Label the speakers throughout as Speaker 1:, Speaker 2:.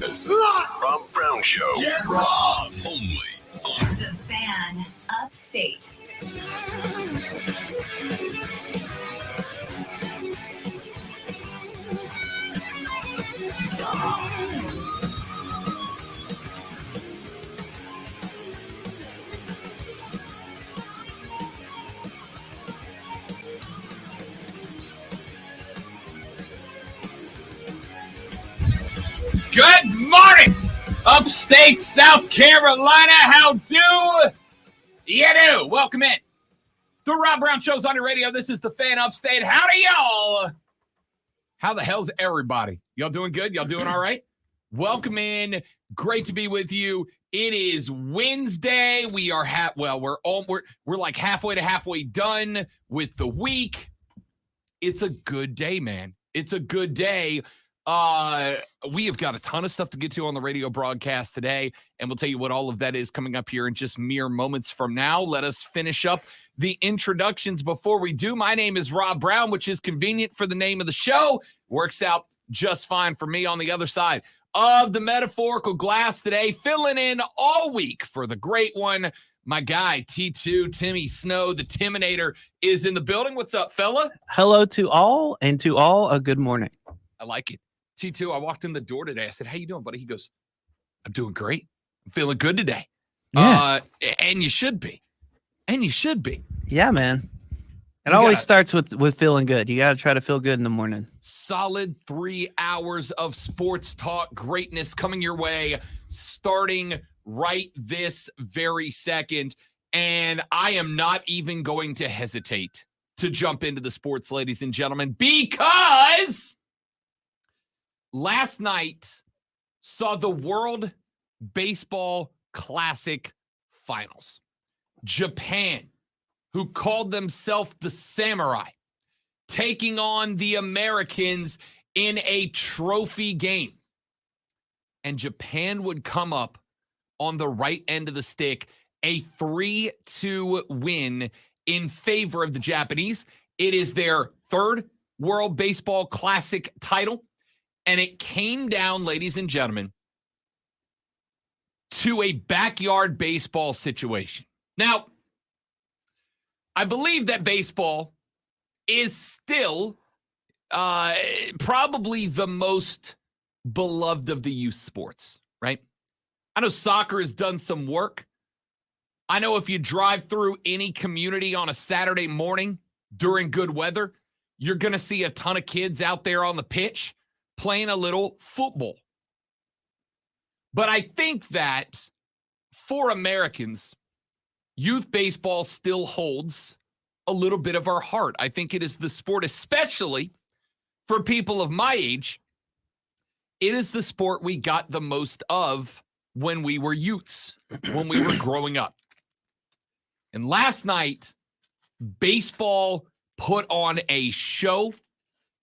Speaker 1: This Rob Brown Show. Get robbed. Only on
Speaker 2: The Fan Upstate.
Speaker 3: Good morning, upstate South Carolina. How do you do? Welcome in. The Rob Brown Show's on your radio. This is the Fan Upstate. Howdy, y'all. How the hell's everybody? Y'all doing good? Y'all doing all right? Welcome in. Great to be with you. It is Wednesday. We are we're like halfway done with the week. It's a good day, man. It's a good day. We have got a ton of stuff to get to on the radio broadcast today, and we'll tell you what all of that is coming up here in just mere moments from now. Let us finish up the introductions before we do. My name is Rob Brown, which is convenient for the name of the show. Works out just fine for me on the other side of the metaphorical glass today, filling in all week for the great one. My guy, T2, Timmy Snow, the Timinator, is in the building. What's up, fella?
Speaker 4: Hello to all, and to all, a good morning.
Speaker 3: I like it. T2, I walked in the door today. I said, how you doing, buddy? He goes, I'm doing great. I'm feeling good today.
Speaker 4: Yeah.
Speaker 3: And you should be. And you should be.
Speaker 4: Yeah, man. It always starts with feeling good. You got to try to feel good in the morning.
Speaker 3: Solid 3 hours of sports talk greatness coming your way, starting right this very second. And I am not even going to hesitate to jump into the sports, ladies and gentlemen, because last night saw the World Baseball Classic Finals. Japan, who called themselves the Samurai, taking on the Americans in a trophy game. And Japan would come up on the right end of the stick, a 3-2 win in favor of the Japanese. It is their third World Baseball Classic title. And it came down, ladies and gentlemen, to a backyard baseball situation. Now, I believe that baseball is still probably the most beloved of the youth sports, right? I know soccer has done some work. I know if you drive through any community on a Saturday morning during good weather, you're going to see a ton of kids out there on the pitch playing a little football. But I think that for Americans, youth baseball still holds a little bit of our heart. I think it is the sport, especially for people of my age, it is the sport we got the most of when we were youths, when we were growing up. And last night, baseball put on a show.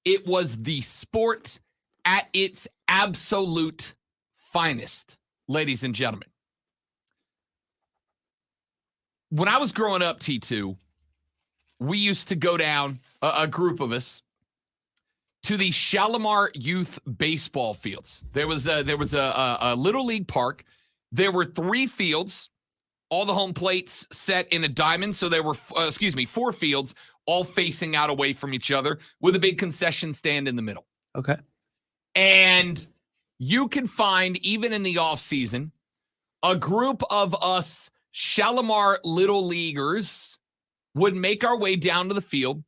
Speaker 3: It was the sport at its absolute finest, ladies and gentlemen. When I was growing up, T2, we used to go down, a group of us, to the Shalimar Youth Baseball Fields. There was a Little League park. There were 3 fields, all the home plates set in a diamond. So there were, 4 fields, all facing out away from each other with a big concession stand in the middle.
Speaker 4: Okay.
Speaker 3: And you can find, even in the offseason, a group of us Shalimar Little Leaguers would make our way down to the field,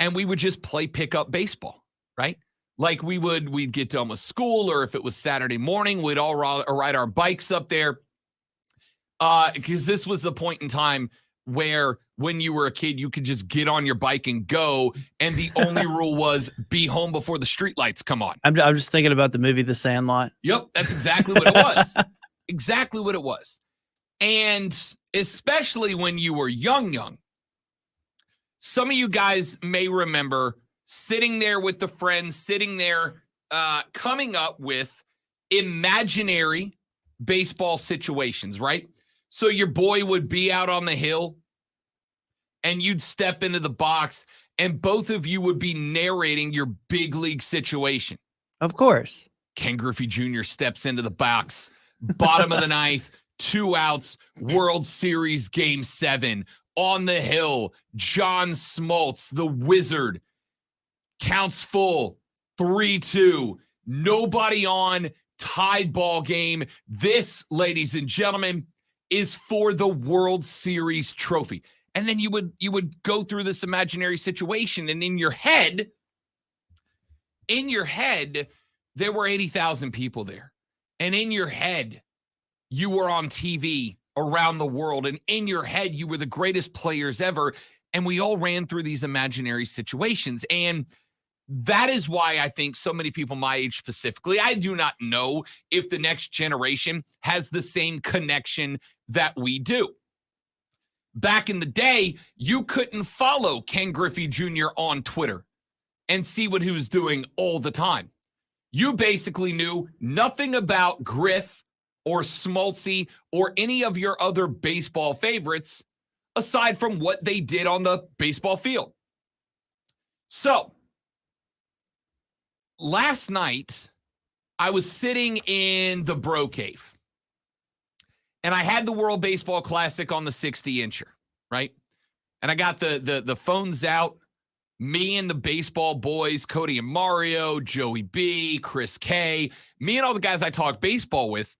Speaker 3: and we would just play pickup baseball, right? Like we'd get done with school, or if it was Saturday morning, we'd all ride our bikes up there. Because this was the point in time where when you were a kid, you could just get on your bike and go. And the only rule was be home before the streetlights come on.
Speaker 4: I'm just thinking about the movie The Sandlot.
Speaker 3: Yep, that's exactly what it was. Exactly what it was. And especially when you were young, some of you guys may remember sitting there with the friends, coming up with imaginary baseball situations, right? So your boy would be out on the hill and you'd step into the box and both of you would be narrating your big league situation.
Speaker 4: Of course.
Speaker 3: Ken Griffey Jr. steps into the box. Bottom of the ninth, 2 outs, World Series Game 7. On the hill, John Smoltz, the wizard, counts full, 3-2. Nobody on, tied ball game. This, ladies and gentlemen, is for the World Series trophy. And then you would go through this imaginary situation, and in your head, there were 80,000 people there. And in your head, you were on TV around the world. And in your head, you were the greatest players ever. And we all ran through these imaginary situations. And that is why I think so many people my age specifically, I do not know if the next generation has the same connection that we do. Back in the day, you couldn't follow Ken Griffey Jr. on Twitter and see what he was doing all the time. You basically knew nothing about Griff or Smoltzy or any of your other baseball favorites aside from what they did on the baseball field. So, last night, I was sitting in the Bro Cave, and I had the World Baseball Classic on the 60-incher, right? And I got the phones out. Me and the baseball boys, Cody and Mario, Joey B, Chris K, me and all the guys I talk baseball with.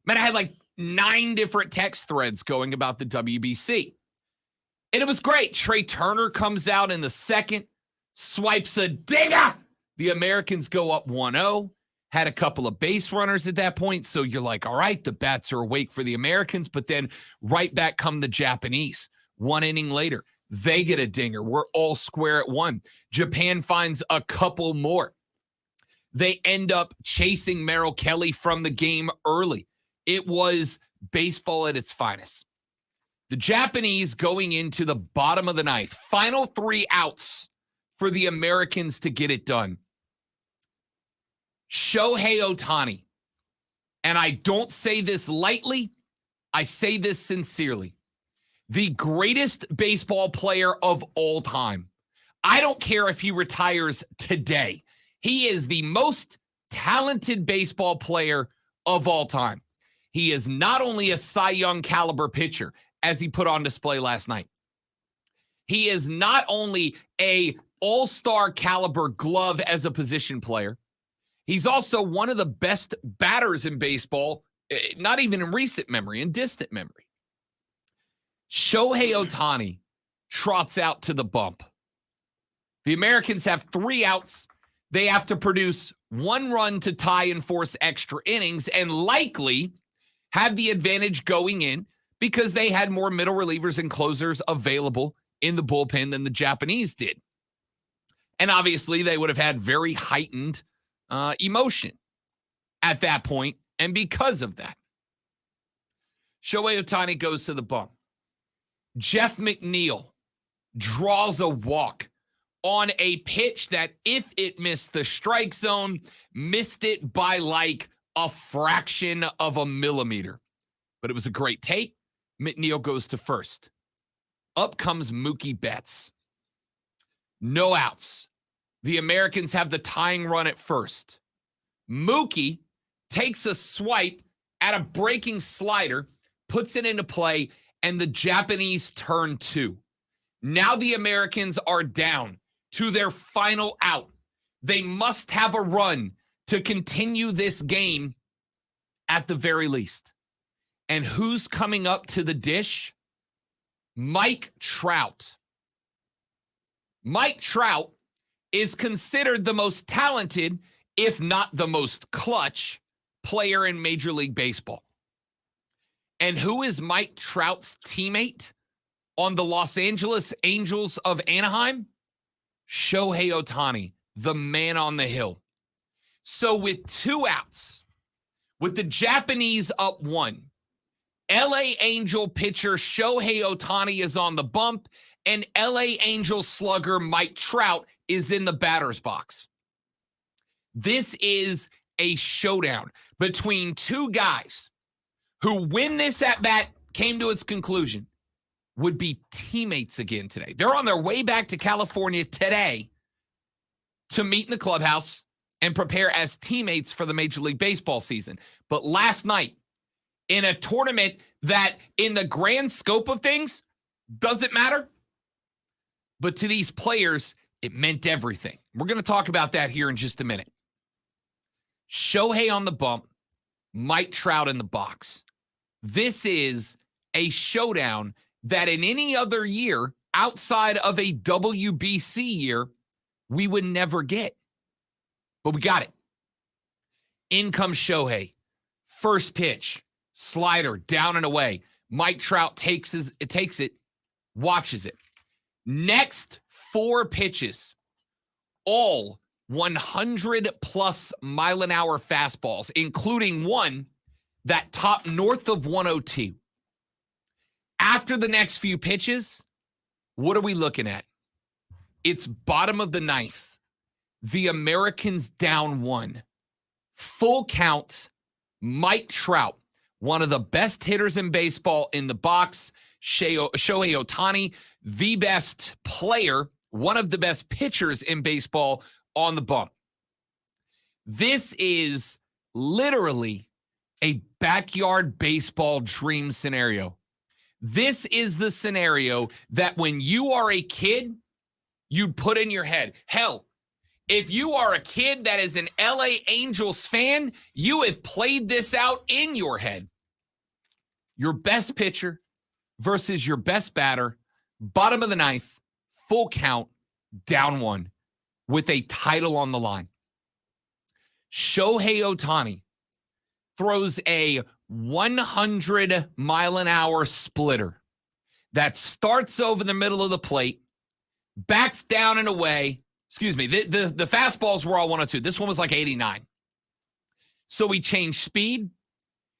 Speaker 3: Man, I had like 9 different text threads going about the WBC. And it was great. Trey Turner comes out in the second, swipes a dinger. The Americans go up 1-0. Had a couple of base runners at that point. So you're like, all right, the bats are awake for the Americans. But then right back come the Japanese. 1 inning later, they get a dinger. We're all square at 1. Japan finds a couple more. They end up chasing Merrill Kelly from the game early. It was baseball at its finest. The Japanese going into the bottom of the ninth. Final 3 outs for the Americans to get it done. Shohei Ohtani, and I don't say this lightly, I say this sincerely, the greatest baseball player of all time. I don't care if he retires today. He is the most talented baseball player of all time. He is not only a Cy Young caliber pitcher, as he put on display last night. He is not only a all-star caliber glove as a position player. He's also one of the best batters in baseball, not even in recent memory, in distant memory. Shohei Ohtani trots out to the bump. The Americans have 3 outs. They have to produce 1 run to tie and force extra innings and likely have the advantage going in because they had more middle relievers and closers available in the bullpen than the Japanese did. And obviously, they would have had very heightened emotion at that point, and because of that, Shohei Ohtani goes to the bump. Jeff McNeil draws a walk on a pitch that, if it missed the strike zone, missed it by like a fraction of a millimeter. But it was a great take. McNeil goes to first. Up comes Mookie Betts. No outs. The Americans have the tying run at first. Mookie takes a swipe at a breaking slider, puts it into play, and the Japanese turn 2. Now the Americans are down to their final out. They must have a run to continue this game at the very least. And who's coming up to the dish? Mike Trout. Mike Trout is considered the most talented, if not the most clutch, player in Major League Baseball. And who is Mike Trout's teammate on the Los Angeles Angels of Anaheim? Shohei Ohtani, the man on the hill. So with 2 outs, with the Japanese up 1, LA Angel pitcher Shohei Ohtani is on the bump, and LA Angel slugger Mike Trout is in the batter's box. This is a showdown between 2 guys who, when this at-bat came to its conclusion, would be teammates again today. They're on their way back to California today to meet in the clubhouse and prepare as teammates for the Major League Baseball season. But last night, in a tournament that in the grand scope of things doesn't matter, but to these players, it meant everything. We're going to talk about that here in just a minute. Shohei on the bump, Mike Trout in the box. This is a showdown that in any other year outside of a WBC year, we would never get. But we got it. In comes Shohei. First pitch, slider, down and away. Mike Trout takes it, watches it. Next 4 pitches, all 100-plus mile-an-hour fastballs, including one that topped north of 102. After the next few pitches, what are we looking at? It's bottom of the ninth. The Americans down 1. Full count, Mike Trout, one of the best hitters in baseball in the box. Shohei Ohtani, the best player, one of the best pitchers in baseball on the bump. This is literally a backyard baseball dream scenario. This is the scenario that when you are a kid, you'd put in your head. Hell, if you are a kid that is an LA Angels fan, you have played this out in your head. Your best pitcher versus your best batter, bottom of the ninth, full count, down 1, with a title on the line. Shohei Ohtani throws a 100-mile-an-hour splitter that starts over the middle of the plate, backs down and away. Excuse me, the fastballs were all 102. This one was like 89. So he changed speed.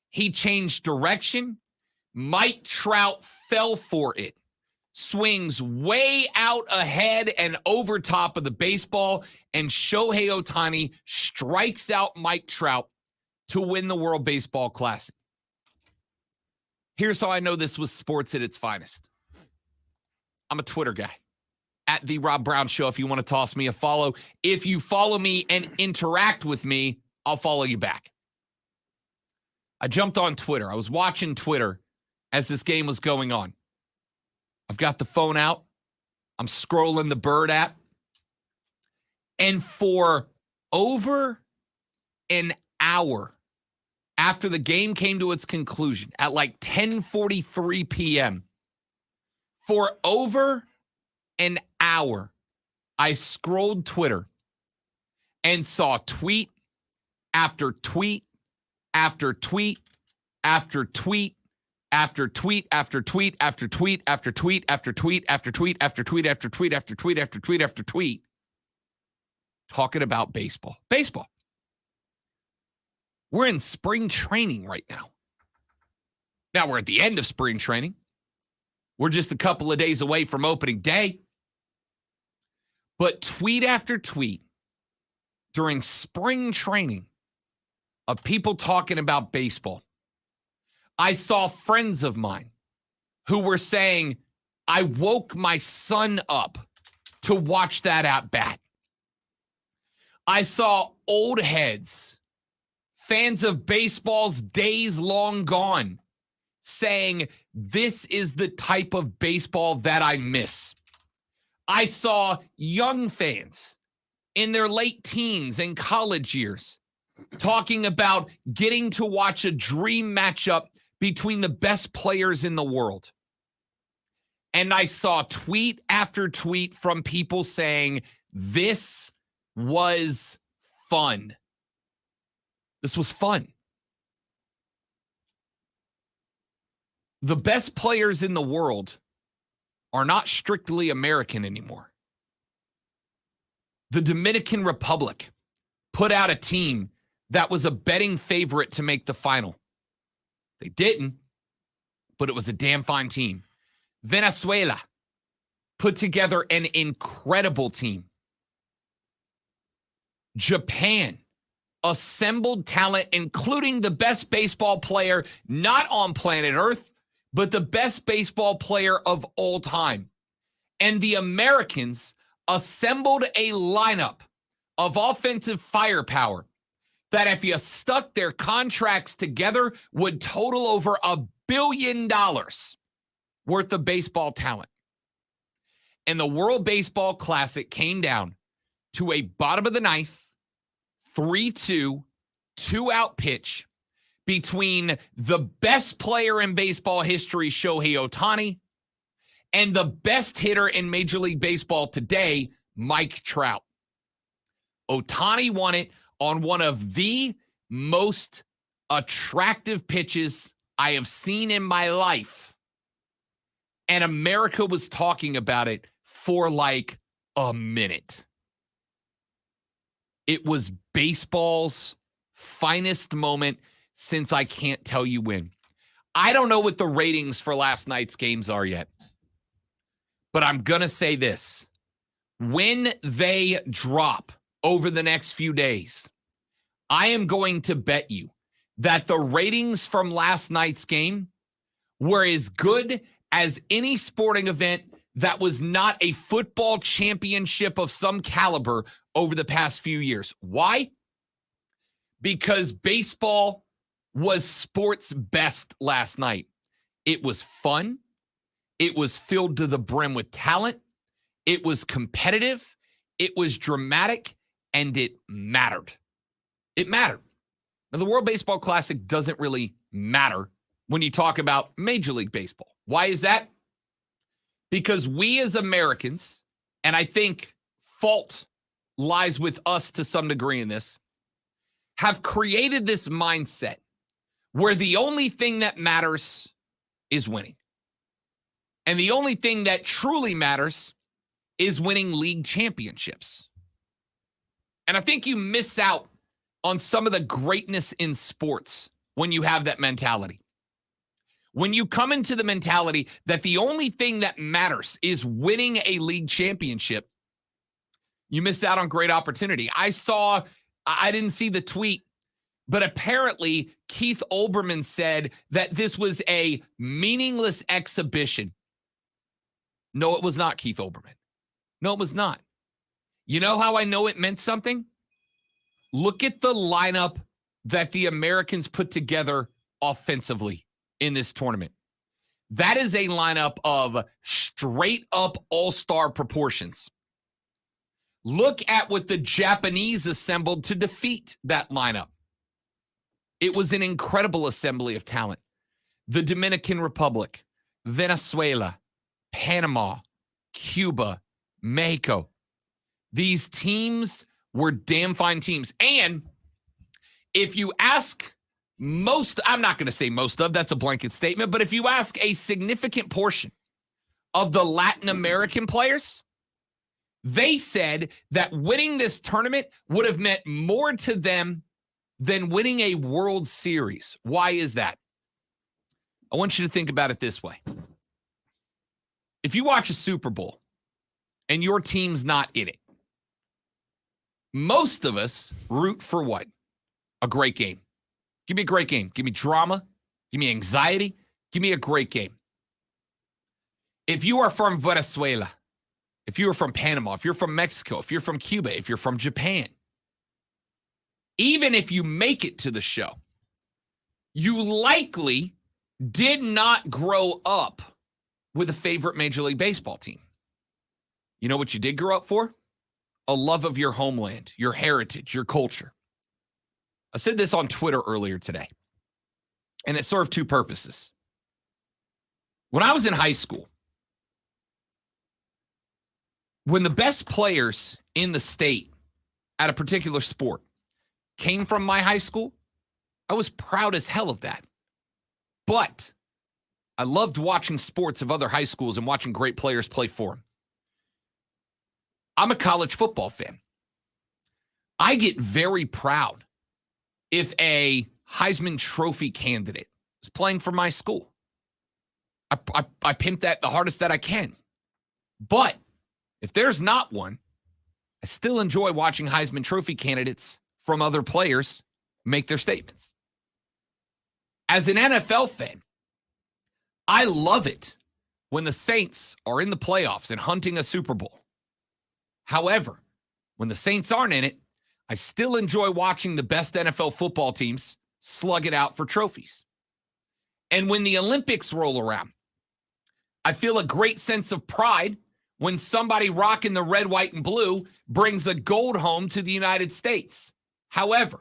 Speaker 3: He changed direction. Mike Trout fell for it. Swings way out ahead and over top of the baseball, and Shohei Ohtani strikes out Mike Trout to win the World Baseball Classic. Here's how I know this was sports at its finest. I'm a Twitter guy. At The Rob Brown Show, if you want to toss me a follow. If you follow me and interact with me, I'll follow you back. I jumped on Twitter. I was watching Twitter as this game was going on. I've got the phone out. I'm scrolling the Bird app. And for over an hour after the game came to its conclusion at like 10:43 p.m., for over an hour, I scrolled Twitter and saw tweet after tweet after tweet after tweet after tweet after tweet after tweet after tweet after tweet after tweet after tweet after tweet after tweet after tweet after tweet talking about baseball. Baseball. We're in spring training right now. Now we're at the end of spring training. We're just a couple of days away from opening day. But tweet after tweet during spring training of people talking about baseball. I saw friends of mine who were saying, I woke my son up to watch that at bat. I saw old heads, fans of baseball's days long gone, saying, this is the type of baseball that I miss. I saw young fans in their late teens and college years talking about getting to watch a dream matchup between the best players in the world. And I saw tweet after tweet from people saying, this was fun. This was fun. The best players in the world are not strictly American anymore. The Dominican Republic put out a team that was a betting favorite to make the final. They didn't, but it was a damn fine team. Venezuela put together an incredible team. Japan assembled talent, including the best baseball player not on planet Earth, but the best baseball player of all time. And the Americans assembled a lineup of offensive firepower that if you stuck their contracts together would total over $1 billion worth of baseball talent. And the World Baseball Classic came down to a bottom of the ninth, 3-2, 2-out pitch between the best player in baseball history, Shohei Ohtani, and the best hitter in Major League Baseball today, Mike Trout. Ohtani won it on one of the most attractive pitches I have seen in my life. And America was talking about it for like a minute. It was baseball's finest moment since I can't tell you when. I don't know what the ratings for last night's games are yet, but I'm going to say this. When they drop over the next few days, I am going to bet you that the ratings from last night's game were as good as any sporting event that was not a football championship of some caliber over the past few years. Why? Because baseball was sports best last night. It was fun. It was filled to the brim with talent. It was competitive. It was dramatic, and it mattered. It mattered. Now, the World Baseball Classic doesn't really matter when you talk about Major League Baseball. Why is that? Because we as Americans, and I think fault lies with us to some degree in this, have created this mindset where the only thing that matters is winning. And the only thing that truly matters is winning league championships. And I think you miss out on some of the greatness in sports when you have that mentality. When you come into the mentality that the only thing that matters is winning a league championship, you miss out on great opportunity. I didn't see the tweet, but apparently Keith Olbermann said that this was a meaningless exhibition. No, it was not, Keith Olbermann. No, it was not. You know how I know it meant something? Look at the lineup that the Americans put together offensively in this tournament. That is a lineup of straight up all-star proportions. Look at what the Japanese assembled to defeat that lineup. It was an incredible assembly of talent. The Dominican Republic, Venezuela, Panama, Cuba, Mexico. These teams were damn fine teams. And if you ask I'm not going to say most of, that's a blanket statement, but if you ask a significant portion of the Latin American players, they said that winning this tournament would have meant more to them than winning a World Series. Why is that? I want you to think about it this way. If you watch a Super Bowl and your team's not in it, most of us root for what? A great game. Give me a great game. Give me drama. Give me anxiety. Give me a great game. If you are from Venezuela, if you are from Panama, if you're from Mexico, if you're from Cuba, if you're from Japan, even if you make it to the show, you likely did not grow up with a favorite Major League Baseball team. You know what you did grow up for? A love of your homeland, your heritage, your culture. I said this on Twitter earlier today, and it served two purposes. When I was in high school, when the best players in the state at a particular sport came from my high school, I was proud as hell of that. But I loved watching sports of other high schools and watching great players play for them. I'm a college football fan. I get very proud if a Heisman Trophy candidate is playing for my school. I pimp that the hardest that I can. But if there's not one, I still enjoy watching Heisman Trophy candidates from other players make their statements. As an NFL fan, I love it when the Saints are in the playoffs and hunting a Super Bowl. However, when the Saints aren't in it, I still enjoy watching the best NFL football teams slug it out for trophies. And when the Olympics roll around, I feel a great sense of pride when somebody rocking the red, white, and blue brings a gold home to the United States. However,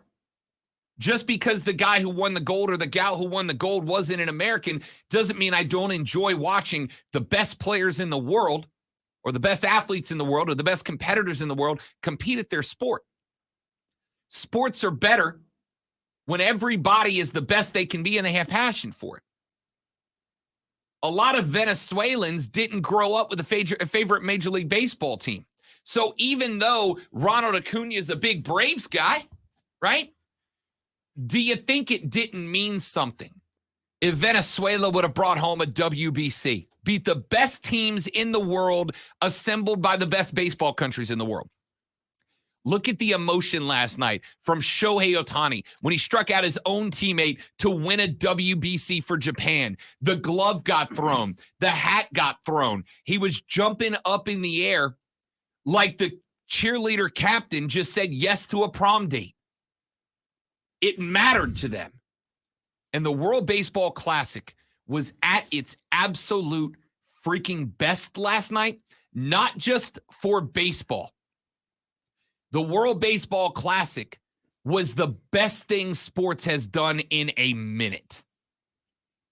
Speaker 3: just because the guy who won the gold or the gal who won the gold wasn't an American doesn't mean I don't enjoy watching the best players in the world or the best athletes in the world or the best competitors in the world compete at their sport. Sports are better when everybody is the best they can be and they have passion for it. A lot of Venezuelans didn't grow up with a favorite Major League Baseball team. So even though Ronald Acuna is a big Braves guy, right? Do you think it didn't mean something if Venezuela would have brought home a WBC, beat the best teams in the world, assembled by the best baseball countries in the world? Look at the emotion last night from Shohei Ohtani when he struck out his own teammate to win a WBC for Japan. The glove got thrown. The hat got thrown. He was jumping up in the air like the cheerleader captain just said yes to a prom date. It mattered to them. And the World Baseball Classic was at its absolute freaking best last night, not just for baseball. The World Baseball Classic was the best thing sports has done in a minute.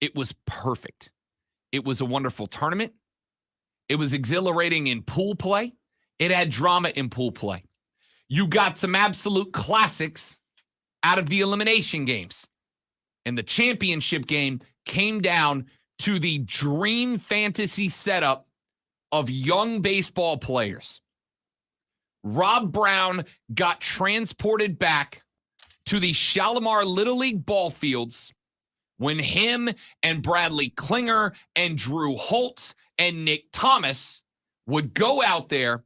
Speaker 3: It was perfect. It was a wonderful tournament. It was exhilarating in pool play. It had drama in pool play. You got some absolute classics out of the elimination games. And the championship game came down to the dream fantasy setup of young baseball players. Rob Brown got transported back to the Shalimar Little League ball fields when him and Bradley Klinger and Drew Holt and Nick Thomas would go out there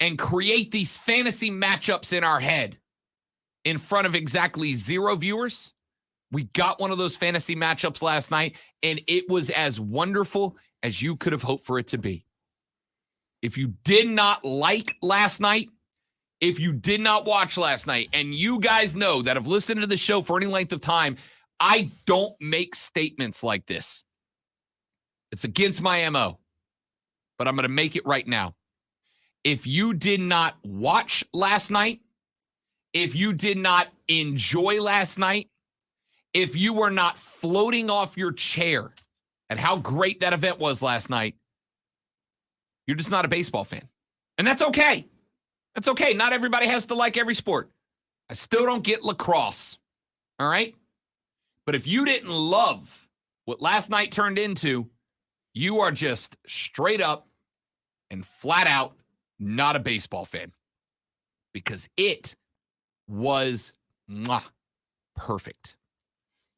Speaker 3: and create these fantasy matchups in our head in front of exactly 0 viewers. We got one of those fantasy matchups last night, and it was as wonderful as you could have hoped for it to be. If you did not like last night, if you did not watch last night, and you guys know that have listened to the show for any length of time, I don't make statements like this. It's against my MO, but I'm going to make it right now. If you did not watch last night, if you did not enjoy last night, if you were not floating off your chair at how great that event was last night, you're just not a baseball fan. And that's okay. That's okay. Not everybody has to like every sport. I still don't get lacrosse. All right? But if you didn't love what last night turned into, you are just straight up and flat out not a baseball fan. Because it was perfect.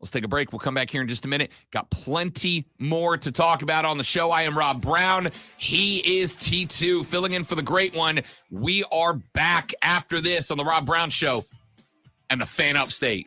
Speaker 3: Let's take a break. We'll come back here in just a minute. Got plenty more to talk about on the show. I am Rob Brown. He is T2, filling in for the great one. We are back after this on the Rob Brown Show and the Fan Upstate.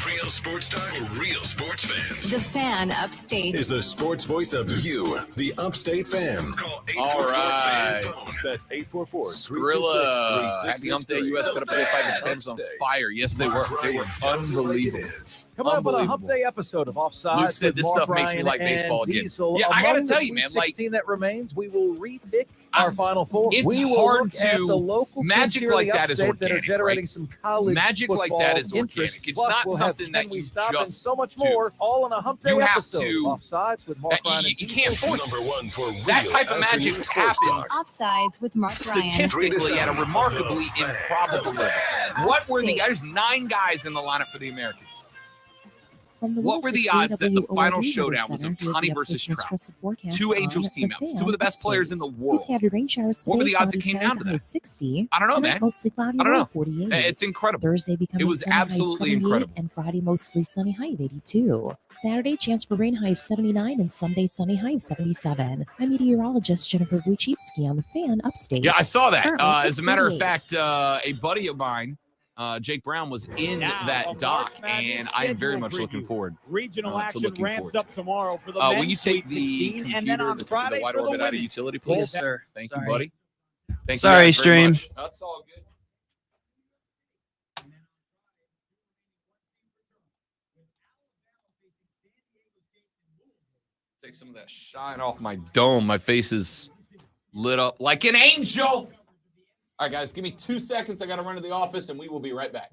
Speaker 1: Real sports talk, real sports fans.
Speaker 2: The Fan Upstate
Speaker 1: Is the sports voice of you, the Upstate fan. Call 844
Speaker 3: All right.
Speaker 1: phone. That's 844
Speaker 3: Skrilla. Happy Hump Day. U.S. got up to 5 Fans on fire. Yes, they were. They were unbelievable.
Speaker 5: Coming up on a Hump Day episode of Offside.
Speaker 3: Luke said this stuff makes me like baseball again. Yeah, I got to tell you, man. Like,
Speaker 5: that remains, we will repick our Final Four.
Speaker 3: It's
Speaker 5: we will
Speaker 3: hard
Speaker 5: look at
Speaker 3: to
Speaker 5: the local
Speaker 3: magic like that is organic,
Speaker 5: that are generating
Speaker 3: right?
Speaker 5: some college
Speaker 3: Magic like that is organic. It's
Speaker 5: Plus,
Speaker 3: not
Speaker 5: we'll
Speaker 3: something
Speaker 5: have
Speaker 3: that
Speaker 5: Can We
Speaker 3: you
Speaker 5: Stop and
Speaker 3: just
Speaker 5: so much
Speaker 3: do.
Speaker 5: more, all on a Hump Day
Speaker 3: You have
Speaker 5: episode.
Speaker 3: to-
Speaker 5: Offsides with Mark Ryan.
Speaker 3: You can't force it.
Speaker 1: Number one for
Speaker 3: That
Speaker 1: real
Speaker 3: type of magic
Speaker 1: afternoon sports
Speaker 3: happens
Speaker 1: talk.
Speaker 2: Offsides with Mark Ryan.
Speaker 3: statistically at a remarkably improbable level. What were the there's 9 guys in the lineup for the Americans. What were the odds that the final showdown was Ohtani versus Trout? 2 Angels teamouts, 2 of the best players in the world. What were the odds it came down to that? I don't know, man. I don't know. It's incredible.
Speaker 6: Thursday becoming
Speaker 3: It was
Speaker 6: sunny, high of
Speaker 3: absolutely
Speaker 6: 78,
Speaker 3: incredible.
Speaker 6: and Friday mostly sunny, high of 82. Saturday chance for rain, high of 79, and Sunday sunny, high of 77. I'm meteorologist Jennifer Wojcicki on the Fan Upstate.
Speaker 3: Yeah, I saw that.
Speaker 6: Currently,
Speaker 3: As a matter of
Speaker 6: 58.
Speaker 3: fact, a buddy of mine, Jake Brown, was in that doc, and I am very much looking forward.
Speaker 7: Regional
Speaker 3: to
Speaker 7: action
Speaker 3: looking
Speaker 7: ramps
Speaker 3: forward
Speaker 7: up tomorrow for the
Speaker 3: Will you
Speaker 7: men's
Speaker 3: take
Speaker 7: Sweet
Speaker 3: the
Speaker 7: 16, and then
Speaker 3: computer,
Speaker 7: on
Speaker 3: the
Speaker 7: Friday
Speaker 3: wide
Speaker 7: for the
Speaker 3: orbit out of
Speaker 7: women.
Speaker 3: utility, please?
Speaker 4: Yes, sir.
Speaker 3: Thank
Speaker 4: Sorry.
Speaker 3: you, buddy. Thank
Speaker 4: Sorry,
Speaker 3: you guys very
Speaker 4: stream.
Speaker 3: much. That's all good. Take some of that shine off my dome. My face is lit up like an angel. All right, guys, give me 2 seconds. I got to run to the office, and we will be right back.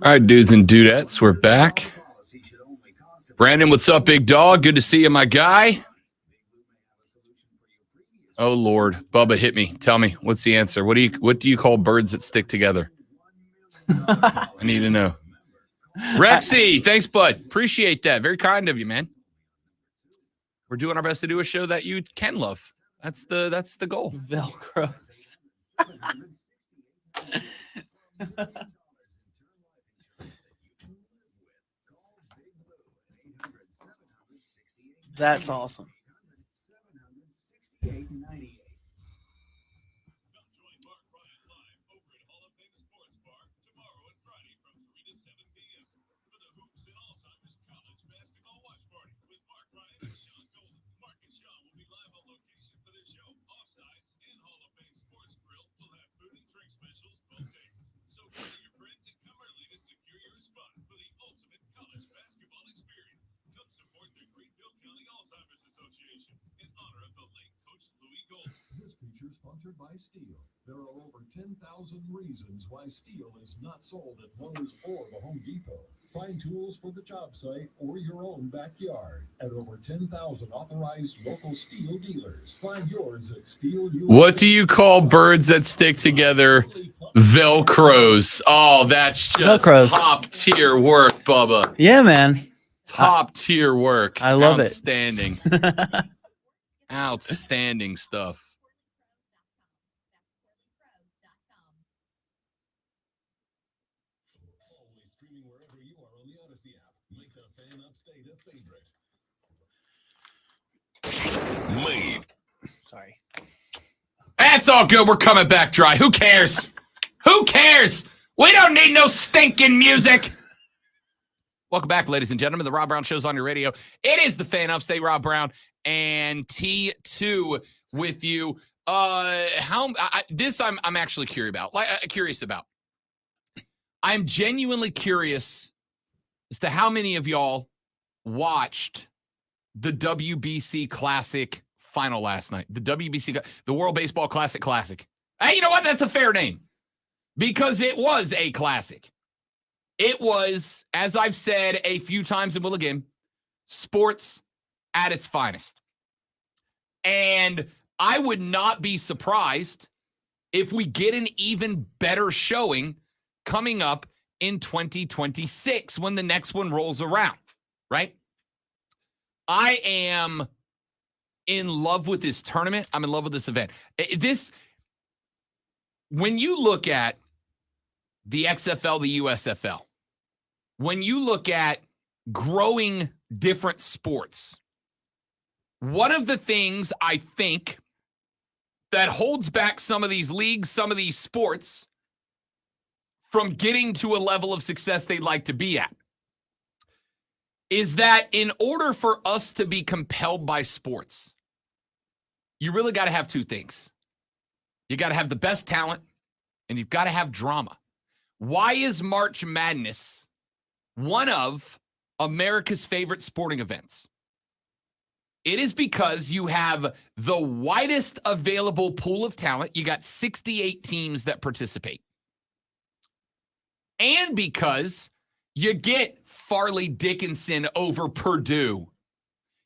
Speaker 3: All right, dudes and dudettes, we're back. Brandon, what's up, big dog? Good to see you, my guy. Oh, Lord. Bubba, hit me. Tell me, what's the answer? What do you call birds that stick together? I need to know. Rexy, thanks, bud. Appreciate that. Very kind of you, man. We're doing our best to do a show that you can love. That's the goal.
Speaker 4: Velcros. That's awesome.
Speaker 7: This feature sponsored by Steel. There are over 10,000 reasons why steel is not sold at Lowe's or the Home Depot. Find tools for the job site or your own backyard at over 10,000 authorized local steel dealers. Find yours at Steel.
Speaker 3: What do you call birds that stick together? Velcros. Oh, that's just
Speaker 4: Velcros.
Speaker 3: top tier work, Bubba.
Speaker 4: Yeah, man.
Speaker 3: Top tier work.
Speaker 4: I love it.
Speaker 3: Outstanding. Outstanding stuff.
Speaker 7: Always streaming wherever you are on the Odyssey app. Make the Fan Upstate a favorite.
Speaker 1: Made.
Speaker 4: Sorry.
Speaker 3: That's all good. We're coming back dry. Who cares? Who cares? We don't need no stinking music. Welcome back, ladies and gentlemen. The Rob Brown Show's on your radio. It is the Fan Upstate, Rob Brown and T2 with you. I'm actually curious about. I'm genuinely curious as to how many of y'all watched the WBC Classic final last night. The World Baseball Classic. Hey, you know what? That's a fair name because it was a classic. It was, as I've said a few times and will again, sports at its finest. And I would not be surprised if we get an even better showing coming up in 2026 when the next one rolls around, right? I am in love with this tournament. I'm in love with this event. When you look at the XFL, the USFL, when you look at growing different sports, one of the things I think that holds back some of these leagues, some of these sports from getting to a level of success they'd like to be at is that in order for us to be compelled by sports, you really got to have two things. You got to have the best talent and you've got to have drama. Why is March Madness one of America's favorite sporting events? It is because you have the widest available pool of talent. You got 68 teams that participate. And because you get Farley Dickinson over Purdue.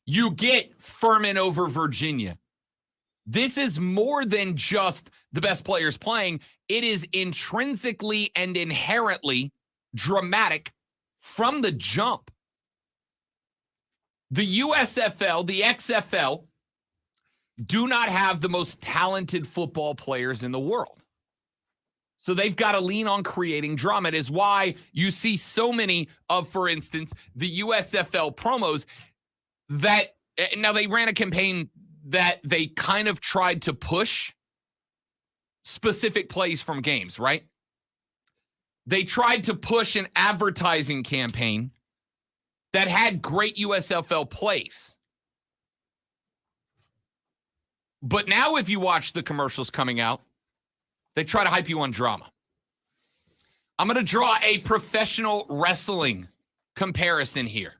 Speaker 3: You get Furman over Virginia. This is more than just the best players playing. It is intrinsically and inherently dramatic from the jump. The USFL, the XFL, do not have the most talented football players in the world. So they've got to lean on creating drama. It is why you see so many of, for instance, the USFL promos that, now they ran a campaign that they kind of tried to push specific plays from games, right? They tried to push an advertising campaign that had great USFL plays. But now if you watch the commercials coming out, they try to hype you on drama. I'm going to draw a professional wrestling comparison here.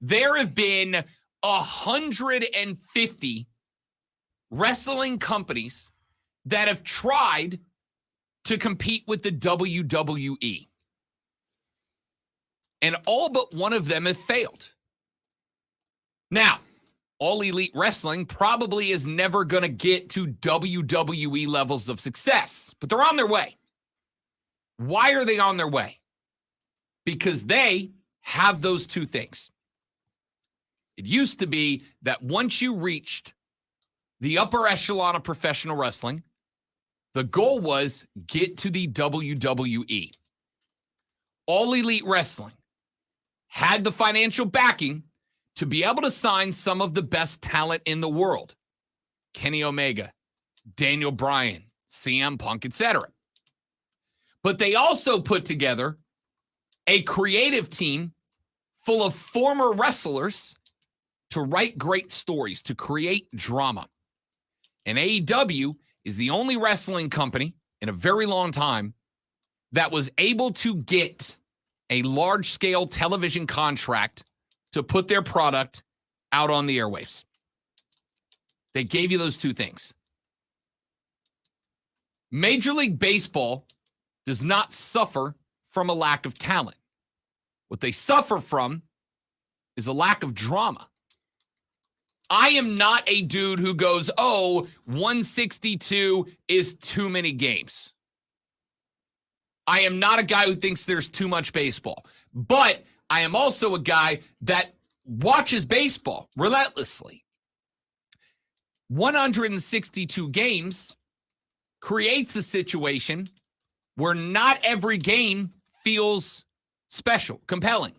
Speaker 3: There have been 150 wrestling companies that have tried to compete with the WWE. And all but one of them have failed. Now, All Elite Wrestling probably is never going to get to WWE levels of success, but they're on their way. Why are they on their way? Because they have those two things. It used to be that once you reached the upper echelon of professional wrestling, the goal was get to the WWE. All Elite Wrestling had the financial backing to be able to sign some of the best talent in the world. Kenny Omega, Daniel Bryan, CM Punk, etc. But they also put together a creative team full of former wrestlers to write great stories, to create drama. And AEW is the only wrestling company in a very long time that was able to get a large-scale television contract to put their product out on the airwaves. They gave you those two things. Major League Baseball does not suffer from a lack of talent. What they suffer from is a lack of drama. I am not a dude who goes, 162 is too many games. I am not a guy who thinks there's too much baseball. But I am also a guy that watches baseball relentlessly. 162 games creates a situation where not every game feels special, compelling.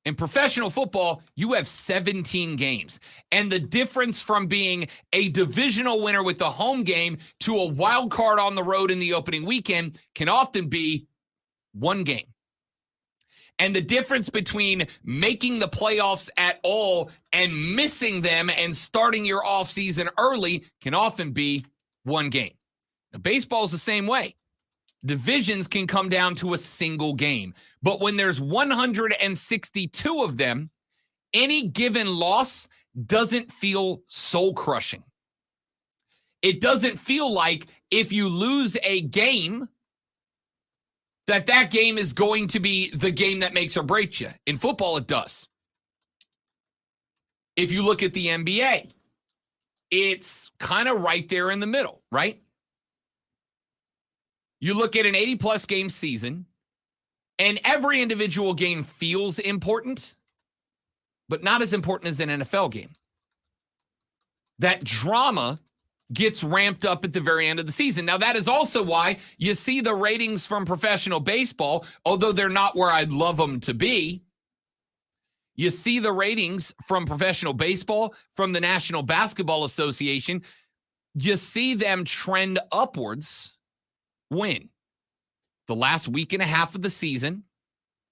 Speaker 3: In professional football, you have 17 games. And the difference from being a divisional winner with the home game to a wild card on the road in the opening weekend can often be one game. And the difference between making the playoffs at all and missing them and starting your offseason early can often be one game. Now, baseball is the same way. Divisions can come down to a single game. But when there's 162 of them, any given loss doesn't feel soul-crushing. It doesn't feel like if you lose a game, that game is going to be the game that makes or breaks you. In football, it does. If you look at the NBA, it's kind of right there in the middle, right? You look at an 80-plus game season, and every individual game feels important, but not as important as an NFL game. That drama gets ramped up at the very end of the season. Now, that is also why you see the ratings from professional baseball, although they're not where I'd love them to be. You see the ratings from professional baseball, from the National Basketball Association. You see them trend upwards when? The last week and a half of the season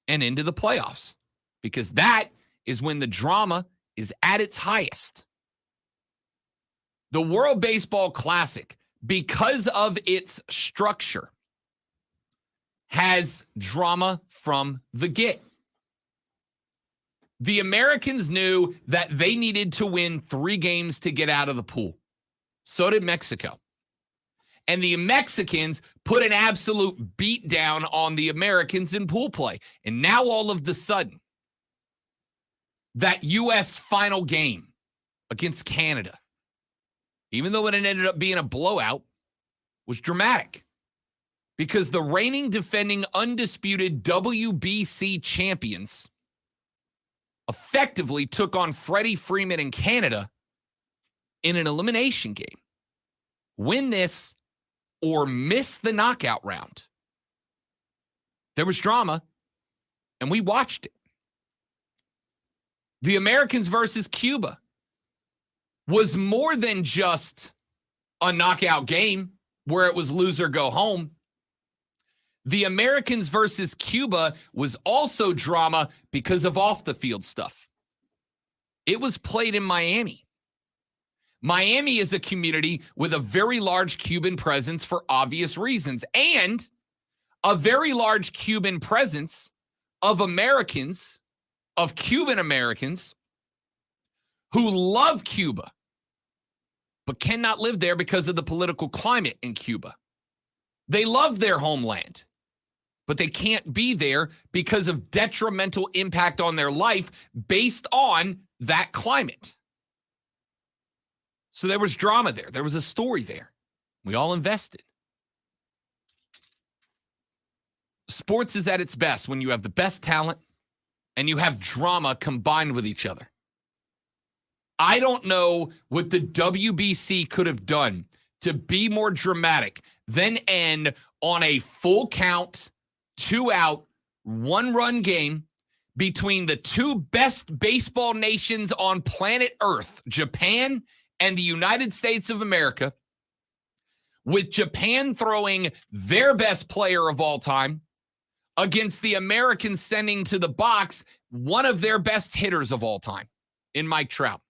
Speaker 3: and into the playoffs, because that is when the drama is at its highest. The World Baseball Classic, because of its structure, has drama from the get. The Americans knew that they needed to win 3 games to get out of the pool. So did Mexico. And the Mexicans put an absolute beat down on the Americans in pool play. And now all of the sudden, that U.S. final game against Canada, even though it ended up being a blowout, was dramatic. Because the reigning, defending, undisputed WBC champions effectively took on Freddie Freeman in Canada in an elimination game. Win this or miss the knockout round. There was drama, and we watched it. The Americans versus Cuba was more than just a knockout game where it was lose or go home. The Americans versus Cuba was also drama because of off-the-field stuff. It was played in Miami. Miami is a community with a very large Cuban presence for obvious reasons, and a very large Cuban presence of Americans, of Cuban Americans, who love Cuba, but cannot live there because of the political climate in Cuba. They love their homeland, but they can't be there because of detrimental impact on their life based on that climate. So there was drama there. There was a story there. We all invested. Sports is at its best when you have the best talent and you have drama combined with each other. I don't know what the WBC could have done to be more dramatic than end on a full count, 2-out, 1-run game between the 2 best baseball nations on planet Earth, Japan and the United States of America, with Japan throwing their best player of all time against the Americans sending to the box one of their best hitters of all time in Mike Trout.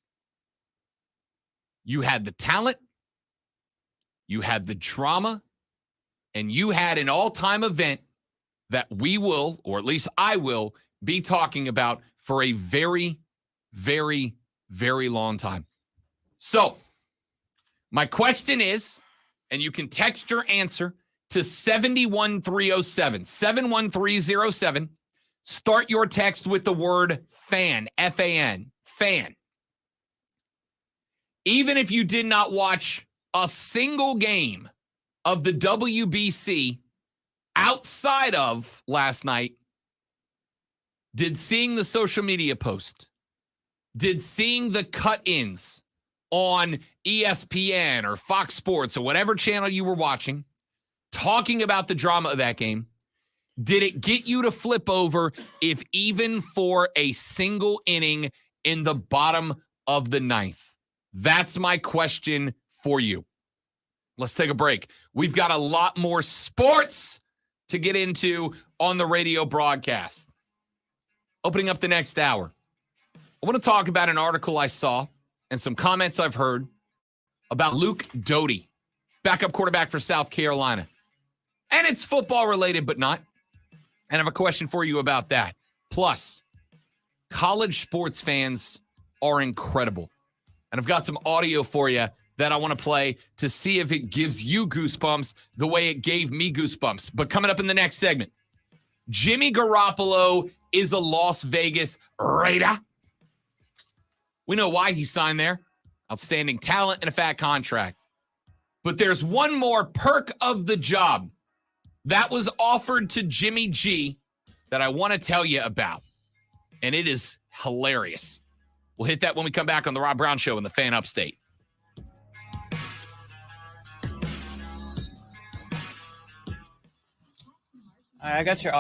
Speaker 3: You had the talent, you had the drama, and you had an all-time event that we will, or at least I will, be talking about for a very, very, very long time. So, my question is, and you can text your answer to 71307, 71307. Start your text with the word fan, F-A-N, fan. Even if you did not watch a single game of the WBC outside of last night, did seeing the social media post, did seeing the cut-ins on ESPN or Fox Sports or whatever channel you were watching, talking about the drama of that game, did it get you to flip over if even for a single inning in the bottom of the 9th? That's my question for you. Let's take a break. We've got a lot more sports to get into on the radio broadcast. Opening up the next hour, I want to talk about an article I saw and some comments I've heard about Luke Doty, backup quarterback for South Carolina. And it's football related, but not. And I have a question for you about that. Plus, college sports fans are incredible. And I've got some audio for you that I want to play to see if it gives you goosebumps the way it gave me goosebumps. But coming up in the next segment, Jimmy Garoppolo is a Las Vegas Raider. We know why he signed there. Outstanding talent and a fat contract. But there's one more perk of the job that was offered to Jimmy G that I want to tell you about. And it is hilarious. We'll hit that when we come back on the Rob Brown Show in the Fan Upstate.
Speaker 4: I got your.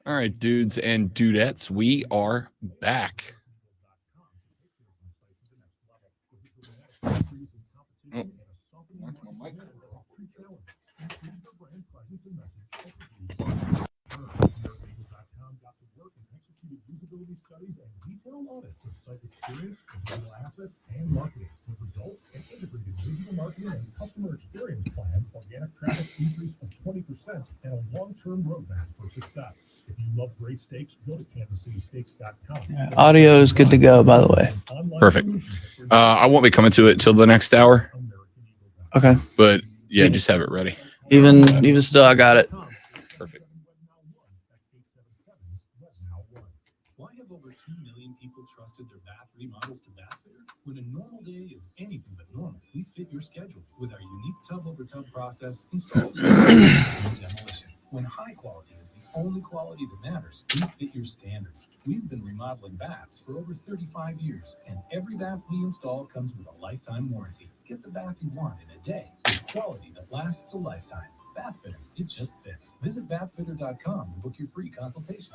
Speaker 3: All right, dudes and dudettes, we are back. Oh,
Speaker 7: usability studies and detailed audits of site experience, digital assets, and marketing. With results and integrated digital marketing and customer experience plan, organic traffic increase of 20%, and a long-term roadmap for success. If you love great steaks, go to kansascitysteaks.com.
Speaker 4: Yeah, audio is good to go, by the way.
Speaker 3: Perfect. I won't be coming to it till the next hour.
Speaker 4: Okay.
Speaker 3: But yeah, just have it ready.
Speaker 4: Even still, I got it.
Speaker 3: Perfect.
Speaker 7: Why have over 2 million people trusted their bath remodels to Bathfitter? When a normal day is anything but normal, we fit your schedule with our unique tub-over-tub process, install, and demolition. When high quality is the only quality that matters, we fit your standards. We've been remodeling baths for over 35 years, and every bath we install comes with a lifetime warranty. Get the bath you want in a day with quality that lasts a lifetime. Bathfitter, it just fits. Visit bathfitter.com to book your free consultation.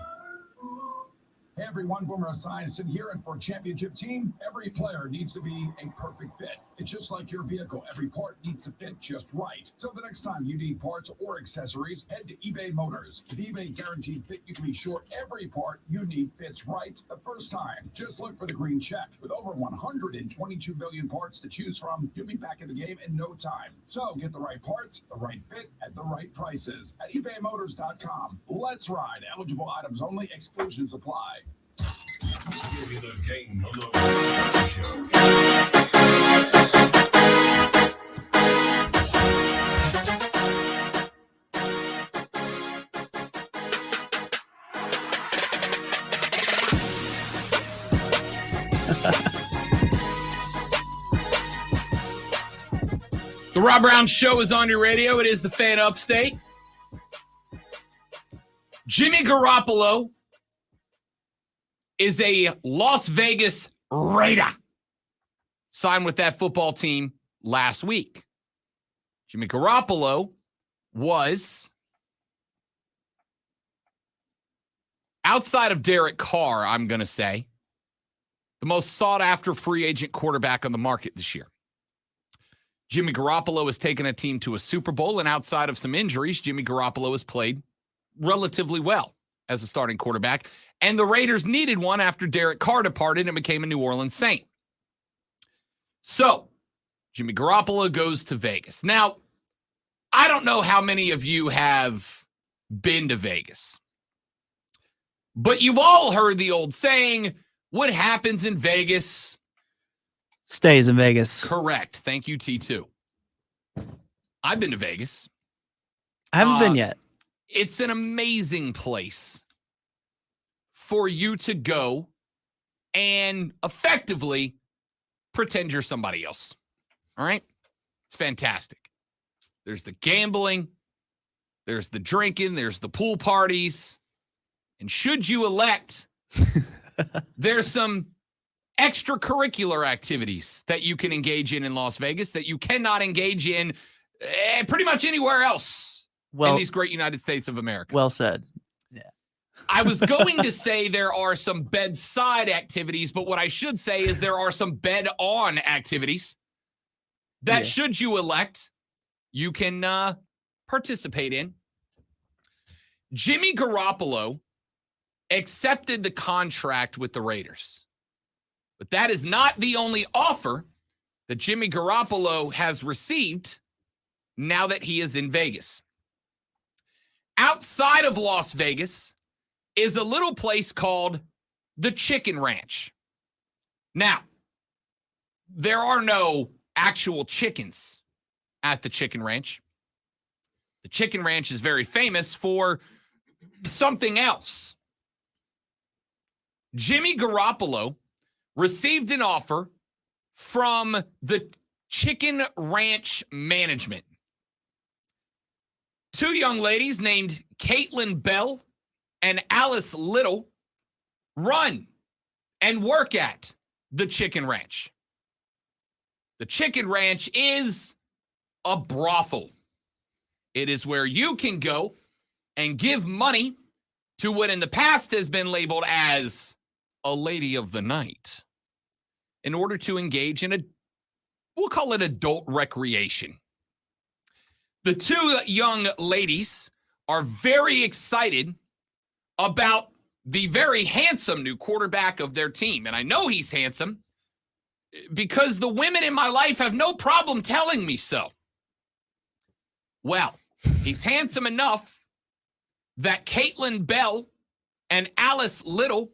Speaker 7: Hey everyone, Boomer Esiason here, and for a championship team, every player needs to be a perfect fit. It's just like your vehicle. Every part needs to fit just right. So the next time you need parts or accessories, head to eBay Motors. With eBay Guaranteed Fit, you can be sure every part you need fits right the first time. Just look for the green check. With over 122 million parts to choose from, you'll be back in the game in no time. So get the right parts, the right fit, at the right prices at ebaymotors.com. Let's ride. Eligible items only. Exclusions apply.
Speaker 1: Give you the game on the Brown Show.
Speaker 3: The Rob Brown Show is on your radio. It is the Fan Upstate. Jimmy Garoppolo is a Las Vegas Raider. Signed with that football team last week. Jimmy Garoppolo was, outside of Derek Carr, I'm going to say, the most sought-after free agent quarterback on the market this year. Jimmy Garoppolo has taken a team to a Super Bowl, and outside of some injuries, Jimmy Garoppolo has played relatively well as a starting quarterback, and the Raiders needed one after Derek Carr departed and became a New Orleans Saint. So, Jimmy Garoppolo goes to Vegas. Now, I don't know how many of you have been to Vegas, but you've all heard the old saying, what happens in Vegas
Speaker 4: Stays in Vegas.
Speaker 3: correct. Thank you, T2. I've been to Vegas.
Speaker 4: I haven't been yet.
Speaker 3: It's an amazing place for you to go and effectively pretend you're somebody else. All right? It's fantastic. There's the gambling, there's the drinking, there's the pool parties. And should you elect, there's some extracurricular activities that you can engage in Las Vegas that you cannot engage in pretty much anywhere else in these great United States of America.
Speaker 4: Well said. Yeah.
Speaker 3: I was going to say there are some bedside activities, but what I should say is there are some bed-on activities that, should you elect, you can participate in. Jimmy Garoppolo accepted the contract with the Raiders. But that is not the only offer that Jimmy Garoppolo has received now that he is in Vegas. Outside of Las Vegas is a little place called the Chicken Ranch. Now, there are no actual chickens at the Chicken Ranch. The Chicken Ranch is very famous for something else. Jimmy Garoppolo received an offer from the Chicken Ranch management. Two young ladies named Caitlin Bell and Alice Little run and work at the Chicken Ranch. The Chicken Ranch is a brothel. It is where you can go and give money to what in the past has been labeled as a lady of the night in order to engage in we'll call it adult recreation. The two young ladies are very excited about the very handsome new quarterback of their team. And I know he's handsome because the women in my life have no problem telling me so. Well, he's handsome enough that Caitlin Bell and Alice Little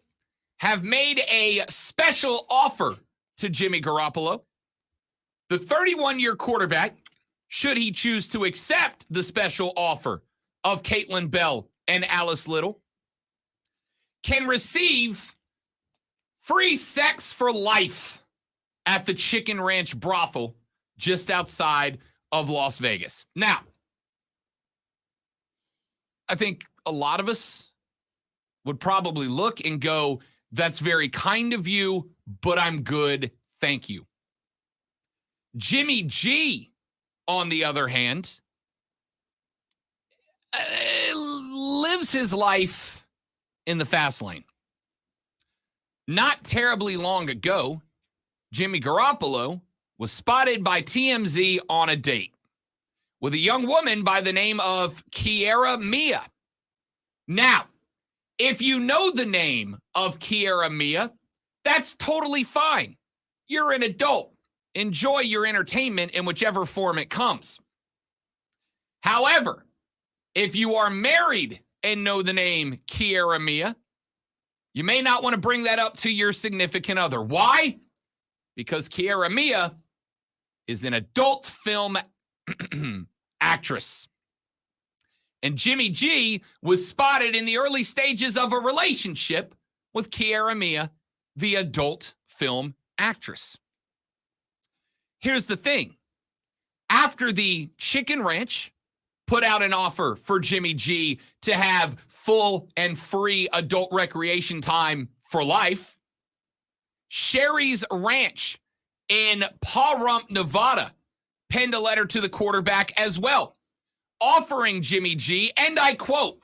Speaker 3: have made a special offer to Jimmy Garoppolo. The 31-year quarterback, should he choose to accept the special offer of Caitlin Bell and Alice Little, can receive free sex for life at the Chicken Ranch brothel just outside of Las Vegas. Now, I think a lot of us would probably look and go, that's very kind of you, but I'm good, thank you. Jimmy G, on the other hand, lives his life in the fast lane. Not terribly long ago, Jimmy Garoppolo was spotted by TMZ on a date with a young woman by the name of Kiara Mia. Now, if you know the name of Kiara Mia, that's totally fine. You're an adult. Enjoy your entertainment in whichever form it comes. However, if you are married and know the name Kiara Mia, you may not want to bring that up to your significant other. Why? Because Kiara Mia is an adult film actress. And Jimmy G was spotted in the early stages of a relationship with Kiara Mia, the adult film actress. Here's the thing. After the Chicken Ranch put out an offer for Jimmy G to have full and free adult recreation time for life, Sherry's Ranch in Paw Rump, Nevada, penned a letter to the quarterback as well, offering Jimmy G, and I quote,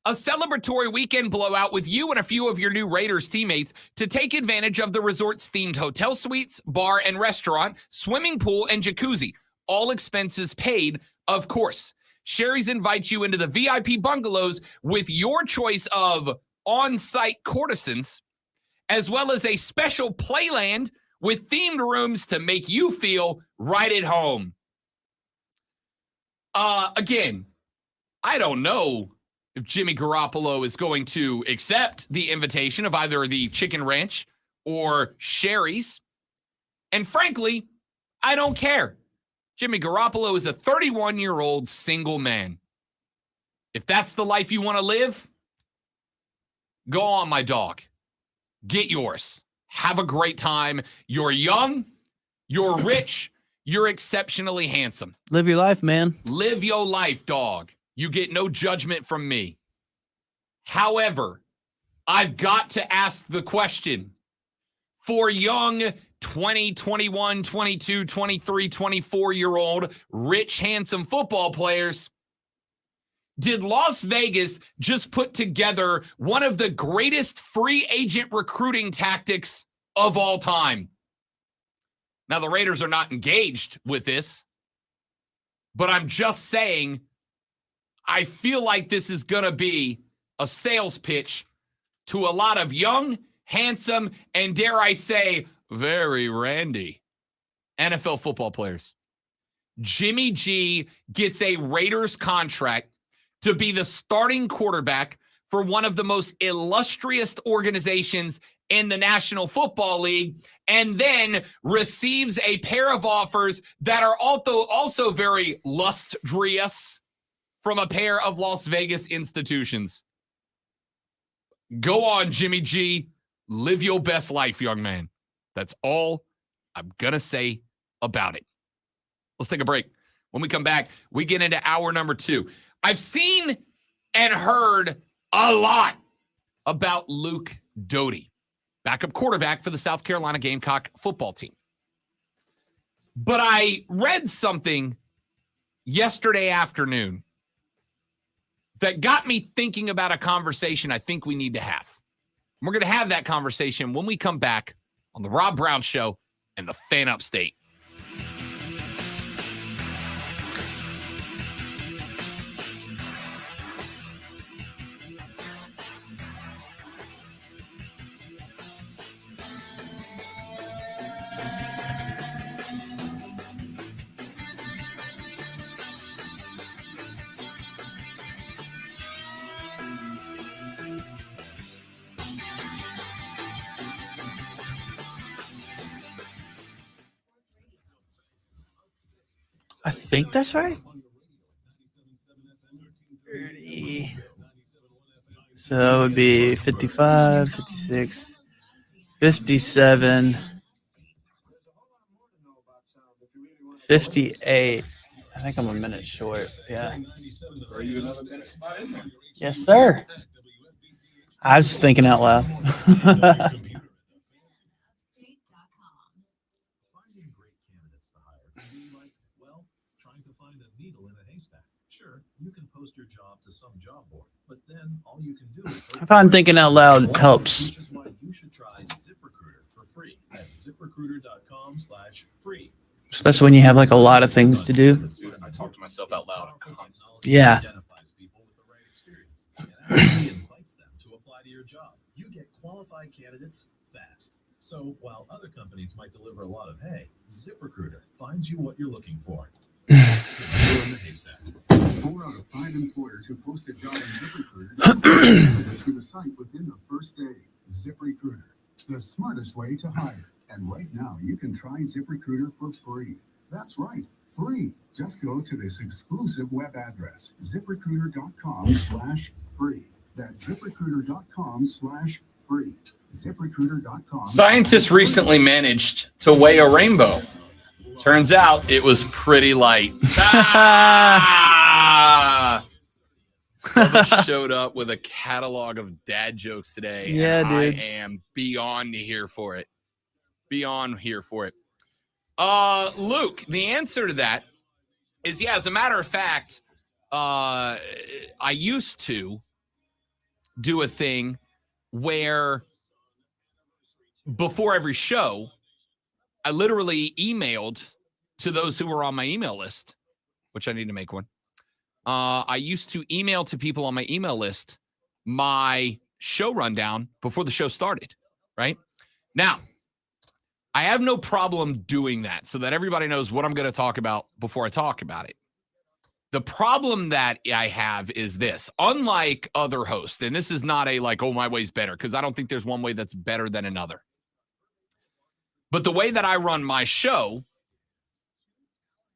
Speaker 3: a celebratory weekend blowout with you and a few of your new Raiders teammates to take advantage of the resort's themed hotel suites, bar and restaurant, swimming pool, and jacuzzi. All expenses paid, of course. Sherry's invites you into the VIP bungalows with your choice of on-site courtesans, as well as a special playland with themed rooms to make you feel right at home. Again, I don't know if Jimmy Garoppolo is going to accept the invitation of either the Chicken Ranch or Sherry's. And frankly, I don't care. Jimmy Garoppolo is a 31-year-old single man. If that's the life you want to live, go on, my dog. Get yours. Have a great time. You're young. You're rich. You're exceptionally handsome.
Speaker 4: Live your life, man.
Speaker 3: Live your life, dog. You get no judgment from me. However, I've got to ask the question. For young 20, 21, 22, 23, 24-year-old rich, handsome football players, did Las Vegas just put together one of the greatest free agent recruiting tactics of all time? Now, the Raiders are not engaged with this, but I'm just saying, I feel like this is going to be a sales pitch to a lot of young, handsome, and dare I say, very randy NFL football players. Jimmy G gets a Raiders contract to be the starting quarterback for one of the most illustrious organizations in the National Football League, and then receives a pair of offers that are also very lustrous from a pair of Las Vegas institutions. Go on, Jimmy G. Live your best life, young man. That's all I'm going to say about it. Let's take a break. When we come back, we get into hour number 2. I've seen and heard a lot about Luke Doty, backup quarterback for the South Carolina Gamecock football team. But I read something yesterday afternoon that got me thinking about a conversation I think we need to have. We're going to have that conversation when we come back on the Rob Brown Show and the Fan Upstate.
Speaker 4: I think that's right. 30. So that would be 55, 56, 57, 58. I think I'm a minute short. Yeah.
Speaker 3: Are you another minute spot in there?
Speaker 4: Yes, sir. I was thinking out loud.
Speaker 7: Finding great candidates to hire can be like, well, trying to find a needle in a haystack. Sure, you can post your job to some job board, but then all you can do is
Speaker 4: I found thinking out loud helps.
Speaker 7: Which is why you should try ZipRecruiter for free at ZipRecruiter.com/free.
Speaker 4: Especially when you have like a lot of things to do.
Speaker 3: Dude, I talk to myself out loud.
Speaker 4: Yeah.
Speaker 7: Identifies people with the right experience and actually invites them to apply to your job. You get qualified candidates fast. So while other companies might deliver a lot of hay, ZipRecruiter finds you what you're looking for. You're in the haystack.
Speaker 8: 4 out of 5 employers who post a job on ZipRecruiter to the site within the first day. ZipRecruiter, the smartest way to hire. And right now, you can try ZipRecruiter for free. That's right, free. Just go to this exclusive web address, ZipRecruiter.com/free. That's ZipRecruiter.com/free. ZipRecruiter.com.
Speaker 3: Scientists recently managed to weigh a rainbow. Turns out it was pretty light. Bubba showed up with a catalog of dad jokes today.
Speaker 4: Yeah,
Speaker 3: and
Speaker 4: dude.
Speaker 3: I am beyond here for it. Beyond here for it. Luke, the answer to that is, yeah, as a matter of fact, I used to do a thing where before every show, I literally emailed to those who were on my email list, which I need to make one. I used to email to people on my email list my show rundown before the show started, right? Now, I have no problem doing that so that everybody knows what I'm going to talk about before I talk about it. The problem that I have is this. Unlike other hosts, and this is not a like, oh, my way's better, because I don't think there's one way that's better than another. But the way that I run my show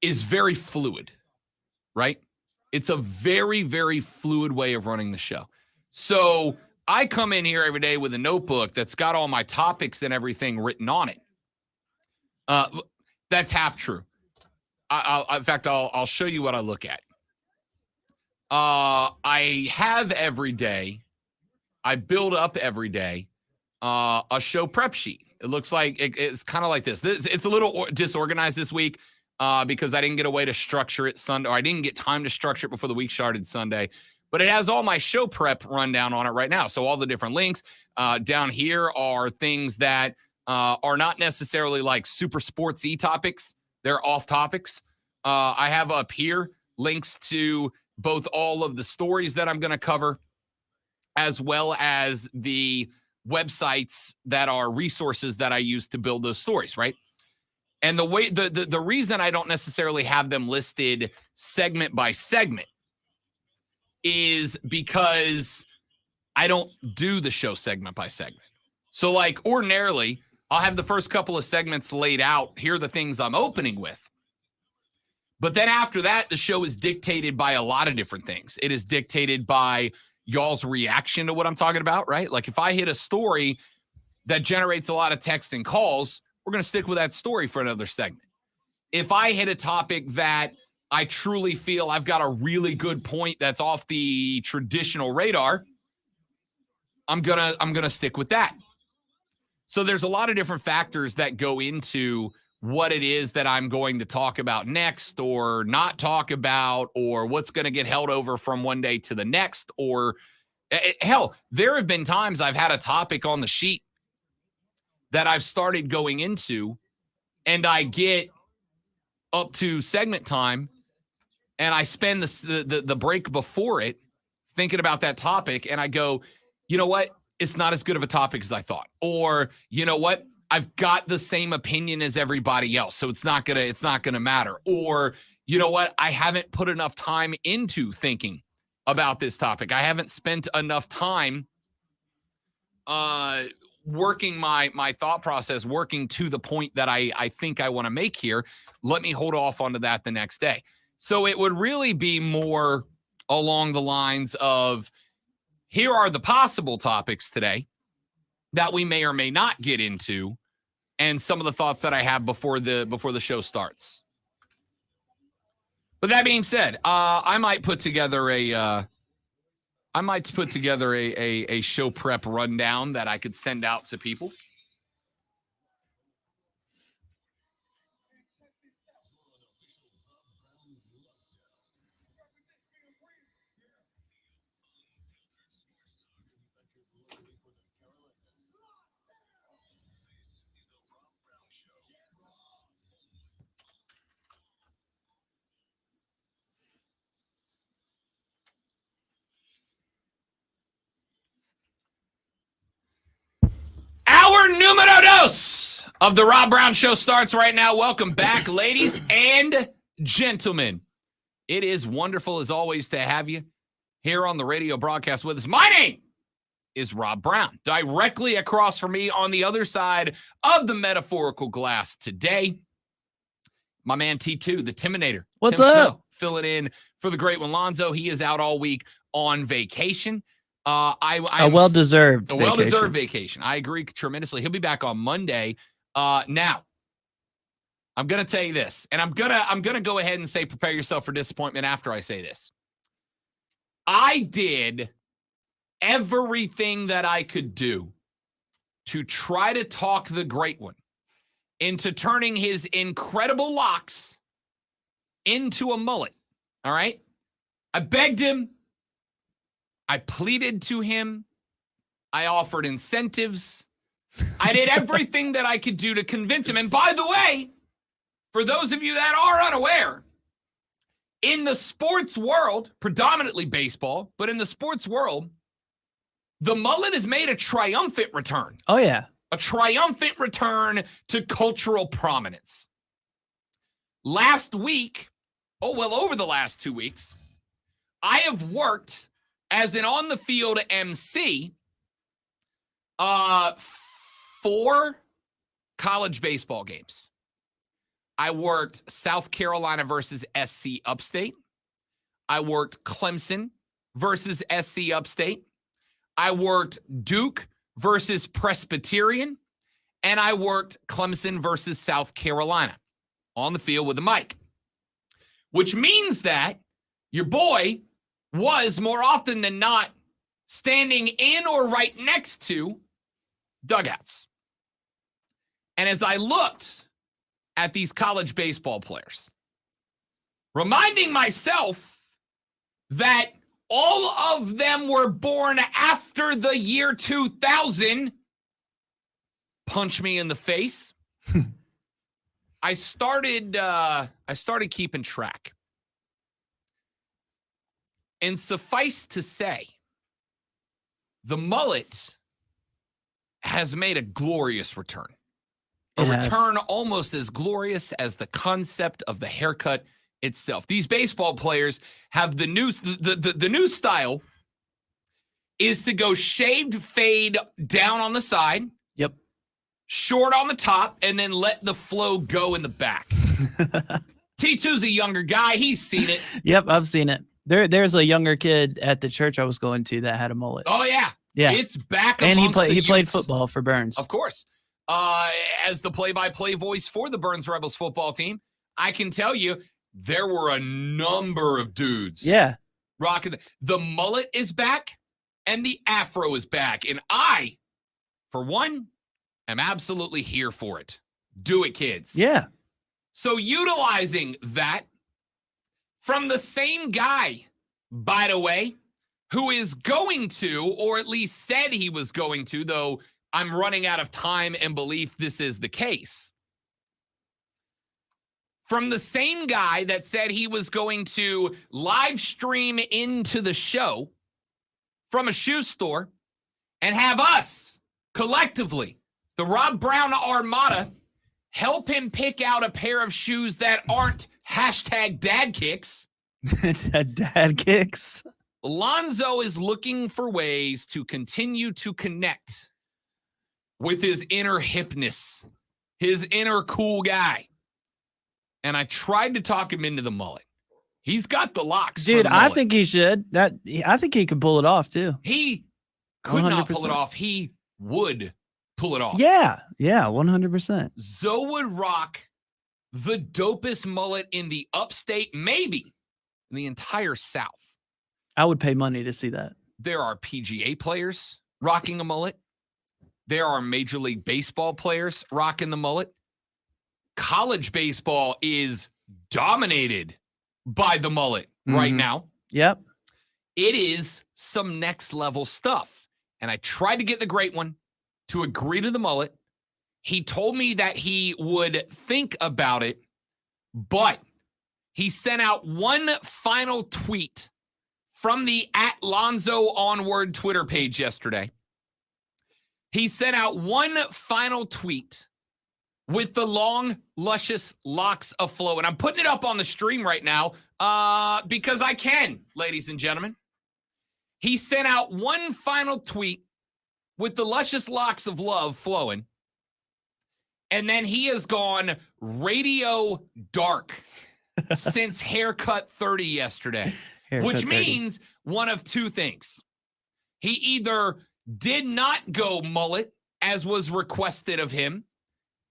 Speaker 3: is very fluid, right? It's a very, very fluid way of running the show. So I come in here every day with a notebook that's got all my topics and everything written on it. That's half true. In fact, I'll show you what I look at. I have every day, I build up every day a show prep sheet. It looks like it's kind of like this. It's a little disorganized this week because I didn't get a way to structure it Sunday, or I didn't get time to structure it before the week started Sunday. But it has all my show prep rundown on it right now. So all the different links down here are things that are not necessarily like super sportsy topics. They're off topics. I have up here links to both all of the stories that I'm going to cover, as well as the websites that are resources that I use to build those stories, right? And the way the reason I don't necessarily have them listed segment by segment is because I don't do the show segment by segment. So like ordinarily, I'll have the first couple of segments laid out. Here are the things I'm opening with. But then after that, the show is dictated by a lot of different things. It is dictated by y'all's reaction to what I'm talking about, right? Like if I hit a story that generates a lot of text and calls, we're going to stick with that story for another segment. If I hit a topic that I truly feel I've got a really good point that's off the traditional radar, I'm gonna stick with that. So there's a lot of different factors that go into what it is that I'm going to talk about next or not talk about, or what's going to get held over from one day to the next. Or hell, there have been times I've had a topic on the sheet that I've started going into, and I get up to segment time and I spend the break before it thinking about that topic, and I go, you know what? It's not as good of a topic as I thought. Or, you know what? I've got the same opinion as everybody else, so it's not gonna matter. Or, you know what? I haven't put enough time into thinking about this topic. I haven't spent enough time working my thought process, working to the point that I think I want to make here. Let me hold off onto that the next day. So it would really be more along the lines of, here are the possible topics today that we may or may not get into, and some of the thoughts that I have before the show starts. But that being said, I might put together a show prep rundown that I could send out to people. Dose of the Rob Brown Show starts right now. Welcome back, ladies and gentlemen. It is wonderful, as always, to have you here on the radio broadcast with us. My name is Rob Brown. Directly across from me on the other side of the metaphorical glass today, my man T2, the Timinator.
Speaker 4: What's
Speaker 3: Tim
Speaker 4: up?
Speaker 3: Snow, filling in for the great one, Lonzo. He is out all week on vacation.
Speaker 4: A well-deserved
Speaker 3: vacation. I agree tremendously. He'll be back on Monday. Now, I'm going to tell you this, and I'm gonna go ahead and say prepare yourself for disappointment after I say this. I did everything that I could do to try to talk the great one into turning his incredible locks into a mullet. All right? I begged him. I pleaded to him. I offered incentives. I did everything that I could do to convince him. And by the way, for those of you that are unaware, in the sports world, predominantly baseball, but in the sports world, the mullet has made a triumphant return.
Speaker 4: Oh, yeah.
Speaker 3: A triumphant return to cultural prominence. Last week, over the last 2 weeks, I have worked as an on-the-field MC 4 college baseball games. I worked South Carolina versus SC Upstate. I worked Clemson versus SC Upstate. I worked Duke versus Presbyterian. And I worked Clemson versus South Carolina on the field with a mic. Which means that your boy was more often than not standing in or right next to dugouts. And as I looked at these college baseball players, reminding myself that all of them were born after the year 2000, punch me in the face. I started keeping track. And suffice to say, the mullet has made a glorious return. A return almost as glorious as the concept of the haircut itself. These baseball players have the new style is to go shaved fade down on the side.
Speaker 4: Yep.
Speaker 3: Short on the top, and then let the flow go in the back. T2's a younger guy. He's seen it.
Speaker 4: Yep, I've seen it. There's a younger kid at the church I was going to that had a mullet.
Speaker 3: Oh, yeah.
Speaker 4: Yeah.
Speaker 3: It's back
Speaker 4: and he
Speaker 3: played
Speaker 4: played football for Burns.
Speaker 3: Of course. As the play-by-play voice for the Burns Rebels football team, I can tell you there were a number of dudes.
Speaker 4: Yeah.
Speaker 3: Rocking. The mullet is back and the afro is back. And I, for one, am absolutely here for it. Do it, kids.
Speaker 4: Yeah.
Speaker 3: So utilizing that from the same guy, by the way, who is going to, or at least said he was going to, though I'm running out of time and belief this is the case. From the same guy that said he was going to live stream into the show from a shoe store and have us collectively, the Rob Brown Armada, help him pick out a pair of shoes that aren't #dad kicks.
Speaker 4: Dad kicks.
Speaker 3: Lonzo is looking for ways to continue to connect with his inner hipness, his inner cool guy. And I tried to talk him into the mullet. He's got the locks.
Speaker 4: Dude,
Speaker 3: the
Speaker 4: I think he should. I think he could pull it off too.
Speaker 3: He could
Speaker 4: 100%.
Speaker 3: not pull it off. He would pull it off.
Speaker 4: Yeah, 100%.
Speaker 3: Zoe would rock the dopest mullet in the upstate, maybe in the entire South.
Speaker 4: I would pay money to see that.
Speaker 3: There are PGA players rocking a mullet. There are Major League Baseball players rocking the mullet. College baseball is dominated by the mullet right now.
Speaker 4: Yep.
Speaker 3: It is some next level stuff. And I tried to get the great one to agree to the mullet. He told me that he would think about it, but he sent out one final tweet from the @LonzoOnward Twitter page yesterday He sent out one final tweet with the long, luscious locks aflow. And I'm putting it up on the stream right now because I can, ladies and gentlemen. He sent out one final tweet with the luscious locks of love flowing. And then he has gone radio dark since haircut 30 yesterday, which means one of two things. He either did not go mullet as was requested of him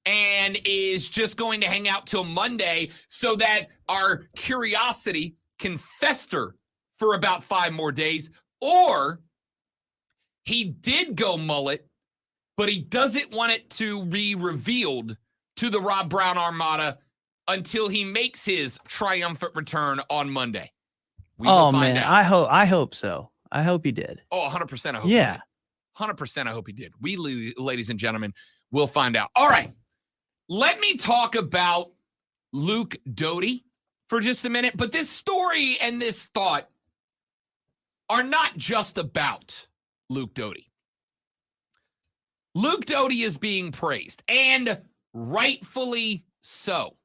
Speaker 3: and is just going to hang out till Monday so that our curiosity can fester for about 5 more days, or he did go mullet, but he doesn't want it to be revealed to the Rob Brown Armada until he makes his triumphant return on Monday. We will find out.
Speaker 4: I hope so. I hope he did.
Speaker 3: Oh, 100% I hope he did. 100% I hope he did. We, ladies and gentlemen, will find out. All right. Let me talk about Luke Doty for just a minute. But this story and this thought are not just about Luke Doty. Luke Doty is being praised, and rightfully so,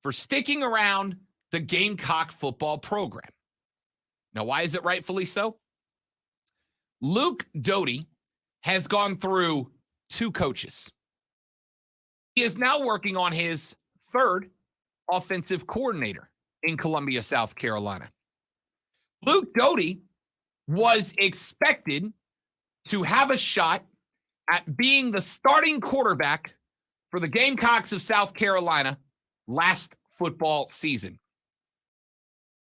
Speaker 3: for sticking around the Gamecock football program. Now, why is it rightfully so? Luke Doty has gone through 2 coaches. He is now working on his 3rd offensive coordinator in Columbia, South Carolina. Luke Doty was expected to have a shot at being the starting quarterback for the Gamecocks of South Carolina last football season.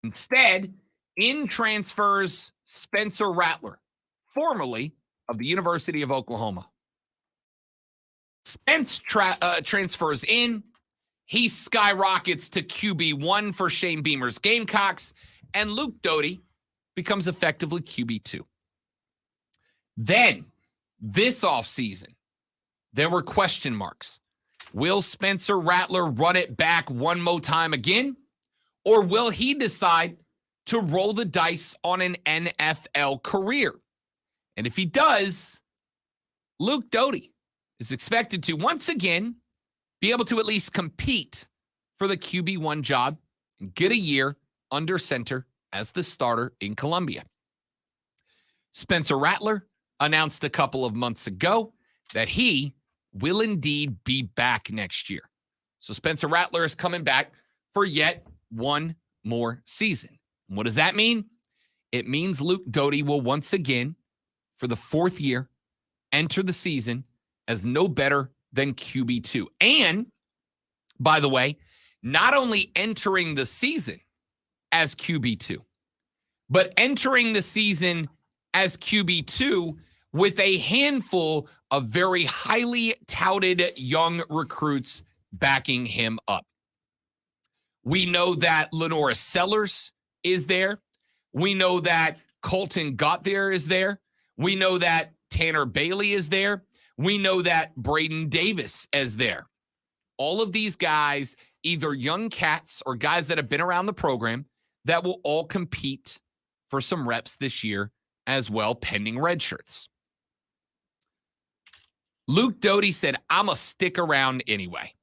Speaker 3: Instead, in transfers Spencer Rattler, formerly of the University of Oklahoma. Spence transfers in. He skyrockets to QB1 for Shane Beamer's Gamecocks, and Luke Doty becomes effectively QB2. Then, this offseason, there were question marks. Will Spencer Rattler run it back one more time again? Or will he decide to roll the dice on an NFL career? And if he does, Luke Doty is expected to once again be able to at least compete for the QB1 job and get a year under center as the starter in Columbia. Spencer Rattler announced a couple of months ago that he will indeed be back next year. So Spencer Rattler is coming back for yet one more season. And what does that mean? It means Luke Doty will once again, for the 4th year, enter the season as no better than QB2. And, by the way, not only entering the season as QB2, but entering the season as QB2 with a handful of very highly touted young recruits backing him up. We know that Lenora Sellers is there. We know that Colton Gottlieb is there. We know that Tanner Bailey is there. We know that Braden Davis is there. All of these guys, either young cats or guys that have been around the program, that will all compete for some reps this year as well, pending red shirts. Luke Doty said, I'm going to stick around anyway.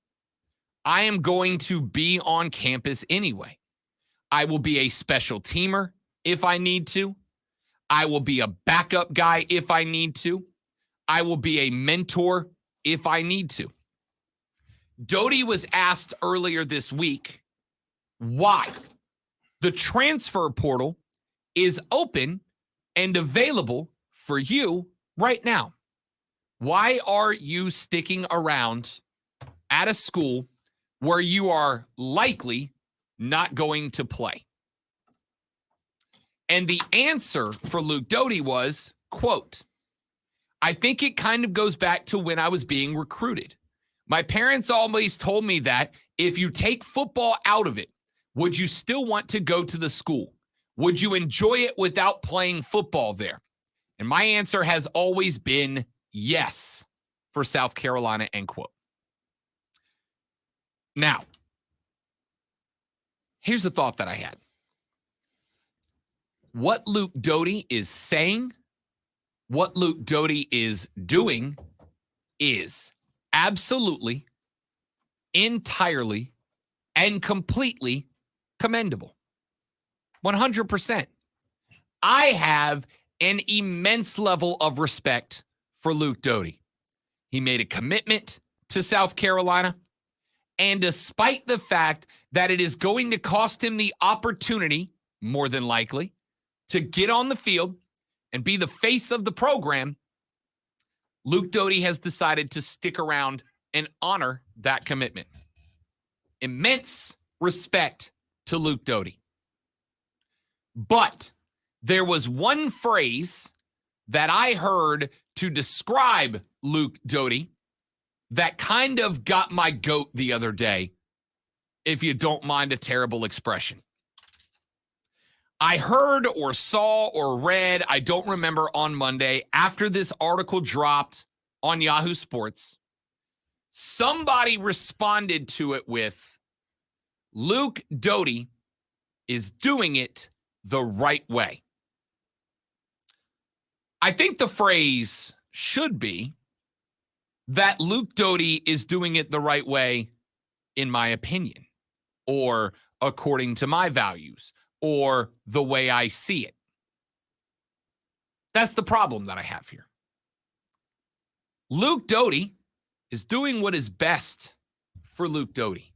Speaker 3: I am going to be on campus anyway. I will be a special teamer if I need to. I will be a backup guy if I need to. I will be a mentor if I need to. Doty was asked earlier this week why the transfer portal is open and available for you right now. Why are you sticking around at a school where you are likely not going to play? And the answer for Luke Doty was, quote, I think it kind of goes back to when I was being recruited. My parents always told me that if you take football out of it, would you still want to go to the school? Would you enjoy it without playing football there? And my answer has always been yes for South Carolina, end quote. Now, here's the thought that I had. What Luke Doty is saying what Luke Doty is doing is absolutely, entirely, and completely commendable. 100%. I have an immense level of respect for Luke Doty. He made a commitment to South Carolina, and despite the fact that it is going to cost him the opportunity, more than likely, to get on the field and be the face of the program, Luke Doty has decided to stick around and honor that commitment. Immense respect to Luke Doty. But there was one phrase that I heard to describe Luke Doty that kind of got my goat the other day, if you don't mind a terrible expression. I heard or saw or read, I don't remember, on Monday, after this article dropped on Yahoo Sports, somebody responded to it with, Luke Doty is doing it the right way. I think the phrase should be that Luke Doty is doing it the right way, in my opinion, or according to my values, or the way I see it. That's the problem that I have here. Luke Doty is doing what is best for Luke Doty,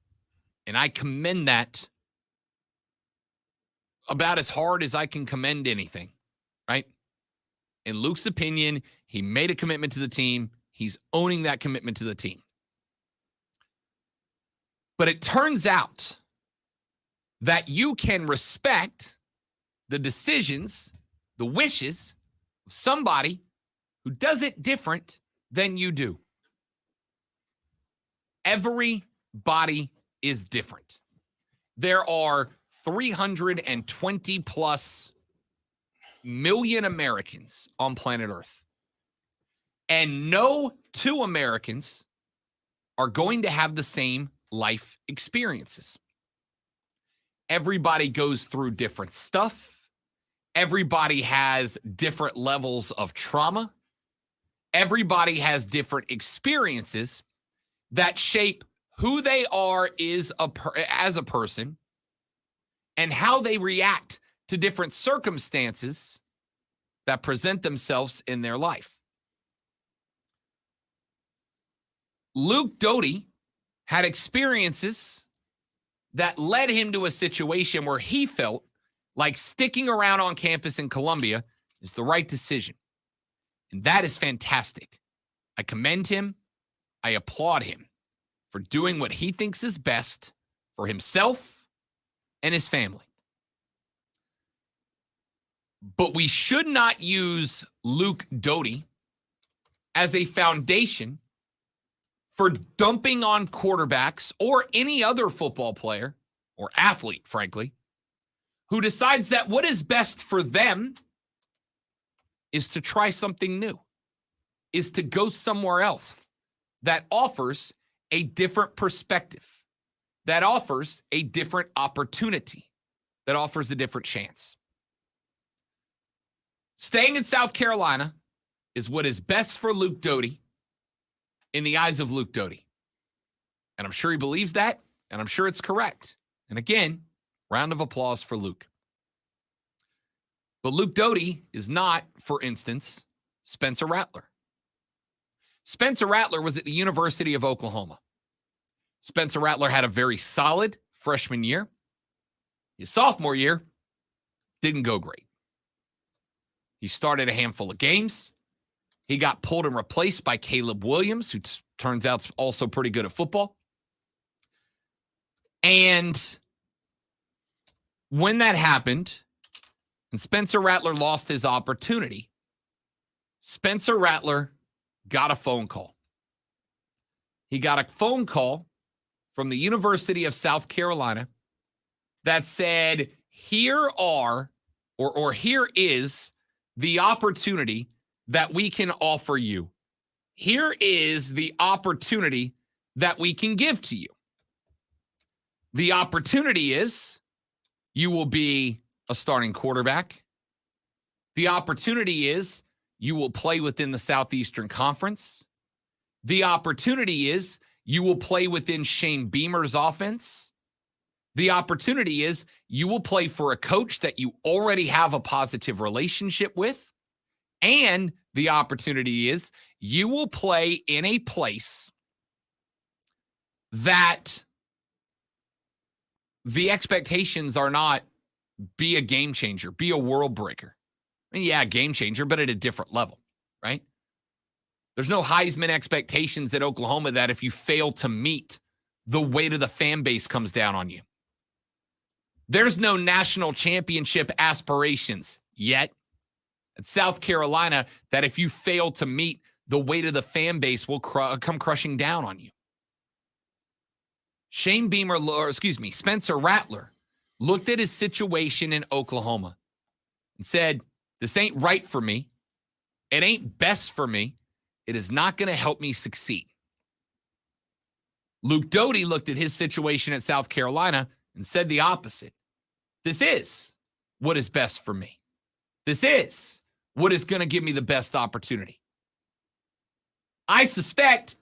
Speaker 3: and I commend that about as hard as I can commend anything, right? In Luke's opinion, he made a commitment to the team. He's owning that commitment to the team. But it turns out that you can respect the decisions, the wishes of somebody who does it different than you do. Everybody is different. There are 320 plus million Americans on planet Earth. And no two Americans are going to have the same life experiences. Everybody goes through different stuff. Everybody has different levels of trauma. Everybody has different experiences that shape who they are as a person and how they react to different circumstances that present themselves in their life. Luke Doty had experiences that led him to a situation where he felt like sticking around on campus in Columbia is the right decision. And that is fantastic. I commend him. I applaud him for doing what he thinks is best for himself and his family. But we should not use Luke Doty as a foundation for dumping on quarterbacks or any other football player or athlete, frankly, who decides that what is best for them is to try something new, is to go somewhere else that offers a different perspective, that offers a different opportunity, that offers a different chance. Staying in South Carolina is what is best for Luke Doty in the eyes of Luke Doty. And I'm sure he believes that, and I'm sure it's correct. And again, round of applause for Luke. But Luke Doty is not, for instance, Spencer Rattler. Spencer Rattler was at the University of Oklahoma. Spencer Rattler had a very solid freshman year. His sophomore year didn't go great. He started a handful of games. He got pulled and replaced by Caleb Williams, who turns out is also pretty good at football. And when that happened, and Spencer Rattler lost his opportunity, Spencer Rattler got a phone call. He got a phone call from the University of South Carolina that said, here is the opportunity that we can offer you. Here is the opportunity that we can give to you. The opportunity is you will be a starting quarterback. The opportunity is you will play within the Southeastern Conference. The opportunity is you will play within Shane Beamer's offense. The opportunity is you will play for a coach that you already have a positive relationship with. And the opportunity is you will play in a place that the expectations are not be a game changer, be a world breaker. I mean, yeah, game changer, but at a different level, right? There's no Heisman expectations at Oklahoma that if you fail to meet, the weight of the fan base comes down on you. There's no national championship aspirations yet at South Carolina that if you fail to meet, the weight of the fan base will come crushing down on you. Spencer Rattler looked at his situation in Oklahoma and said, this ain't right for me. It ain't best for me. It is not going to help me succeed. Luke Doty looked at his situation at South Carolina and said the opposite. This is what is best for me. This is what is going to give me the best opportunity. I suspect,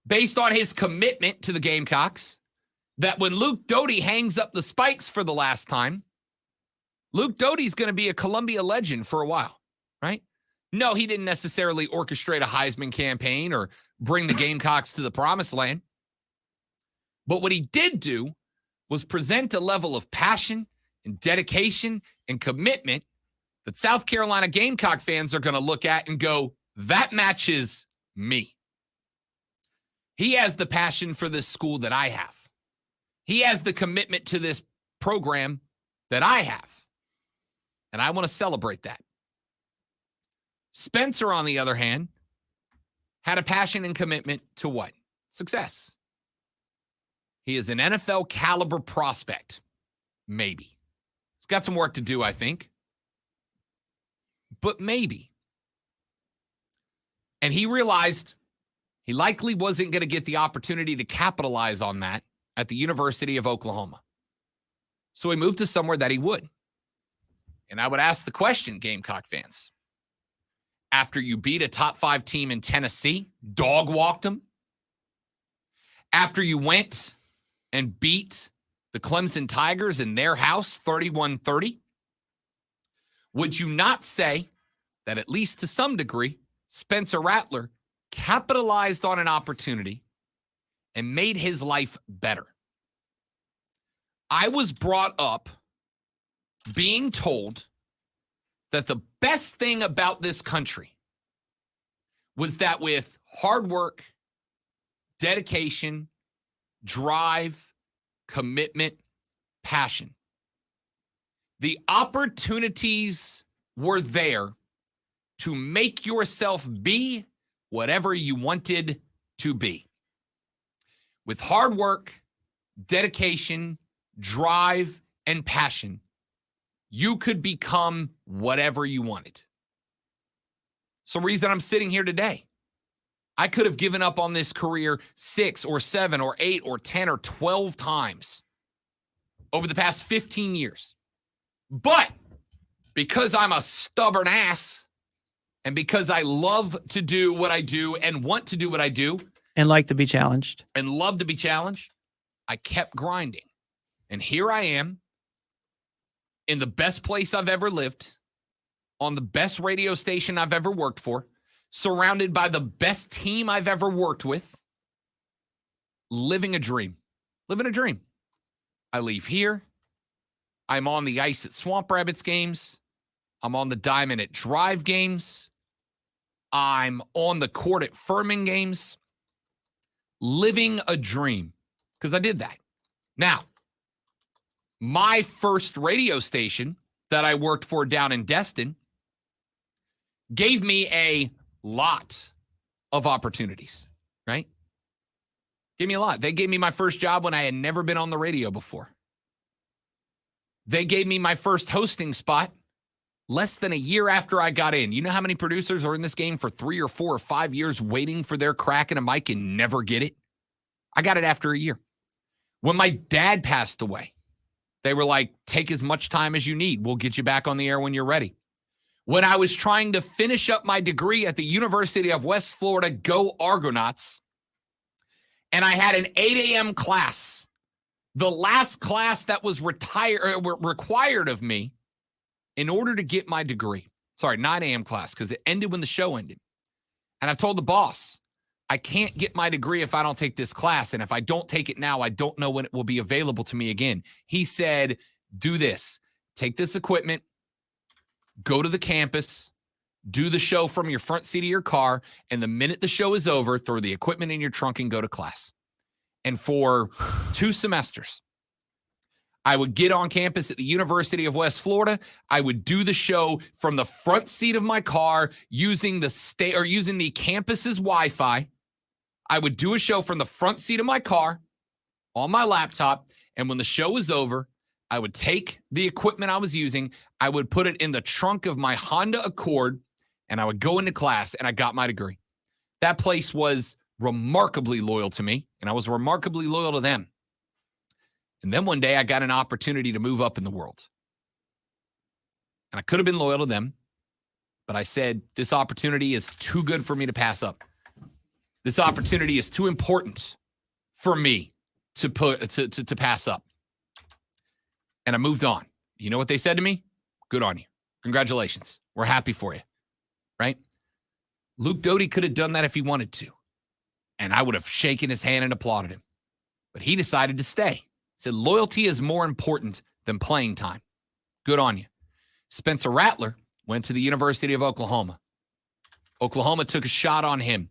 Speaker 3: based on his commitment to the Gamecocks, that when Luke Doty hangs up the spikes for the last time, Luke Doty's going to be a Columbia legend for a while, right? No, he didn't necessarily orchestrate a Heisman campaign or bring the Gamecocks to the promised land. But what he did do was present a level of passion and dedication and commitment that South Carolina Gamecock fans are going to look at and go, that matches me. He has the passion for this school that I have. He has the commitment to this program that I have. And I want to celebrate that. Spencer, on the other hand, had a passion and commitment to what? Success. He is an NFL caliber prospect. Maybe. He's got some work to do, I think. But maybe. And he realized he likely wasn't going to get the opportunity to capitalize on that at the University of Oklahoma. So he moved to somewhere that he would. And I would ask the question, Gamecock fans, after you beat a top 5 team in Tennessee, dog walked them, after you went and beat the Clemson Tigers in their house 31-30, would you not say that at least to some degree, Spencer Rattler capitalized on an opportunity and made his life better? I was brought up being told that the best thing about this country was that with hard work, dedication, drive, commitment, passion, the opportunities were there to make yourself be whatever you wanted to be. With hard work, dedication, drive, and passion, you could become whatever you wanted. So the reason I'm sitting here today, I could have given up on this career 6 or 7 or 8 or 10 or 12 times over the past 15 years. But because I'm a stubborn ass and because I love to do what I do and want to do what I do
Speaker 4: and like to be challenged
Speaker 3: and love to be challenged, I kept grinding. And here I am in the best place I've ever lived, on the best radio station I've ever worked for, surrounded by the best team I've ever worked with, living a dream. Living a dream. I leave here. I'm on the ice at Swamp Rabbits games. I'm on the diamond at Drive games. I'm on the court at Furman games. Living a dream. Because I did that. Now, my first radio station that I worked for down in Destin gave me a lot of opportunities, right? Gave me a lot. They gave me my first job when I had never been on the radio before. They gave me my first hosting spot less than a year after I got in. You know how many producers are in this game for 3 or 4 or 5 years waiting for their crack in a mic and never get it? I got it after a year. When my dad passed away, they were like, take as much time as you need. We'll get you back on the air when you're ready. when I was trying to finish up my degree at the University of West Florida, go Argonauts, and I had an 8 a.m. class, the last class that was required of me in order to get my degree. Sorry, 9 a.m. class, because it ended when the show ended. And I told the boss, I can't get my degree if I don't take this class. And if I don't take it now, I don't know when it will be available to me again. He said, do this. Take this equipment, go to the campus, do the show from your front seat of your car, and the minute the show is over, throw the equipment in your trunk and go to class. And for 2 semesters, I would get on campus at the University of West Florida. I would do the show from the front seat of my car using the campus's Wi-Fi. I would do a show from the front seat of my car on my laptop, and when the show was over, I would take the equipment I was using, I would put it in the trunk of my Honda Accord, and I would go into class, and I got my degree. That place was remarkably loyal to me, and I was remarkably loyal to them. And then one day I got an opportunity to move up in the world. And I could have been loyal to them, but I said, this opportunity is too good for me to pass up. This opportunity is too important for me to pass up. And I moved on. You know what they said to me? Good on you. Congratulations. We're happy for you. Right? Luke Doty could have done that if he wanted to. And I would have shaken his hand and applauded him. But he decided to stay. He said, loyalty is more important than playing time. Good on you. Spencer Rattler went to the University of Oklahoma. Oklahoma took a shot on him.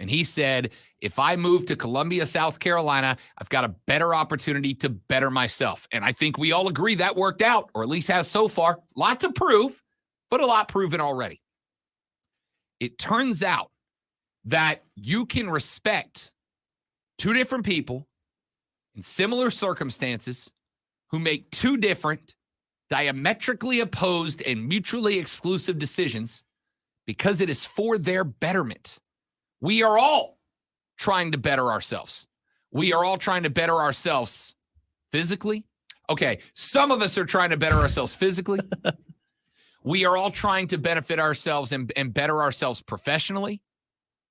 Speaker 3: And he said, if I move to Columbia, South Carolina, I've got a better opportunity to better myself. And I think we all agree that worked out, or at least has so far. A lot to prove, but a lot proven already. It turns out that you can respect 2 different people in similar circumstances who make 2 different, diametrically opposed, and mutually exclusive decisions because it is for their betterment. We are all trying to better ourselves. We are all trying to better ourselves physically. Okay, some of us are trying to better ourselves physically. We are all trying to benefit ourselves and better ourselves professionally,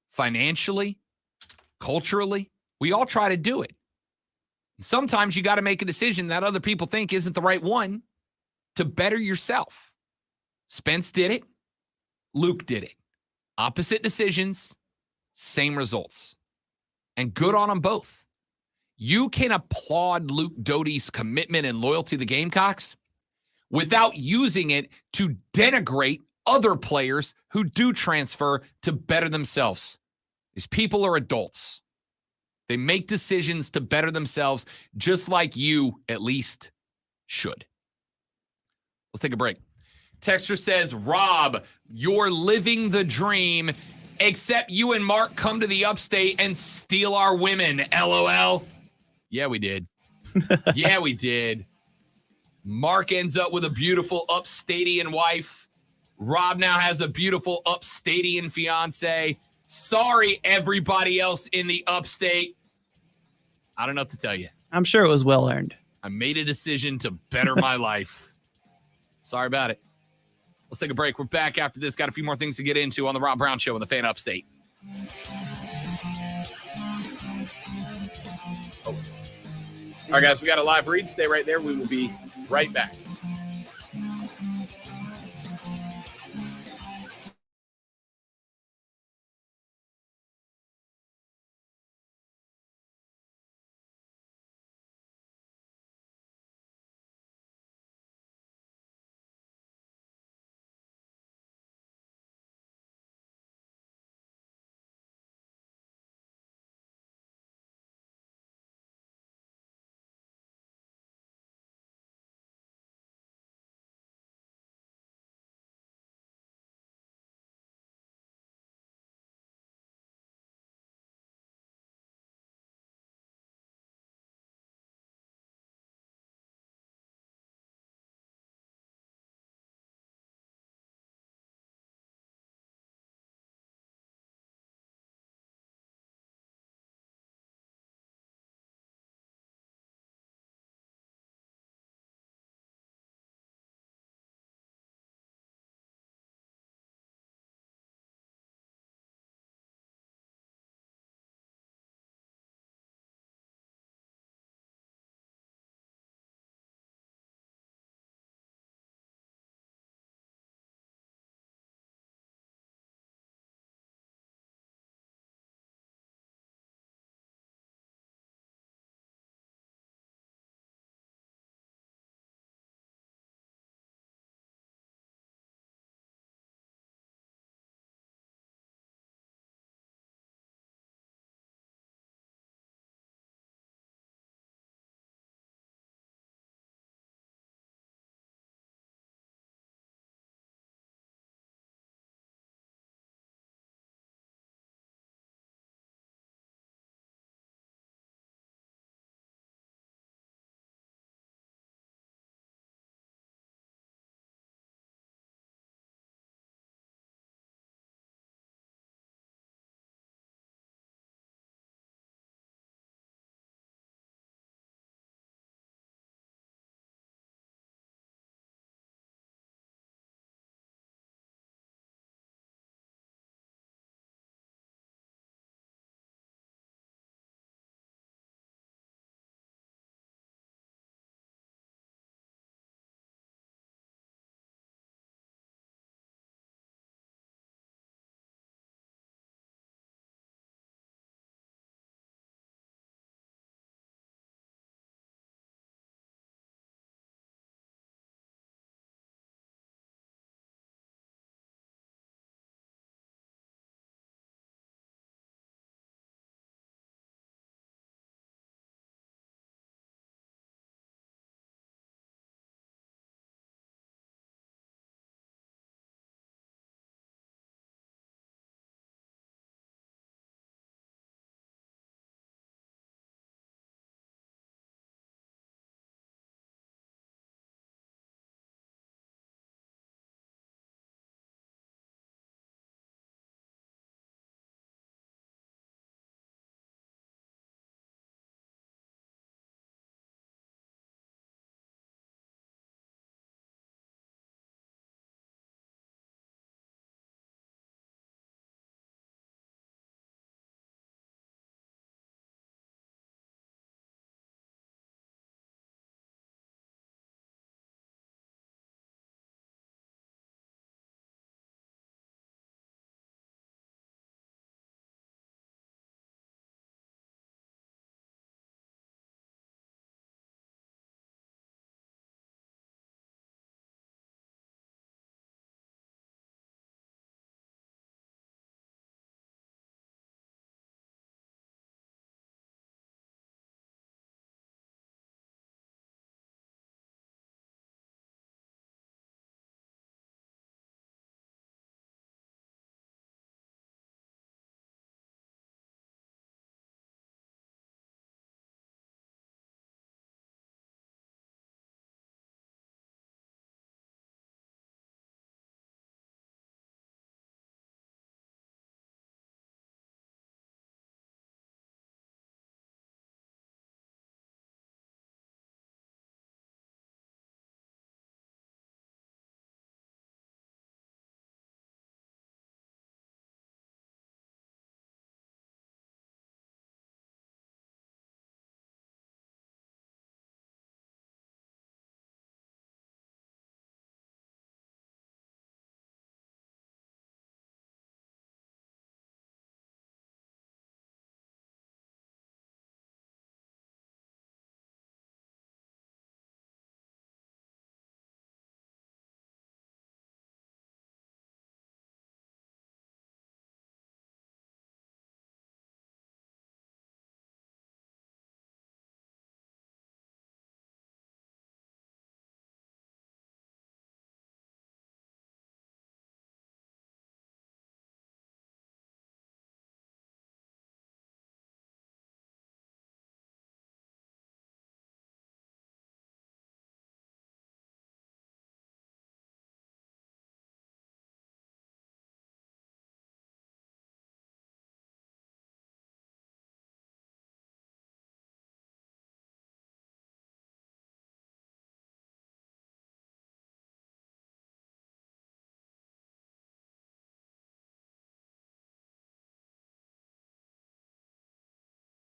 Speaker 3: financially, culturally. We all try to do it. Sometimes you got to make a decision that other people think isn't the right one to better yourself. Spence did it. Luke did it. Opposite decisions, same results. And good on them both. You can applaud Luke Doty's commitment and loyalty to the Gamecocks without using it to denigrate other players who do transfer to better themselves. These people are adults. They make decisions to better themselves just like you at least should. Let's take a break. Texter says, Rob, you're living the dream, except you and Mark come to the upstate and steal our women. LOL. Yeah, we did. Yeah, we did. Mark ends up with a beautiful upstatian wife. Rob now has a beautiful upstatian fiance. Sorry, everybody else in the upstate. I don't know what to tell you.
Speaker 4: I'm sure it was well earned.
Speaker 3: I made a decision to better my life. Sorry about it. Let's take a break. We're back after this. Got a few more things to get into on the Rob Brown Show on the Fan Upstate. All right, guys, we got a live read. Stay right there. We will be right back.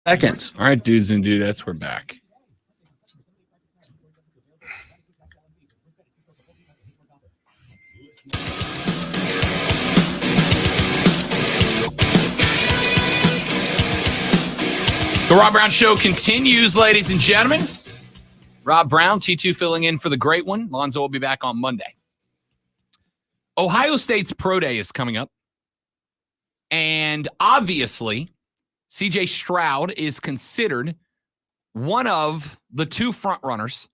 Speaker 4: Seconds.
Speaker 3: All right, dudes and dudettes, we're back. The Rob Brown Show continues, ladies and gentlemen. Rob Brown, T2 filling in for the great one. Lonzo will be back on Monday. Ohio State's Pro Day is coming up. And obviously, CJ Stroud is considered one of the two frontrunners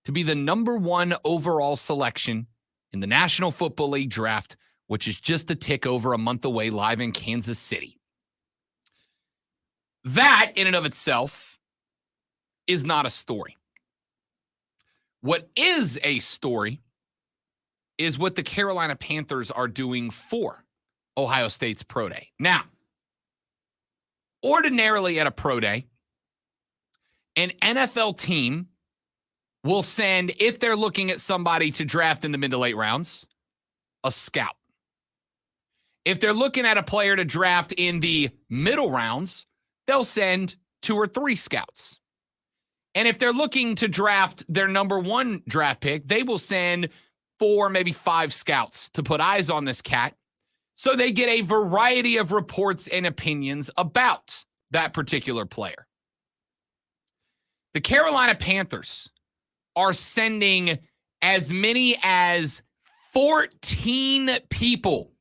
Speaker 3: to be the number one overall selection in the National Football League draft, which is just a tick over a month away live in Kansas City. That, in and of itself, is not a story. What is a story is what the Carolina Panthers are doing for Ohio State's Pro Day. Now, ordinarily at a Pro Day, an NFL team will send, if they're looking at somebody to draft in the mid to late rounds, a scout. If they're looking at a player to draft in the middle rounds, they'll send 2 or 3 scouts. And if they're looking to draft their number one draft pick, they will send 4, maybe 5 scouts to put eyes on this cat so they get a variety of reports and opinions about that particular player. The Carolina Panthers are sending as many as 14 people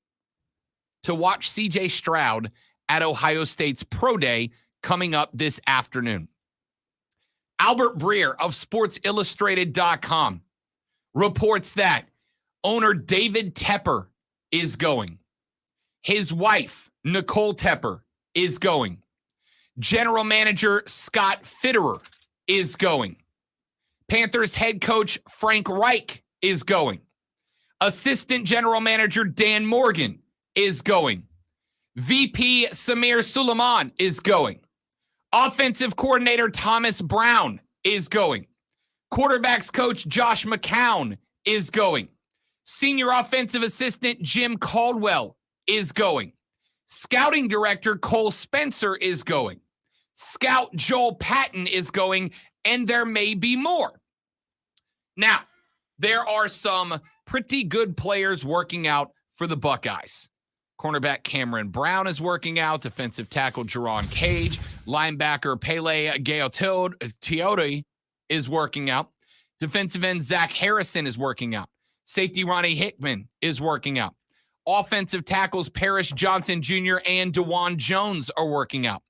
Speaker 3: to watch CJ Stroud at Ohio State's Pro Day coming up this afternoon. Albert Breer of SportsIllustrated.com reports that owner David Tepper is going. His wife, Nicole Tepper, is going. General manager Scott Fitterer is going. Panthers head coach Frank Reich is going. Assistant general manager Dan Morgan is going. VP Samir Suleiman is going. Offensive coordinator Thomas Brown is going. Quarterbacks coach Josh McCown is going. Senior offensive assistant Jim Caldwell is going. Scouting director Cole Spencer is going. Scout Joel Patton is going, and there may be more. Now, there are some pretty good players working out for the Buckeyes. Cornerback Cameron Brown is working out. Defensive tackle Jerron Cage. Linebacker Pele Gaoteode is working out. Defensive end Zach Harrison is working out. Safety Ronnie Hickman is working out. Offensive tackles Parrish Johnson Jr. and DeJuan Jones are working out.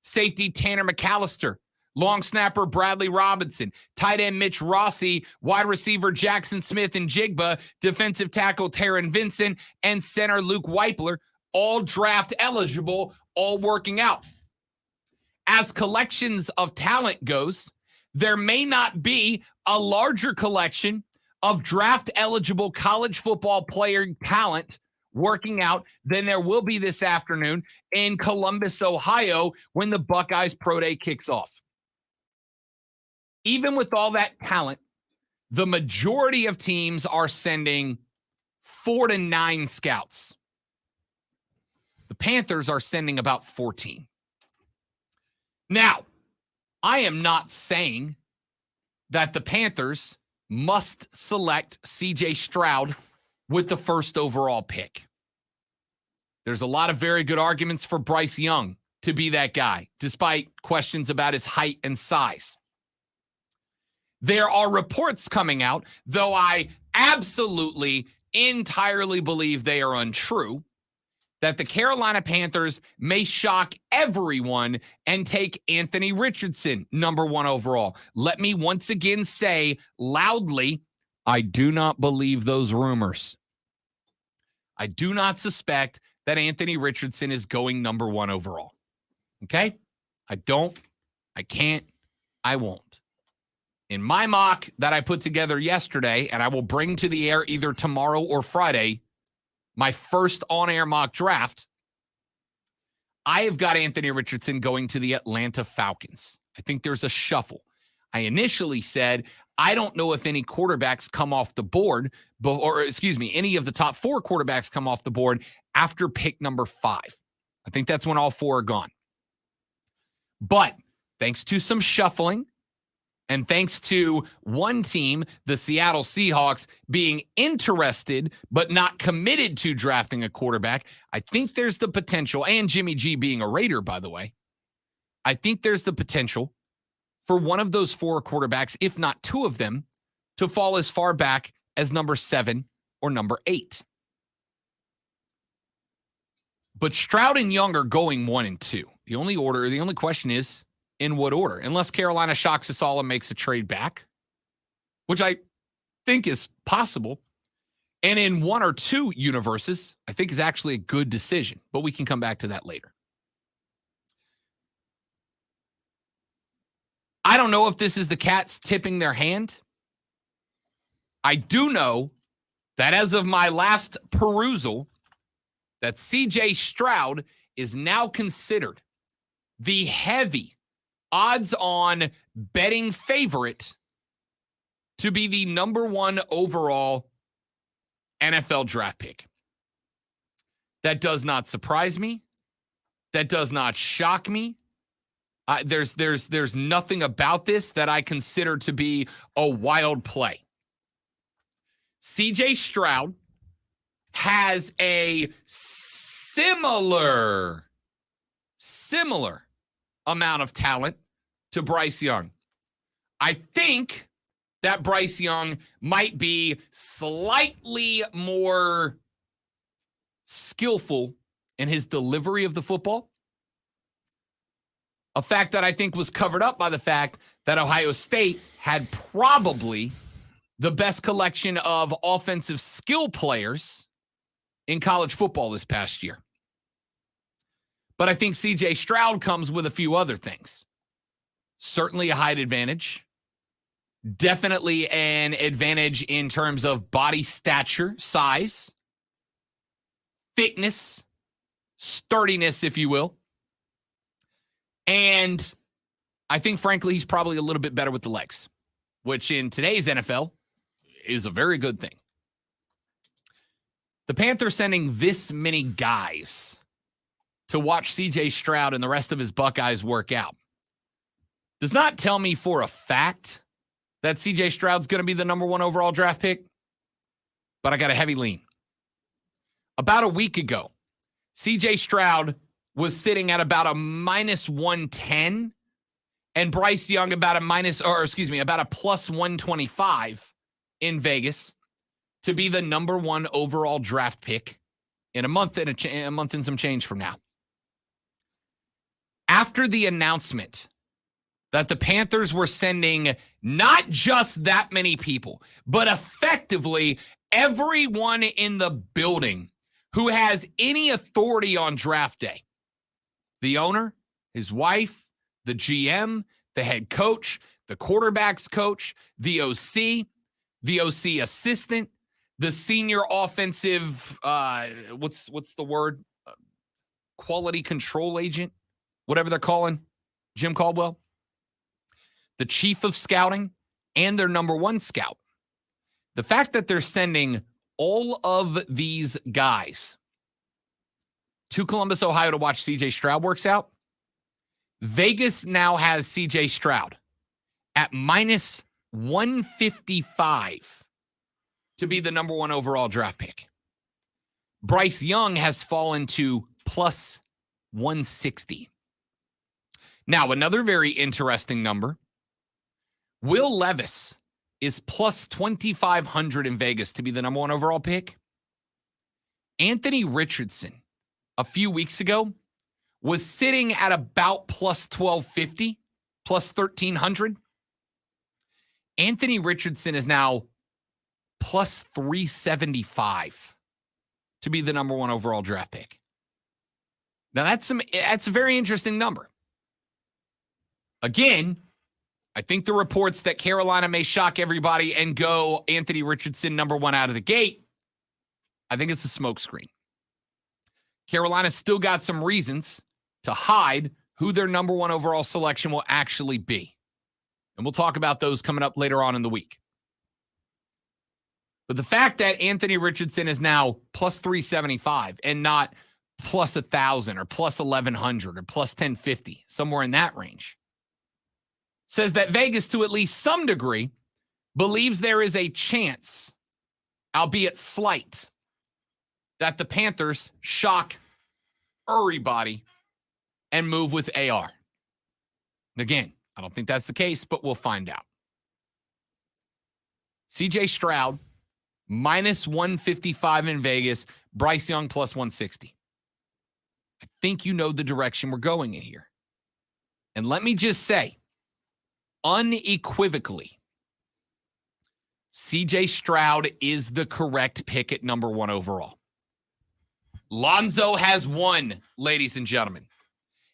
Speaker 3: Safety Tanner McAllister. Long snapper Bradley Robinson, tight end Mitch Rossi, wide receiver Jackson Smith and Jigba, defensive tackle Taryn Vincent, and center Luke Weipler, all draft eligible, all working out. As collections of talent goes, there may not be a larger collection of draft eligible college football player talent working out than there will be this afternoon in Columbus, Ohio, when the Buckeyes Pro Day kicks off. Even with all that talent, the majority of teams are sending 4 to 9 scouts. The Panthers are sending about 14. Now, I am not saying that the Panthers must select CJ Stroud with the first overall pick. There's a lot of very good arguments for Bryce Young to be that guy, despite questions about his height and size. There are reports coming out, though I absolutely, entirely believe they are untrue, that the Carolina Panthers may shock everyone and take Anthony Richardson, number 1 overall. Let me once again say loudly, I do not believe those rumors. I do not suspect that Anthony Richardson is going number 1 overall. Okay? I don't, I can't, I won't. In my mock that I put together yesterday, and I will bring to the air either tomorrow or Friday, my first on-air mock draft, I have got Anthony Richardson going to the Atlanta Falcons. I think there's a shuffle. I initially said, I don't know if any quarterbacks come off the board, any of the top 4 quarterbacks come off the board after pick number 5. I think that's when all 4 are gone. But thanks to some shuffling and thanks to one team, the Seattle Seahawks, being interested but not committed to drafting a quarterback, I think there's the potential, and Jimmy G being a Raider, by the way, I think there's the potential for one of those four quarterbacks, if not two of them, to fall as far back as number 7 or number 8. But Stroud and Young are going 1 and 2. The only question is, in what order? Unless Carolina shocks us all and makes a trade back, which I think is possible. And in 1 or 2 universes, I think is actually a good decision. But we can come back to that later. I don't know if this is the Cats tipping their hand. I do know that as of my last perusal, that C.J. Stroud is now considered the heavy odds-on betting favorite to be the number 1 overall NFL draft pick. That does not surprise me. That does not shock me. There's nothing about this that I consider to be a wild play. C.J. Stroud has a similar amount of talent to Bryce Young. I think that Bryce Young might be slightly more skillful in his delivery of the football. A fact that I think was covered up by the fact that Ohio State had probably the best collection of offensive skill players in college football this past year. But I think C.J. Stroud comes with a few other things. Certainly a height advantage. Definitely an advantage in terms of body stature, size, thickness, sturdiness, if you will. And I think, frankly, he's probably a little bit better with the legs, which in today's NFL is a very good thing. The Panthers sending this many guys to watch C.J. Stroud and the rest of his Buckeyes work out does not tell me for a fact that C.J. Stroud's going to be the number 1 overall draft pick, but I got a heavy lean. About a week ago, C.J. Stroud was sitting at about a minus 110 and Bryce Young about a plus 125 in Vegas to be the number 1 overall draft pick in a month and some change from now. After the announcement that the Panthers were sending not just that many people, but effectively everyone in the building who has any authority on draft day, the owner, his wife, the GM, the head coach, the quarterback's coach, the OC assistant, the senior offensive, what's the word? Quality control agent, whatever they're calling Jim Caldwell, the chief of scouting, and their number 1 scout. The fact that they're sending all of these guys to Columbus, Ohio to watch C.J. Stroud works out, Vegas now has C.J. Stroud at minus 155 to be the number 1 overall draft pick. Bryce Young has fallen to plus 160. Now, another very interesting number. Will Levis is plus 2,500 in Vegas to be the number 1 overall pick. Anthony Richardson, a few weeks ago, was sitting at about plus 1,250, plus 1,300. Anthony Richardson is now plus 375 to be the number 1 overall draft pick. Now, that's a very interesting number. Again, I think the reports that Carolina may shock everybody and go Anthony Richardson number 1 out of the gate, I think it's a smokescreen. Carolina's still got some reasons to hide who their number 1 overall selection will actually be. And we'll talk about those coming up later on in the week. But the fact that Anthony Richardson is now plus 375 and not plus 1,000 or plus 1,100 or plus 1,050, somewhere in that range. Says that Vegas, to at least some degree, believes there is a chance, albeit slight, that the Panthers shock everybody and move with AR. Again, I don't think that's the case, but we'll find out. CJ Stroud, minus 155 in Vegas. Bryce Young, plus 160. I think you know the direction we're going in here. And let me just say, unequivocally, CJ Stroud is the correct pick at number 1 overall. Lonzo has won, ladies and gentlemen.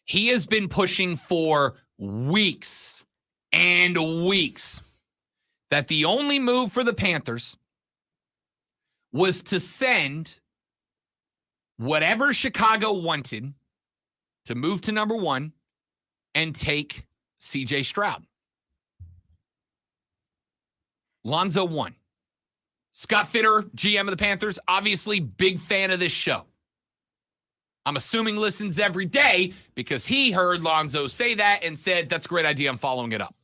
Speaker 3: He has been pushing for weeks and weeks that the only move for the Panthers was to send whatever Chicago wanted to move to number 1 and take CJ Stroud. Lonzo won. Scott Fitter, GM of the Panthers, obviously big fan of this show. I'm assuming listens every day because he heard Lonzo say that and said, that's a great idea, I'm following it up.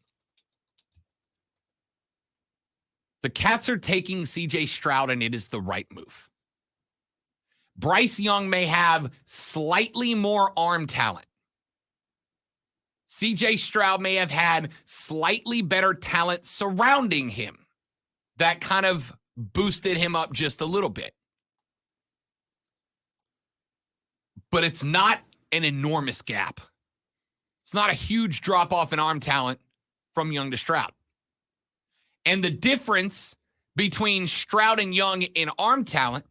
Speaker 3: The Cats are taking CJ Stroud, and it is the right move. Bryce Young may have slightly more arm talent. CJ Stroud may have had slightly better talent surrounding him. That kind of boosted him up just a little bit. But it's not an enormous gap. It's not a huge drop-off in arm talent from Young to Stroud. And the difference between Stroud and Young in arm talent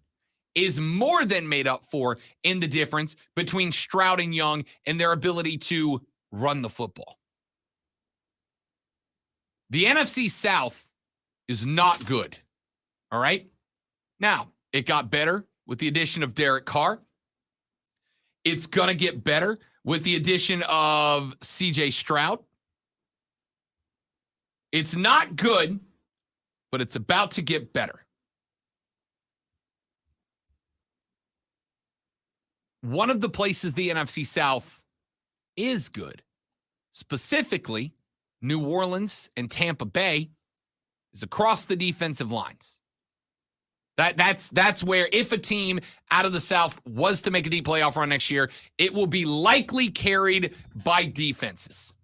Speaker 3: is more than made up for in the difference between Stroud and Young and their ability to run the football. The NFC South is not good, all right? Now, it got better with the addition of Derek Carr. It's going to get better with the addition of CJ Stroud. It's not good, but it's about to get better. One of the places the NFC South is good, specifically New Orleans and Tampa Bay, is across the defensive lines. That's where if a team out of the South was to make a deep playoff run next year, it will be likely carried by defenses,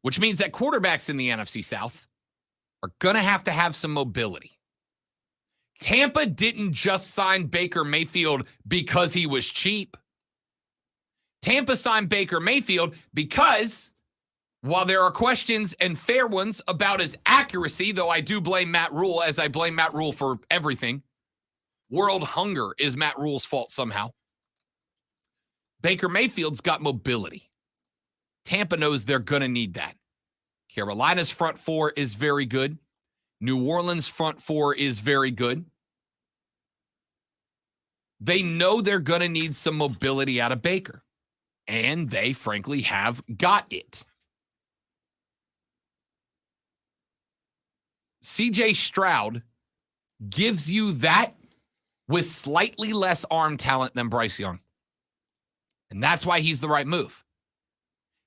Speaker 3: which means that quarterbacks in the NFC South are going to have some mobility. Tampa didn't just sign Baker Mayfield because he was cheap. Tampa signed Baker Mayfield because while there are questions and fair ones about his accuracy, though I do blame Matt Rule as I blame Matt Rule for everything, world hunger is Matt Rule's fault somehow. Baker Mayfield's got mobility. Tampa knows they're going to need that. Carolina's front four is very good. New Orleans' front four is very good. They know they're going to need some mobility out of Baker, and they, frankly, have got it. CJ Stroud gives you that with slightly less arm talent than Bryce Young. And that's why he's the right move.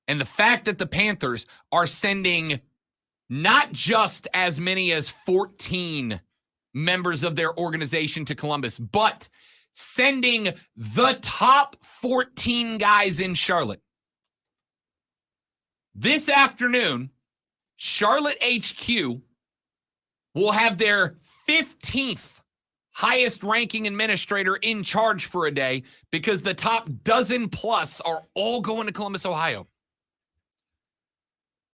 Speaker 3: And the fact that the Panthers are sending not just as many as 14 members of their organization to Columbus, but sending the top 14 guys in Charlotte. This afternoon, Charlotte HQ will have their 15th highest ranking administrator in charge for a day because the top dozen plus are all going to Columbus, Ohio.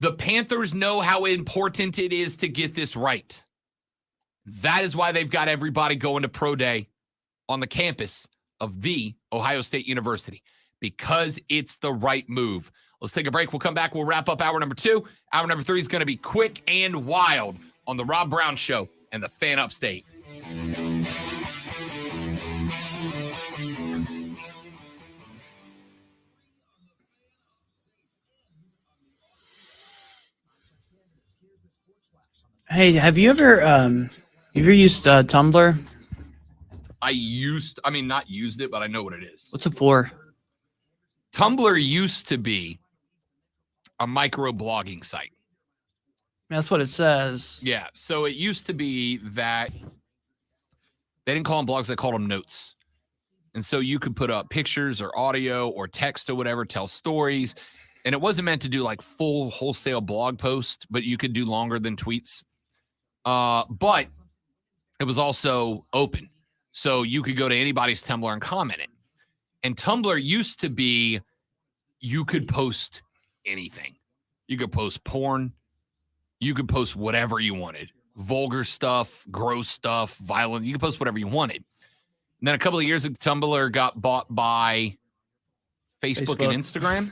Speaker 3: The Panthers know how important it is to get this right. That is why they've got everybody going to Pro Day on the campus of the Ohio State University, because it's the right move. Let's take a break. We'll come back. We'll wrap up hour number 2. Hour number 3 is going to be quick and wild on the Rob Brown Show and the Fan Upstate.
Speaker 4: Hey, have you ever used Tumblr?
Speaker 3: not used it, but I know what it is.
Speaker 4: What's it for?
Speaker 3: Tumblr used to be a micro-blogging site.
Speaker 4: That's what it says.
Speaker 3: Yeah, so it used to be that they didn't call them blogs, they called them notes. And so you could put up pictures or audio or text or whatever, tell stories. And it wasn't meant to do like full wholesale blog posts, but you could do longer than tweets. But it was also open. So you could go to anybody's Tumblr and comment it. And Tumblr used to be, you could post anything. You could post porn. You could post whatever you wanted. Vulgar stuff, gross stuff, violent. You could post whatever you wanted. And then a couple of years ago, Tumblr got bought by Facebook. And Instagram.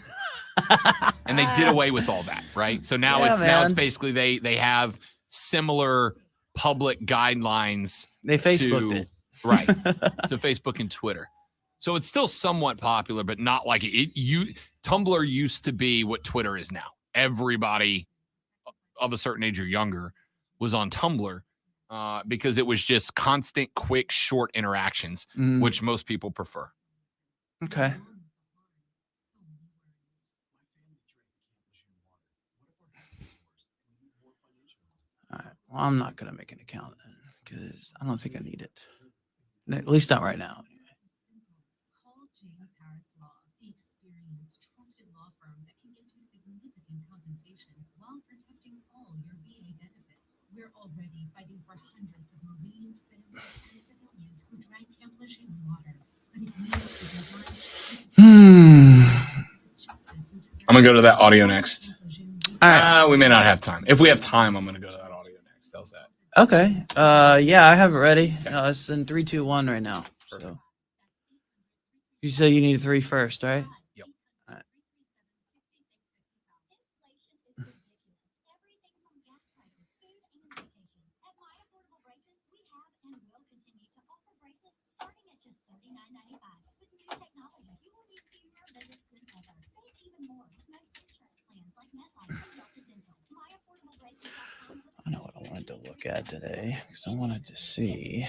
Speaker 3: And they did away with all that, right? So now it's basically they have similar public guidelines.
Speaker 4: They Facebooked it.
Speaker 3: Right. To Facebook and Twitter. So it's still somewhat popular, but not like Tumblr used to be what Twitter is now. Everybody of a certain age or younger was on Tumblr because it was just constant, quick, short interactions, which most people prefer.
Speaker 4: Okay. All right. Well, I'm not going to make an account then because I don't think I need it. At least not right now.
Speaker 9: Call James Harris Law, the experienced, trusted law firm that can get you significant compensation while protecting all your VA benefits. We're already fighting for hundreds of Marines, families, and civilians who drank Camp Lejeune water. But if you miss the deadline,
Speaker 3: I'm going to go to that audio next.
Speaker 4: All right.
Speaker 3: We may not have time. If we have time, I'm going to go to that audio next. How's that?
Speaker 4: Okay. Yeah, I have it ready. It's in 3, 2, 1 right now. So you said you need 3 first, right?
Speaker 3: Yep.
Speaker 4: All right. I know what I wanted to look at today because I wanted to see.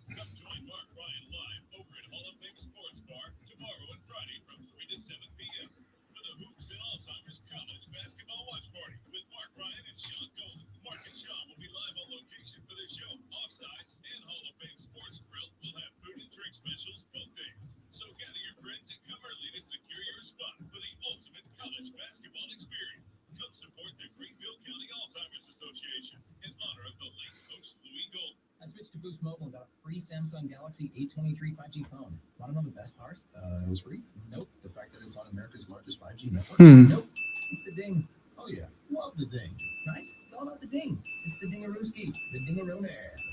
Speaker 1: Come join Mark Ryan live over at Hall of Fame Sports Bar tomorrow and Friday from 3 to 7 p.m. for the Hoops and Alzheimer's College Basketball Watch Party with Mark Ryan and Sean Golden. Mark and Sean will be live on location for the show. Offsides and Hall of Fame Sports Grill will have food and drink specials both days. So gather your friends and come early to secure your spot for the ultimate college basketball experience. Come support the Greenville County Alzheimer's Association in honor of the late Coach Louis Golden.
Speaker 10: I switched to Boost Mobile and got a free Samsung Galaxy A23 5G phone. Want to know the best part?
Speaker 8: It was free?
Speaker 10: Nope.
Speaker 8: The fact that it's on America's largest 5G network?
Speaker 10: Nope. It's the ding.
Speaker 8: Oh, yeah. Love the ding.
Speaker 10: Right? It's all about the ding. It's the dingarooski. The dingarone.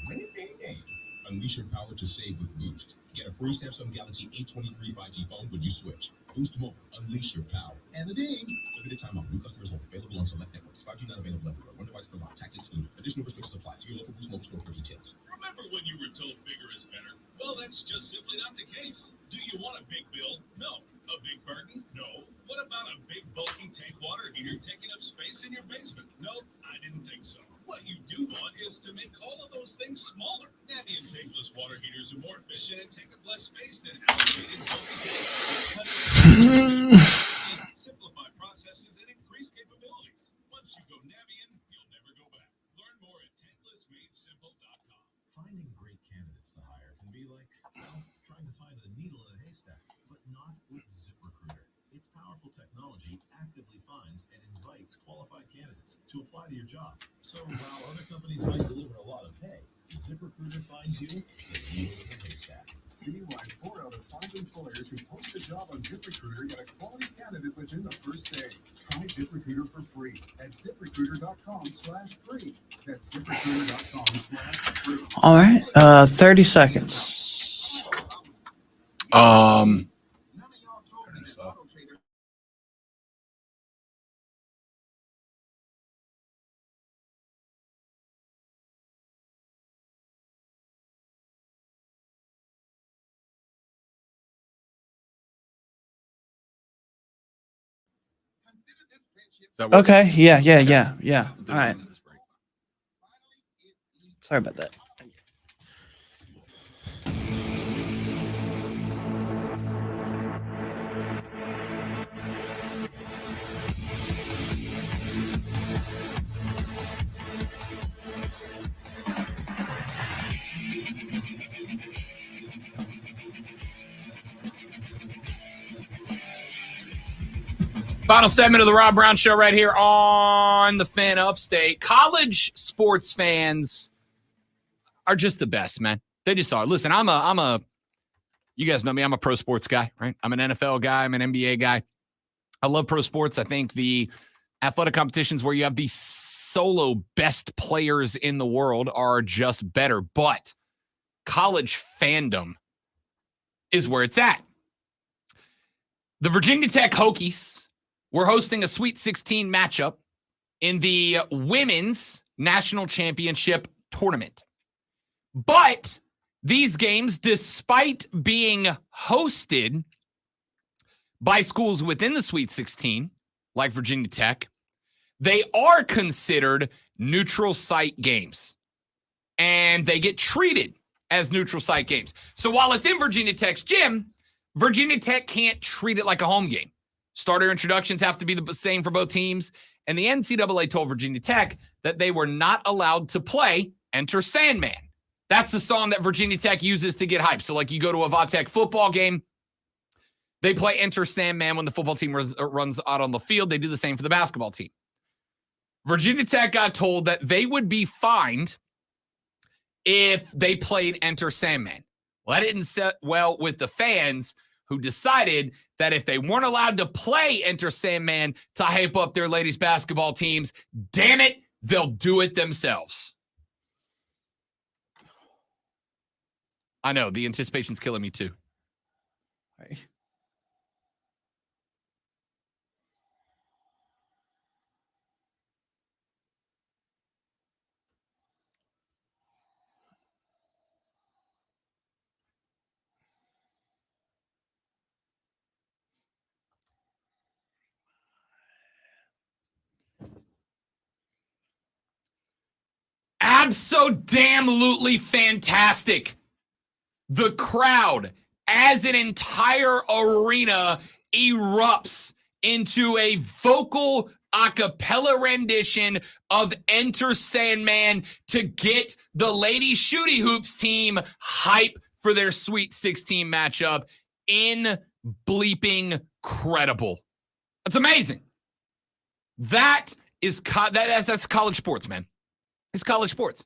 Speaker 10: Ring ding ding.
Speaker 1: Unleash your power to save with Boost. Get a free Samsung Galaxy A23 5G phone when you switch. Boost Mobile. Unleash your power.
Speaker 8: And the ding.
Speaker 1: Limited time offer. New customers only. Available on select networks. 5G not available everywhere. One device per line. Tax excluded. Additional restrictions apply. See your local Boost Mobile store for details. Remember when you were told bigger is better? Well, that's just simply not the case. Do you want a big bill? No. A big burden? No. What about a big bulky tank water heater taking up space in your basement? No, I didn't think so. What you do want is to make all of those things smaller. Navy and tankless water heaters are more efficient and take up less space than outdated bulky tanks. Simplify processes and increase capabilities. Once you go Navian, you'll never go back. Learn more at tanklessmadesimple.com.
Speaker 7: Finding great candidates to hire can be like, well, trying to find a needle in a haystack, but not with ZipRecruiter. Its powerful technology actively finds and invites qualified candidates to apply to your job. So while other companies might deliver a lot of hay, ZipRecruiter finds you the needle in the haystack.
Speaker 8: See why 4 out of 5 employers who post a job on ZipRecruiter get a quality candidate within the first day. Try ZipRecruiter for free at ZipRecruiter.com/free. That's ZipRecruiter.com/free.
Speaker 4: All right. 30 seconds.
Speaker 8: None of y'all told me that Auto Trader.
Speaker 3: that work?
Speaker 4: Okay. Yeah. All right. Sorry about that.
Speaker 3: Final segment of the Rob Brown Show right here on the Fan Upstate. College sports fans are just the best, man. They just are. Listen, you guys know me. I'm a pro sports guy, right? I'm an NFL guy. I'm an NBA guy. I love pro sports. I think the athletic competitions where you have the solo best players in the world are just better. But college fandom is where it's at. The Virginia Tech Hokies were hosting a Sweet 16 matchup in the Women's National Championship tournament. But these games, despite being hosted by schools within the Sweet 16, like Virginia Tech, they are considered neutral site games. And they get treated as neutral site games. So while it's in Virginia Tech's gym, Virginia Tech can't treat it like a home game. Starter introductions have to be the same for both teams. And the NCAA told Virginia Tech that they were not allowed to play Enter Sandman. That's the song that Virginia Tech uses to get hyped. So like you go to a Vatech football game, they play Enter Sandman when the football team runs out on the field. They do the same for the basketball team. Virginia Tech got told that they would be fined if they played Enter Sandman. Well, that didn't set well with the fans, who decided that if they weren't allowed to play Enter Sandman to hype up their ladies basketball teams, damn it, they'll do it themselves. I know, the anticipation's killing me too.
Speaker 4: Right.
Speaker 3: Abso-damn-lutely fantastic. The crowd, as an entire arena, erupts into a vocal a cappella rendition of Enter Sandman to get the Lady Shooty Hoops team hype for their Sweet 16 matchup. In bleeping credible. That's amazing. That's college sports, man. It's college sports.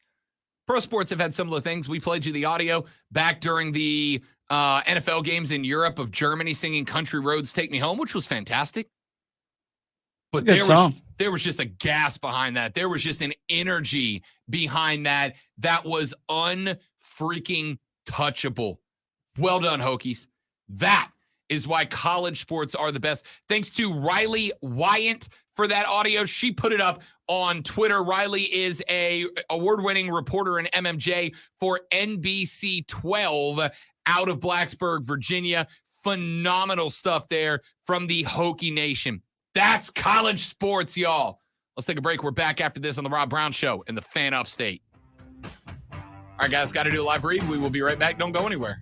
Speaker 3: Pro sports have had similar things. We played you the audio back during the NFL games in Europe of Germany singing Country Roads Take Me Home, which was fantastic. But there was just a gas behind that. There was just an energy behind that that was unfreaking touchable. Well done, Hokies. That is why college sports are the best. Thanks to Riley Wyant for that audio. She put it up on Twitter. Riley is a award-winning reporter in MMJ for NBC 12 out of Blacksburg, Virginia. Phenomenal stuff there from the Hokie Nation. That's college sports, y'all. Let's take a break. We're back after this on the Rob Brown Show in the Fan Upstate. All right, guys, got to do a live read. We will be right back. Don't go anywhere.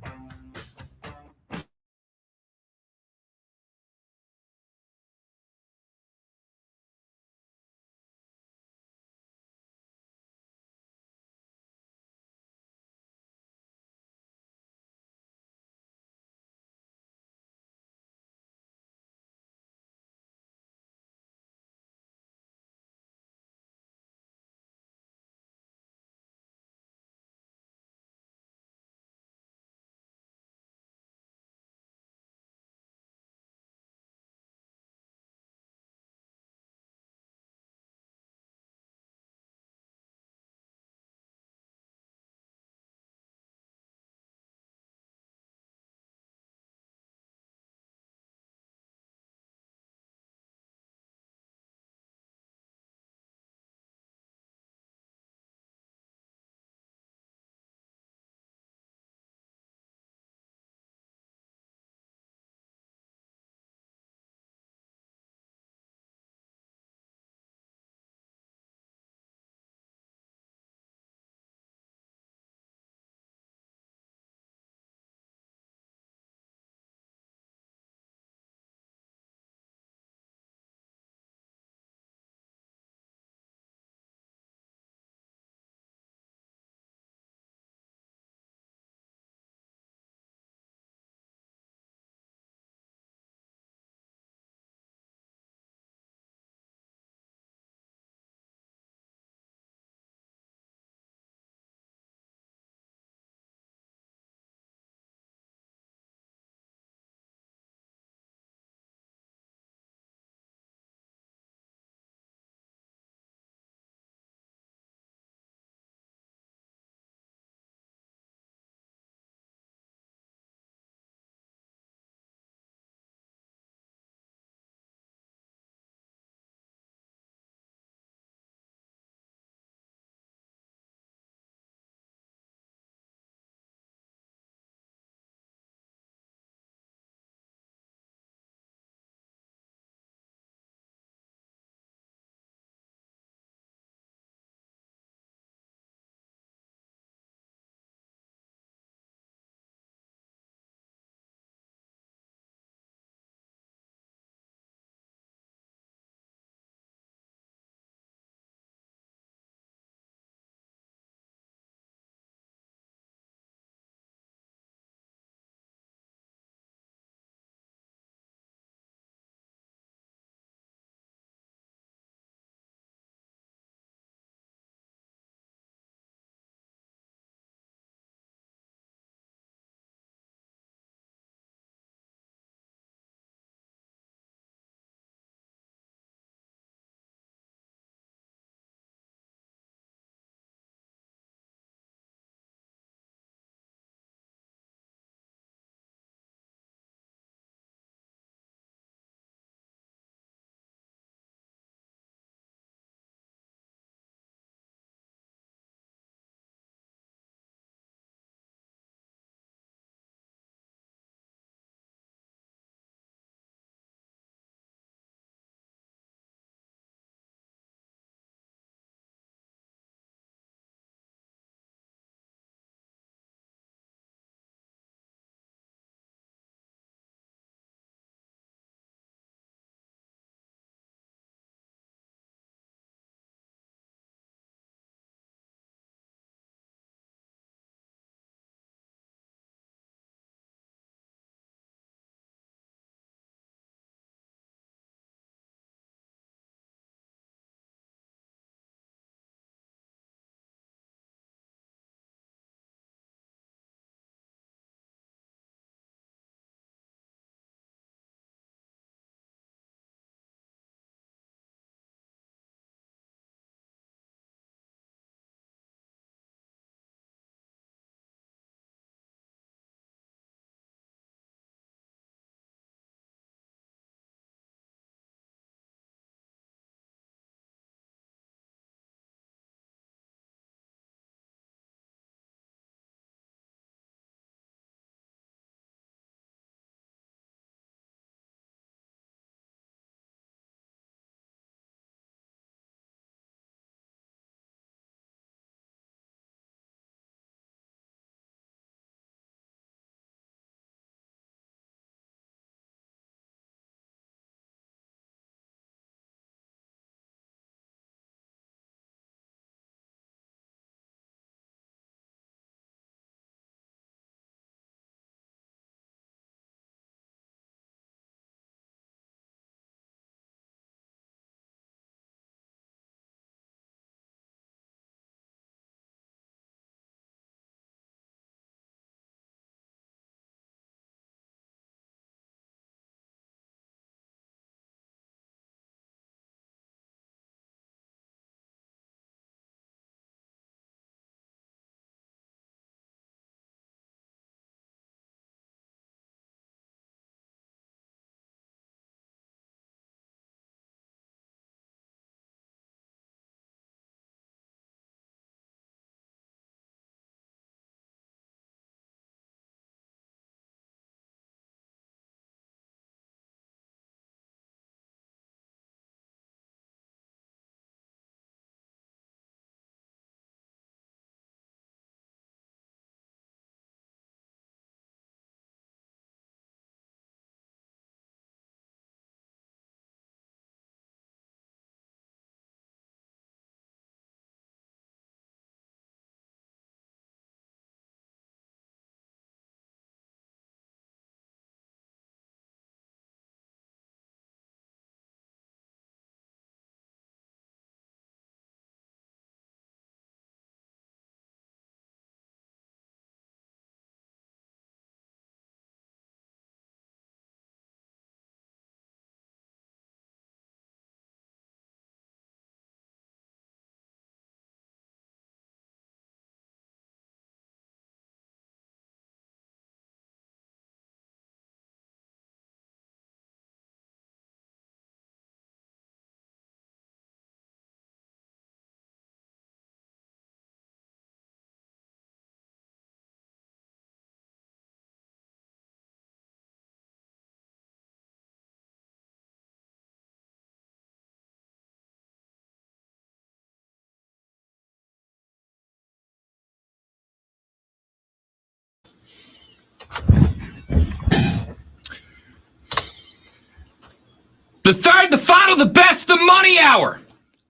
Speaker 3: The third, the final, the best, the money hour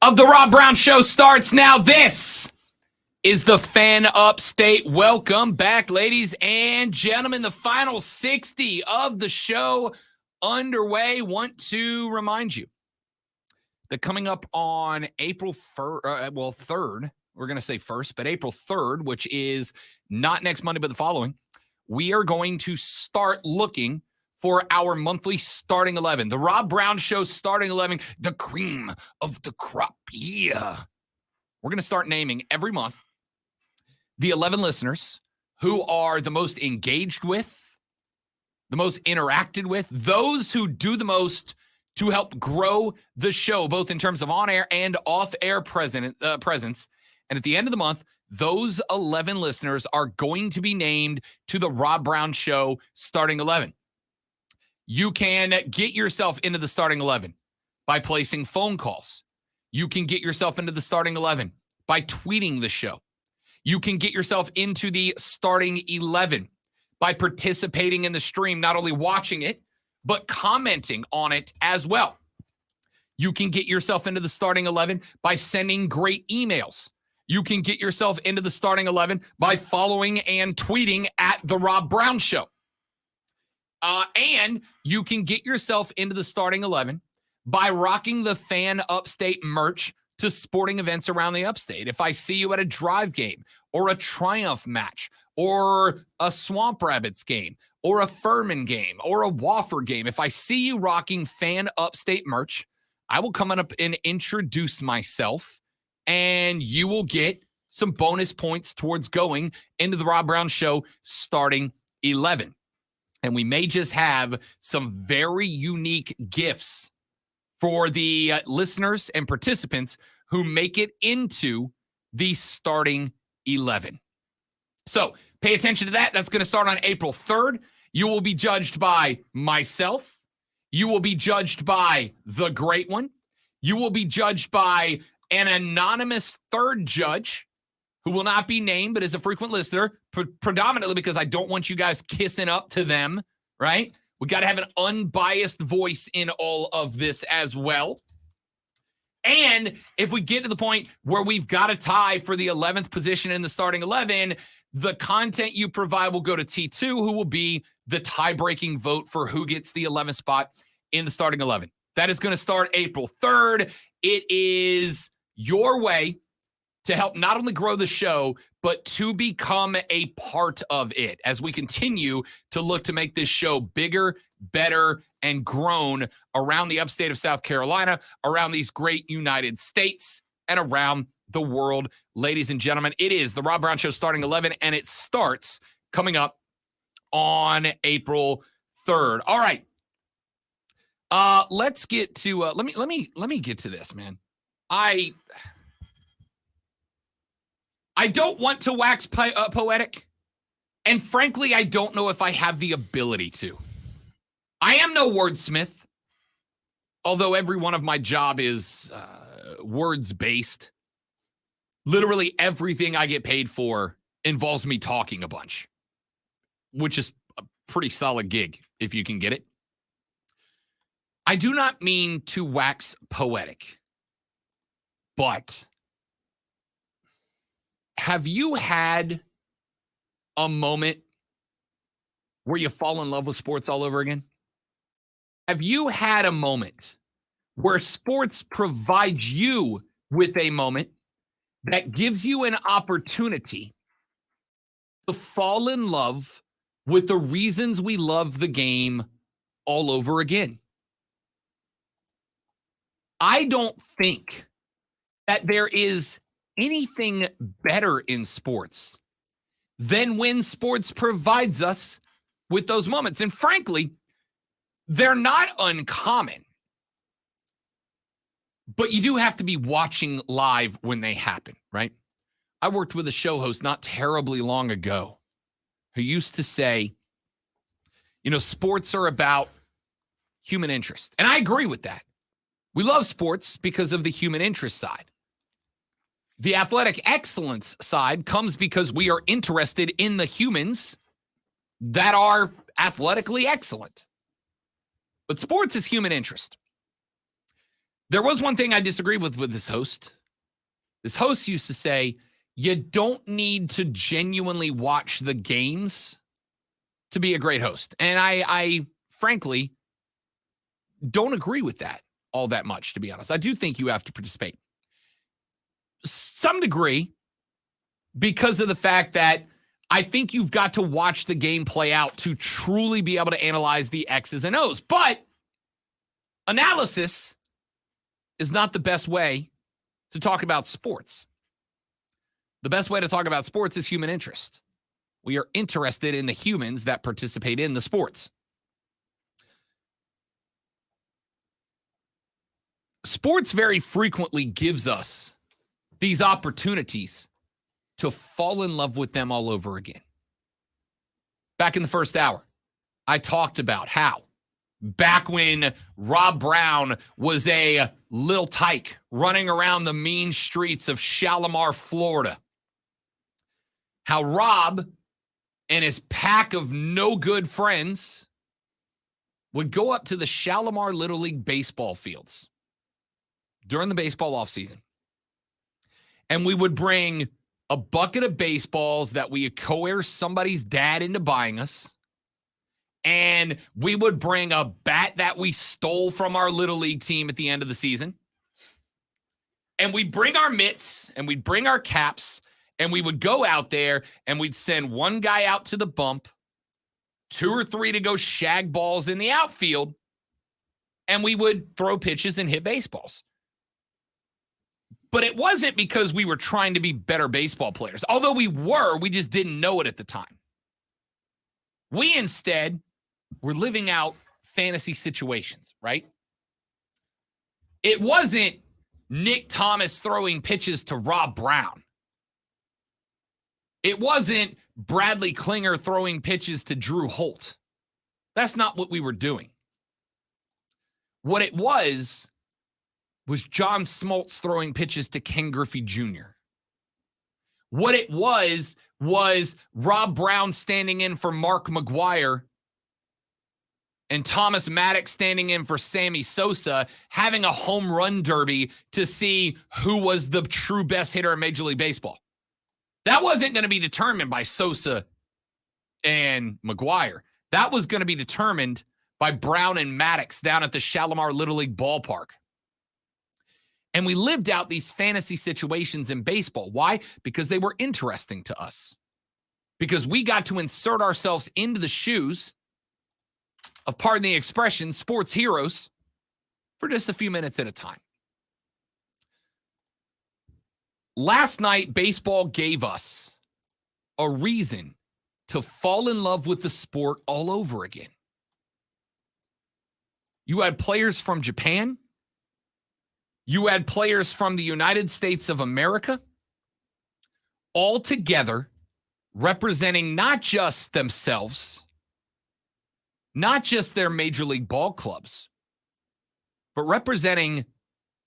Speaker 3: of the Rob Brown Show starts now. This is the Fan Upstate. Welcome back, ladies and gentlemen. The final 60 of the show underway. Want to remind you that coming up on April 3rd, we're going to say 1st, but April 3rd, which is not next Monday, but the following, we are going to start looking for our monthly starting 11. The Rob Brown Show starting 11, the cream of the crop. Yeah. We're going to start naming every month the 11 listeners who are the most engaged with, the most interacted with, those who do the most to help grow the show, both in terms of on-air and off-air presence. And at the end of the month, those 11 listeners are going to be named to the Rob Brown Show starting 11. You can get yourself into the starting 11 by placing phone calls. You can get yourself into the starting 11 by tweeting the show. You can get yourself into the starting 11 by participating in the stream, not only watching it, but commenting on it as well. You can get yourself into the starting 11 by sending great emails. You can get yourself into the starting 11 by following and tweeting at The Rob Brown Show. And you can get yourself into the starting 11 by rocking the Fan Upstate merch to sporting events around the Upstate. If I see you at a Drive game or a Triumph match or a Swamp Rabbits game or a Furman game or a Waffer game, if I see you rocking Fan Upstate merch, I will come up and introduce myself, and you will get some bonus points towards going into the Rob Brown Show starting 11. And we may just have some very unique gifts for the listeners and participants who make it into the starting 11. So pay attention to that. That's going to start on April 3rd. You will be judged by myself. You will be judged by the Great One. You will be judged by an anonymous third judge who will not be named, but is a frequent listener, predominantly because I don't want you guys kissing up to them, right? We got to have an unbiased voice in all of this as well. And if we get to the point where we've got a tie for the 11th position in the starting 11, the content you provide will go to T2, who will be the tie-breaking vote for who gets the 11th spot in the starting 11. That is going to start April 3rd. It is your way to help not only grow the show, but to become a part of it as we continue to look to make this show bigger, better, and grown around the upstate of South Carolina, around these great United States, and around the world. Ladies and gentlemen, it is the Rob Brown Show starting 11, and it starts coming up on April 3rd. All right. Let's get to let me get to this, man. I don't want to wax poetic, and frankly, I don't know if I have the ability to. I am no wordsmith, although every one of my job is words-based. Literally everything I get paid for involves me talking a bunch, which is a pretty solid gig if you can get it. I do not mean to wax poetic, but have you had a moment where you fall in love with sports all over again? Have you had a moment where sports provides you with a moment that gives you an opportunity to fall in love with the reasons we love the game all over again? I don't think that there is anything better in sports than when sports provides us with those moments. And frankly, they're not uncommon, but you do have to be watching live when they happen, right? I worked with a show host not terribly long ago who used to say, you know, sports are about human interest. And I agree with that. We love sports because of the human interest side. The athletic excellence side comes because we are interested in the humans that are athletically excellent. But sports is human interest. There was one thing I disagree with this host. This host used to say, you don't need to genuinely watch the games to be a great host. And I frankly don't agree with that all that much, to be honest. I do think you have to participate. Some degree, because of the fact that I think you've got to watch the game play out to truly be able to analyze the X's and O's. But analysis is not the best way to talk about sports. The best way to talk about sports is human interest. We are interested in the humans that participate in the sports. Sports very frequently gives us these opportunities to fall in love with them all over again. Back in the first hour, I talked about how back when Rob Brown was a Lil Tyke running around the mean streets of Shalimar, Florida, how Rob and his pack of no good friends would go up to the Shalimar Little League baseball fields during the baseball offseason. And we would bring a bucket of baseballs that we coerced somebody's dad into buying us. And we would bring a bat that we stole from our Little League team at the end of the season. And we'd bring our mitts and we'd bring our caps and we would go out there and we'd send one guy out to the bump, 2 or 3 to go shag balls in the outfield, and we would throw pitches and hit baseballs. But it wasn't because we were trying to be better baseball players. Although we were, we just didn't know it at the time. We instead were living out fantasy situations, right? It wasn't Nick Thomas throwing pitches to Rob Brown. It wasn't Bradley Klinger throwing pitches to Drew Holt. That's not what we were doing. What it was John Smoltz throwing pitches to Ken Griffey Jr. What it was Rob Brown standing in for Mark McGuire and Thomas Maddox standing in for Sammy Sosa, having a home run derby to see who was the true best hitter in Major League Baseball. That wasn't going to be determined by Sosa and McGuire. That was going to be determined by Brown and Maddox down at the Shalimar Little League ballpark. And we lived out these fantasy situations in baseball. Why? Because they were interesting to us. Because we got to insert ourselves into the shoes of, pardon the expression, sports heroes for just a few minutes at a time. Last night, baseball gave us a reason to fall in love with the sport all over again. You had players from Japan. You had players from the United States of America, all together representing not just themselves, not just their major league ball clubs, but representing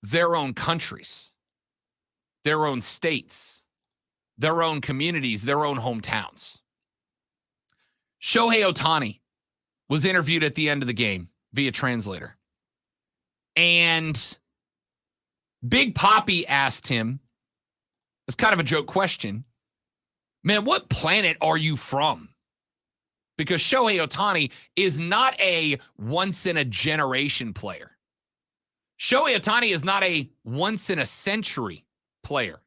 Speaker 3: their own countries, their own states, their own communities, their own hometowns. Shohei Ohtani was interviewed at the end of the game via translator. And Big Papi asked him, it's kind of a joke question, man, what planet are you from? Because Shohei Ohtani is not a once-in-a-generation player. Shohei Ohtani is not a once-in-a-century player.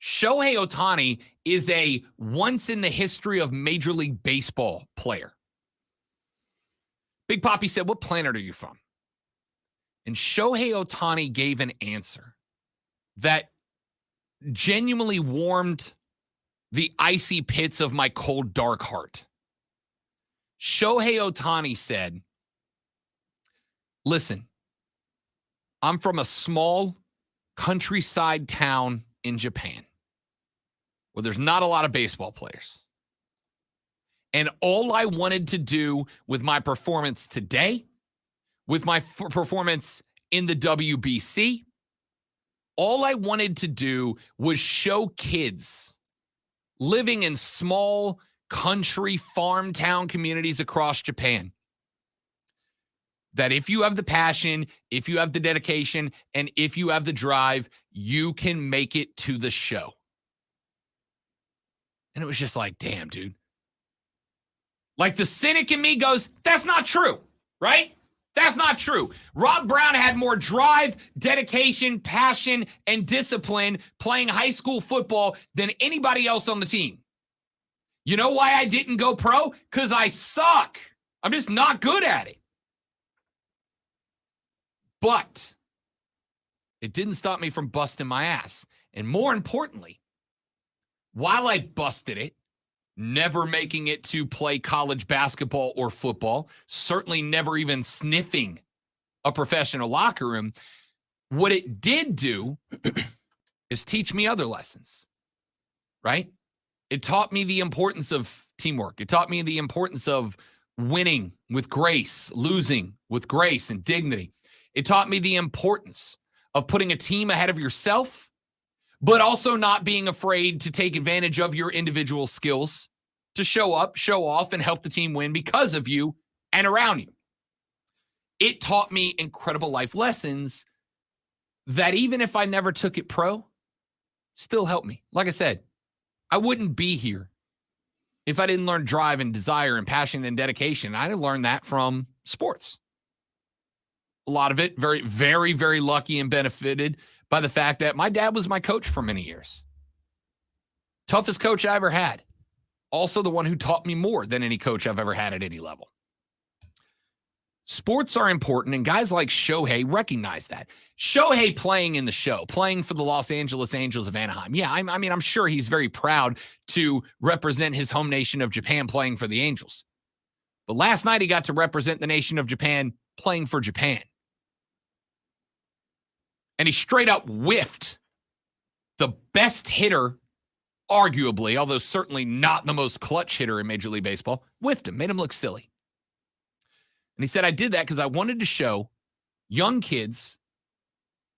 Speaker 3: Shohei Ohtani is a once-in-the-history of Major League Baseball player. Big Papi said, what planet are you from? And Shohei Ohtani gave an answer that genuinely warmed the icy pits of my cold, dark heart. Shohei Ohtani said, listen, I'm from a small countryside town in Japan where there's not a lot of baseball players. And all I wanted to do with my performance today, with my performance in the WBC, all I wanted to do was show kids living in small country farm town communities across Japan that if you have the passion, if you have the dedication, and if you have the drive, you can make it to the show. And it was just like, damn, dude. Like the cynic in me goes, that's not true, right? That's not true. Rob Brown had more drive, dedication, passion, and discipline playing high school football than anybody else on the team. You know why I didn't go pro? Because I suck. I'm just not good at it. But it didn't stop me from busting my ass. And more importantly, while I busted it, never making it to play college basketball or football, certainly never even sniffing a professional locker room, what it did do is teach me other lessons, right? It taught me the importance of teamwork. It taught me the importance of winning with grace, losing with grace and dignity. It taught me the importance of putting a team ahead of yourself, but also not being afraid to take advantage of your individual skills to show up, show off, and help the team win because of you and around you. It taught me incredible life lessons that even if I never took it pro, still helped me. Like I said, I wouldn't be here if I didn't learn drive and desire and passion and dedication. I learned that from sports. A lot of it, very, very, very lucky and benefited by the fact that my dad was my coach for many years. Toughest coach I ever had. Also the one who taught me more than any coach I've ever had at any level. Sports are important, and guys like Shohei recognize that. Shohei playing in the show, playing for the Los Angeles Angels of Anaheim. Yeah, I'm sure he's very proud to represent his home nation of Japan playing for the Angels. But last night he got to represent the nation of Japan playing for Japan. And he straight up whiffed the best hitter, arguably, although certainly not the most clutch hitter in Major League Baseball, whiffed him, made him look silly. And he said, I did that because I wanted to show young kids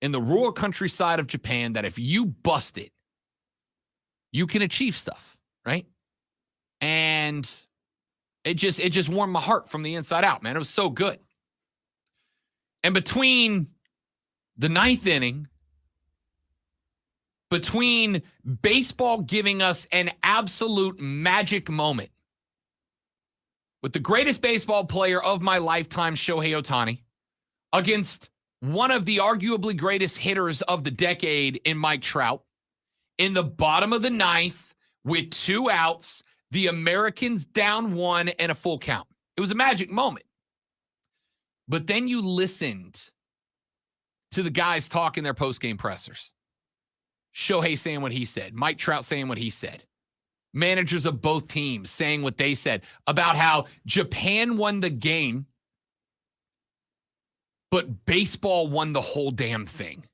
Speaker 3: in the rural countryside of Japan that if you bust it, you can achieve stuff, right? And it just warmed my heart from the inside out, man. It was so good. And between the ninth inning, between baseball giving us an absolute magic moment with the greatest baseball player of my lifetime, Shohei Ohtani, against one of the arguably greatest hitters of the decade in Mike Trout, in the bottom of the ninth with 2 outs, the Americans down 1 and a full count. It was a magic moment. But then you listened to the guys talk in their postgame pressers. Shohei saying what he said. Mike Trout saying what he said. Managers of both teams saying what they said about how Japan won the game, but baseball won the whole damn thing,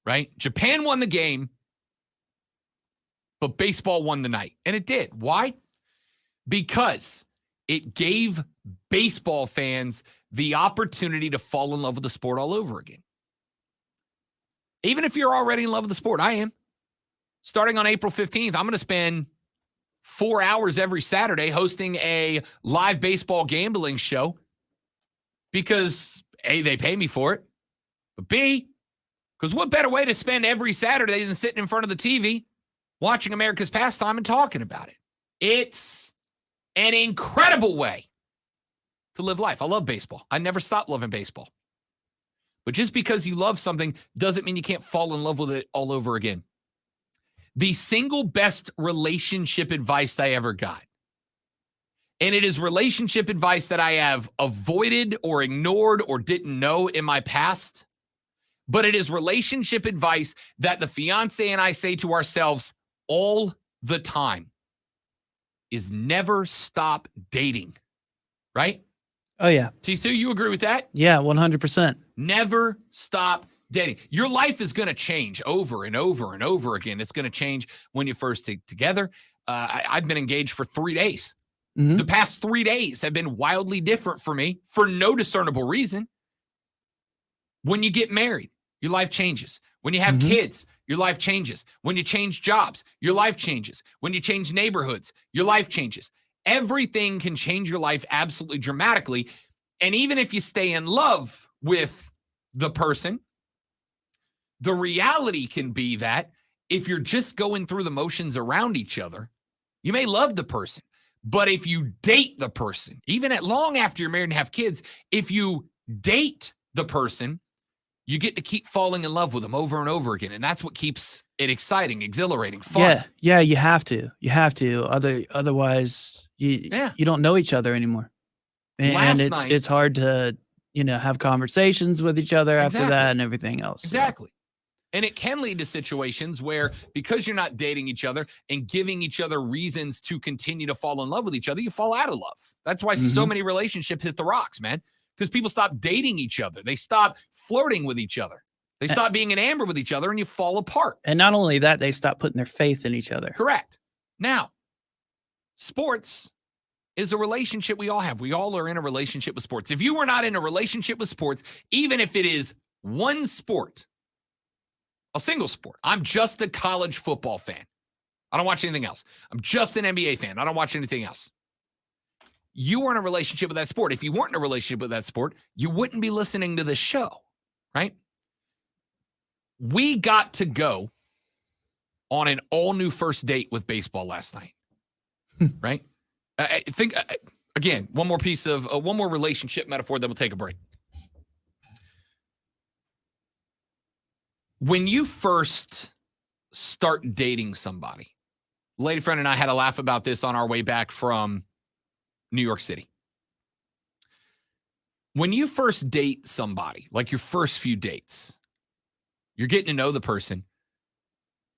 Speaker 3: right? Japan won the game, but baseball won the night. And it did. Why? Because it gave baseball fans the opportunity to fall in love with the sport all over again. Even if you're already in love with the sport, I am. Starting on April 15th, I'm going to spend 4 hours every Saturday hosting a live baseball gambling show because A, they pay me for it, but B, because what better way to spend every Saturday than sitting in front of the TV, watching America's pastime and talking about it. It's an incredible way to live life. I love baseball. I never stopped loving baseball. But just because you love something doesn't mean you can't fall in love with it all over again. The single best relationship advice I ever got, and it is relationship advice that I have avoided or ignored or didn't know in my past, but it is relationship advice that the fiance and I say to ourselves all the time, is never stop dating, right?
Speaker 4: Oh, yeah.
Speaker 3: T2, you agree with that?
Speaker 4: Yeah, 100%.
Speaker 3: Never stop dating. Your life is going to change over and over and over again. It's going to change when you first get together. I've been engaged for 3 days.
Speaker 4: Mm-hmm.
Speaker 3: The past 3 days have been wildly different for me for no discernible reason. When you get married, your life changes. When you have kids, your life changes. When you change jobs, your life changes. When you change neighborhoods, your life changes. Everything can change your life absolutely dramatically. And even if you stay in love with the person, the reality can be that if you're just going through the motions around each other, you may love the person. But if you date the person, even at long after you're married and have kids, if you date the person, you get to keep falling in love with them over and over again. And that's what keeps it exciting, exhilarating, fun.
Speaker 4: Yeah, you have to. You have to. Otherwise, you don't know each other anymore. And it's hard to, have conversations with each other after that and everything else.
Speaker 3: Exactly. So. And it can lead to situations where, because you're not dating each other and giving each other reasons to continue to fall in love with each other, you fall out of love. That's why so many relationships hit the rocks, man. Because people stop dating each other. They stop flirting with each other. They stop being enamored with each other, and you fall apart.
Speaker 4: And not only that, they stop putting their faith in each other.
Speaker 3: Correct. Now, sports is a relationship we all have. We all are in a relationship with sports. If you were not in a relationship with sports, even if it is one sport, a single sport. I'm just a college football fan. I don't watch anything else. I'm just an NBA fan. I don't watch anything else. You were in a relationship with that sport. If you weren't in a relationship with that sport, you wouldn't be listening to this show, right? We got to go on an all-new first date with baseball last night, right? I think, again, one more relationship metaphor, then we'll take a break. When you first start dating somebody, lady friend and I had a laugh about this on our way back from New York City. When you first date somebody, like your first few dates, you're getting to know the person.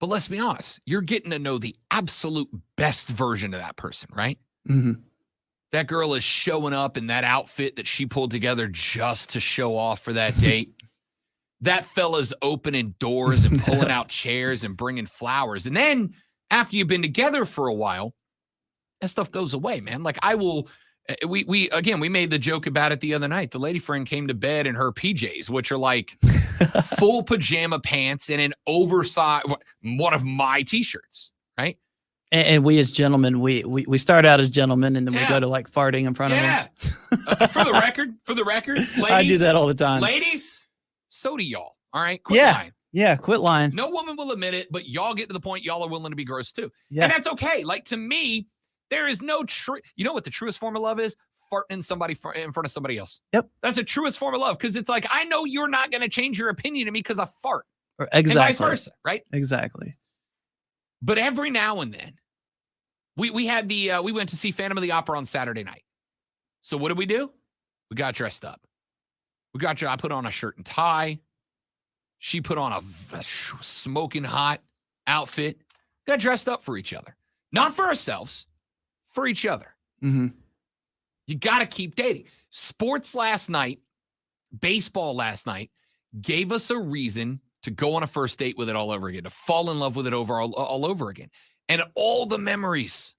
Speaker 3: But let's be honest, you're getting to know the absolute best version of that person, right?
Speaker 4: Mm-hmm.
Speaker 3: That girl is showing up in that outfit that she pulled together just to show off for that date. That fella's opening doors and pulling out chairs and bringing flowers. And then after you've been together for a while, that stuff goes away, man. Like we made the joke about it the other night. The lady friend came to bed in her PJs, which are like full pajama pants and an oversized, one of my t-shirts, right?
Speaker 4: And we as gentlemen, we start out as gentlemen and then we go to like farting in front of them.
Speaker 3: For the record, ladies.
Speaker 4: I do that all the time.
Speaker 3: Ladies, so do y'all. All right. Quit lying.
Speaker 4: Yeah. Quit lying.
Speaker 3: No woman will admit it, but y'all get to the point y'all are willing to be gross too.
Speaker 4: Yeah.
Speaker 3: And that's okay. Like, to me, there is no you know what the truest form of love is? Farting in front of somebody else.
Speaker 4: Yep.
Speaker 3: That's the truest form of love. Cause it's like, I know you're not going to change your opinion of me because I fart.
Speaker 4: Exactly.
Speaker 3: And vice versa. Right.
Speaker 4: Exactly.
Speaker 3: But every now and then we went to see Phantom of the Opera on Saturday night. So what did we do? We got dressed up. I put on a shirt and tie. She put on a smoking hot outfit. Got dressed up for each other. Not for ourselves, for each other.
Speaker 4: Mm-hmm.
Speaker 3: You got to keep dating. Sports last night, baseball last night, gave us a reason to go on a first date with it all over again, to fall in love with it all over again. And all the memories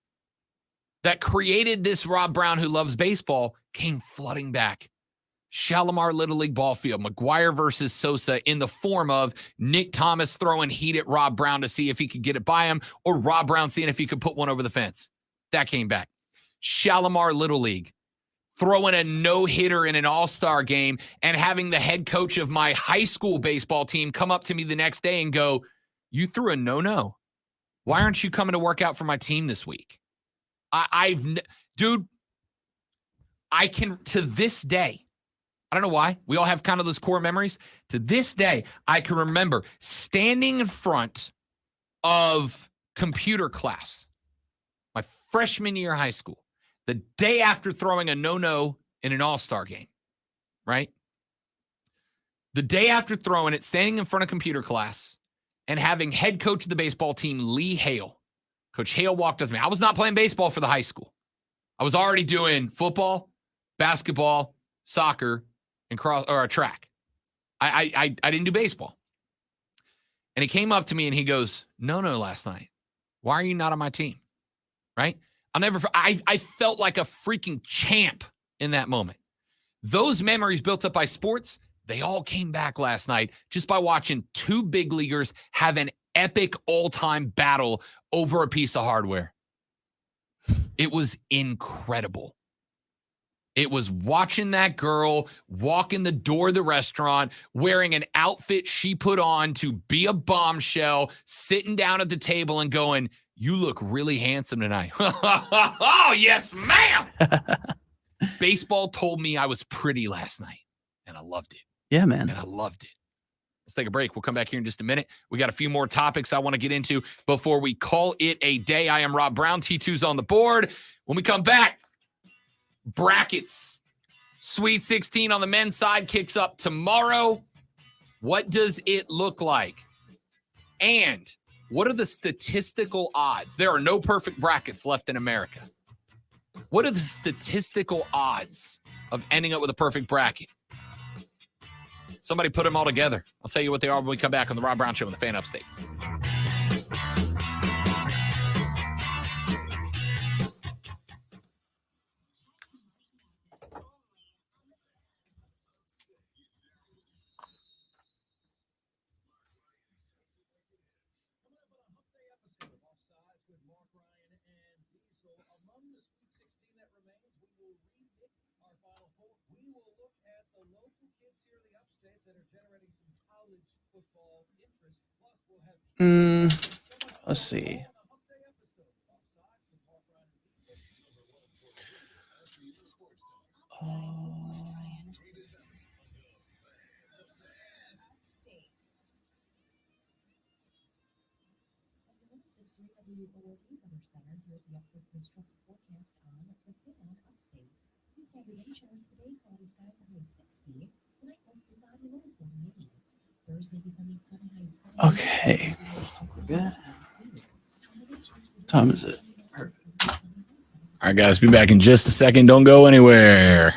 Speaker 3: that created this Rob Brown who loves baseball came flooding back. Shalimar Little League ball field, McGuire versus Sosa, in the form of Nick Thomas throwing heat at Rob Brown to see if he could get it by him, or Rob Brown seeing if he could put one over the fence. That came back. Shalimar Little League throwing a no-hitter in an all-star game and having the head coach of my high school baseball team come up to me the next day and go, "You threw a no-no. Why aren't you coming to work out for my team this week?" Dude, I can, to this day, I don't know why. We all have kind of those core memories. To this day, I can remember standing in front of computer class, my freshman year of high school, the day after throwing a no-no in an all-star game, right? The day after throwing it, standing in front of computer class and having head coach of the baseball team, Lee Hale. Coach Hale walked up to me. I was not playing baseball for the high school. I was already doing football, basketball, soccer, and track. I didn't do baseball. And he came up to me and he goes, no, last night. Why are you not on my team? Right? I felt like a freaking champ in that moment. Those memories built up by sports, they all came back last night just by watching two big leaguers have an epic all-time battle over a piece of hardware. It was incredible. It was watching that girl walk in the door of the restaurant wearing an outfit she put on to be a bombshell, sitting down at the table and going, "You look really handsome tonight." Oh, yes, ma'am. Baseball told me I was pretty last night, and I loved it.
Speaker 4: Yeah, man.
Speaker 3: And I loved it. Let's take a break. We'll come back here in just a minute. We got a few more topics I want to get into before we call it a day. I am Rob Brown. T2's on the board. When we come back, brackets. Sweet 16 on the men's side kicks up tomorrow. What does it look like? And what are the statistical odds? There are no perfect brackets left in America. What are the statistical odds of ending up with a perfect bracket? Somebody put them all together. I'll tell you what they are when we come back on the Rob Brown Show on the Fan Upstate.
Speaker 4: Let's see. Okay. Good. Time is it? Perfect.
Speaker 3: All right, guys, be back in just a second. Don't go anywhere.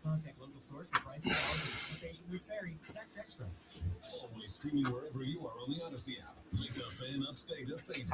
Speaker 10: Contact local stores for prices, hours, and location routes vary. Tax extra.
Speaker 7: Always streaming wherever you are on the Odyssey app. Make the Fan Upstate a favorite.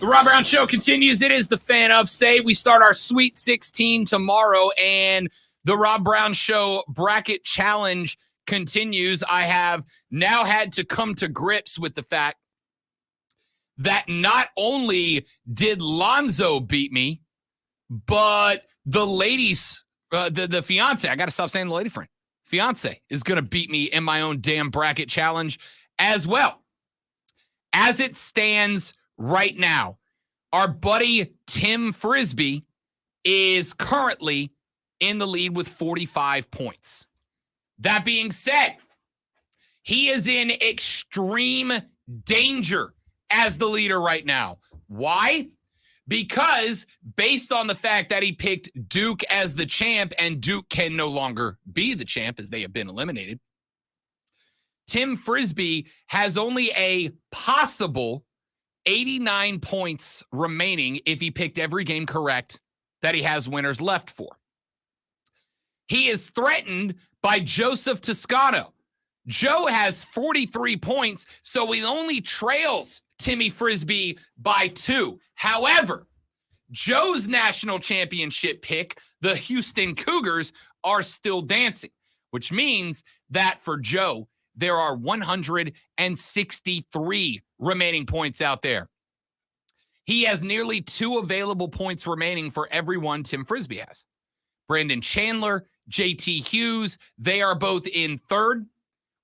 Speaker 3: The Rob Brown Show continues. It is the Fan Upstate. We start our Sweet 16 tomorrow, and the Rob Brown Show Bracket Challenge continues. I have now had to come to grips with the fact that not only did Lonzo beat me, but the ladies, the fiance, I got to stop saying the lady friend, fiance is going to beat me in my own damn bracket challenge as well. As it stands right now, our buddy Tim Frisbee is currently in the lead with 45 points. That being said, he is in extreme danger as the leader right now. Why? Because based on the fact that he picked Duke as the champ and Duke can no longer be the champ as they have been eliminated, Tim Frisbee has only a possible 89 points remaining if he picked every game correct that he has winners left for. He is threatened by Joseph Toscano. Joe has 43 points, so he only trails Timmy Frisbee by 2. However, Joe's national championship pick, the Houston Cougars, are still dancing, which means that for Joe, there are 163 remaining points out there. He has nearly 2 available points remaining for everyone Tim Frisbee has. Brandon Chandler, JT Hughes, they are both in third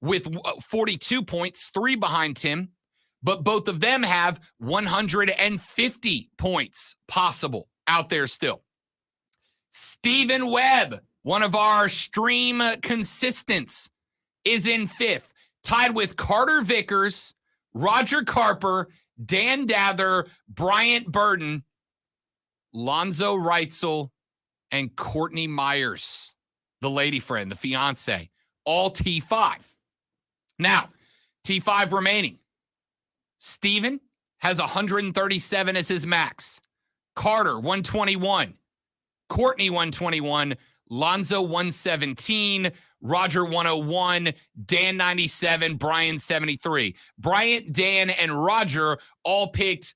Speaker 3: with 42 points, 3 behind Tim, but both of them have 150 points possible out there still. Stephen Webb, one of our stream consistents, is in 5th, tied with Carter Vickers, Roger Carper, Dan Dather, Bryant Burton, Lonzo Reitzel, and Courtney Myers, the lady friend, the fiance, all T5. Now, T5 remaining. Steven has 137 as his max. Carter, 121. Courtney, 121. Lonzo, 117. Roger, 101. Dan, 97. Brian, 73. Bryant, Dan, and Roger all picked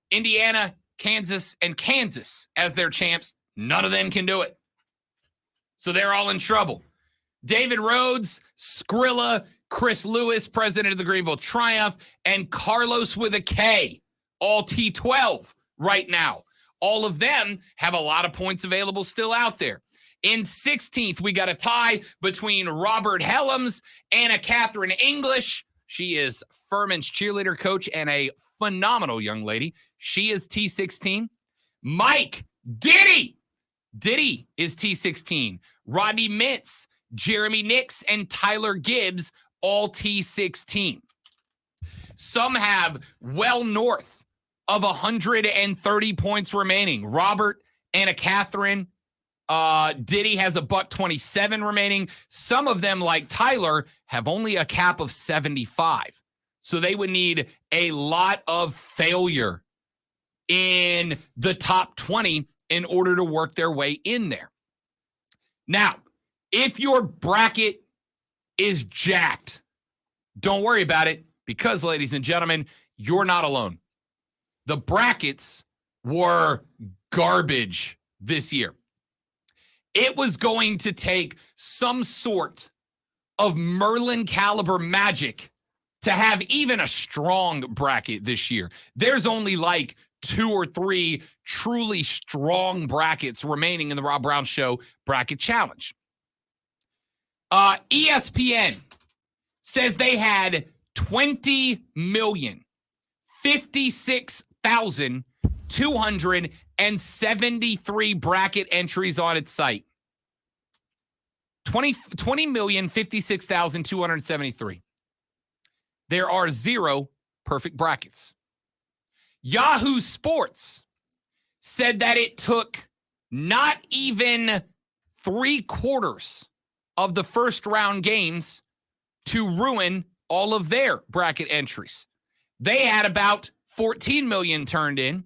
Speaker 3: Indiana, Kansas, and Kansas as their champs. None of them can do it. So they're all in trouble. David Rhodes, Skrilla, Chris Lewis, president of the Greenville Triumph, and Carlos with a K, all T12 right now. All of them have a lot of points available still out there. In 16th, we got a tie between Robert Helms, Anna Catherine English. She is Furman's cheerleader coach and a phenomenal young lady. She is T16. Mike Diddy. Diddy is T16. Rodney Mintz, Jeremy Nix, and Tyler Gibbs, all T16. Some have well north of 130 points remaining. Robert, Anna Catherine, Diddy has a $127 remaining. Some of them, like Tyler, have only a cap of 75. So they would need a lot of failure in the top 20 in order to work their way in there. Now, if your bracket is jacked, don't worry about it because, ladies and gentlemen, you're not alone. The brackets were garbage this year. It was going to take some sort of Merlin caliber magic to have even a strong bracket this year. There's only like 2 or 3 truly strong brackets remaining in the Rob Brown Show Bracket Challenge. ESPN says they had 20,056,273 bracket entries on its site. 20,056,273. There are 0 perfect brackets. Yahoo Sports said that it took not even 3/4 of the first round games to ruin all of their bracket entries. They had about 14 million turned in.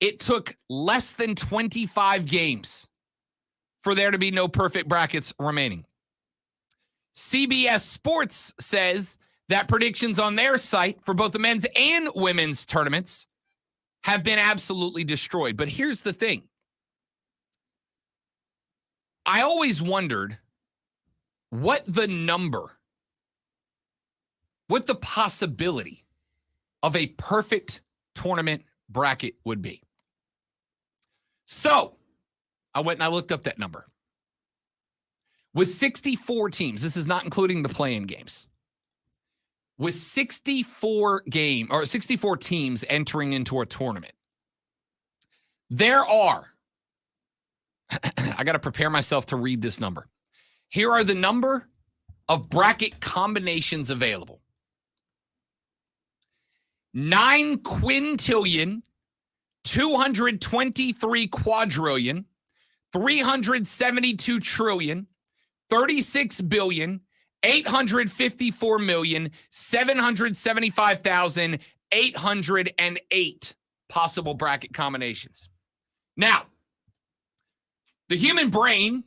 Speaker 3: It took less than 25 games for there to be no perfect brackets remaining. CBS Sports says that predictions on their site for both the men's and women's tournaments have been absolutely destroyed. But here's the thing. I always wondered what the possibility of a perfect tournament bracket would be. So I went and I looked up that number. With 64 teams, this is not including the play-in games. With 64 teams entering into a tournament, there are, I got to prepare myself to read this number. Here are the number of bracket combinations available. 9 quintillion, 223 quadrillion, 372 trillion, 36 billion, 854,775,808 possible bracket combinations. Now, the human brain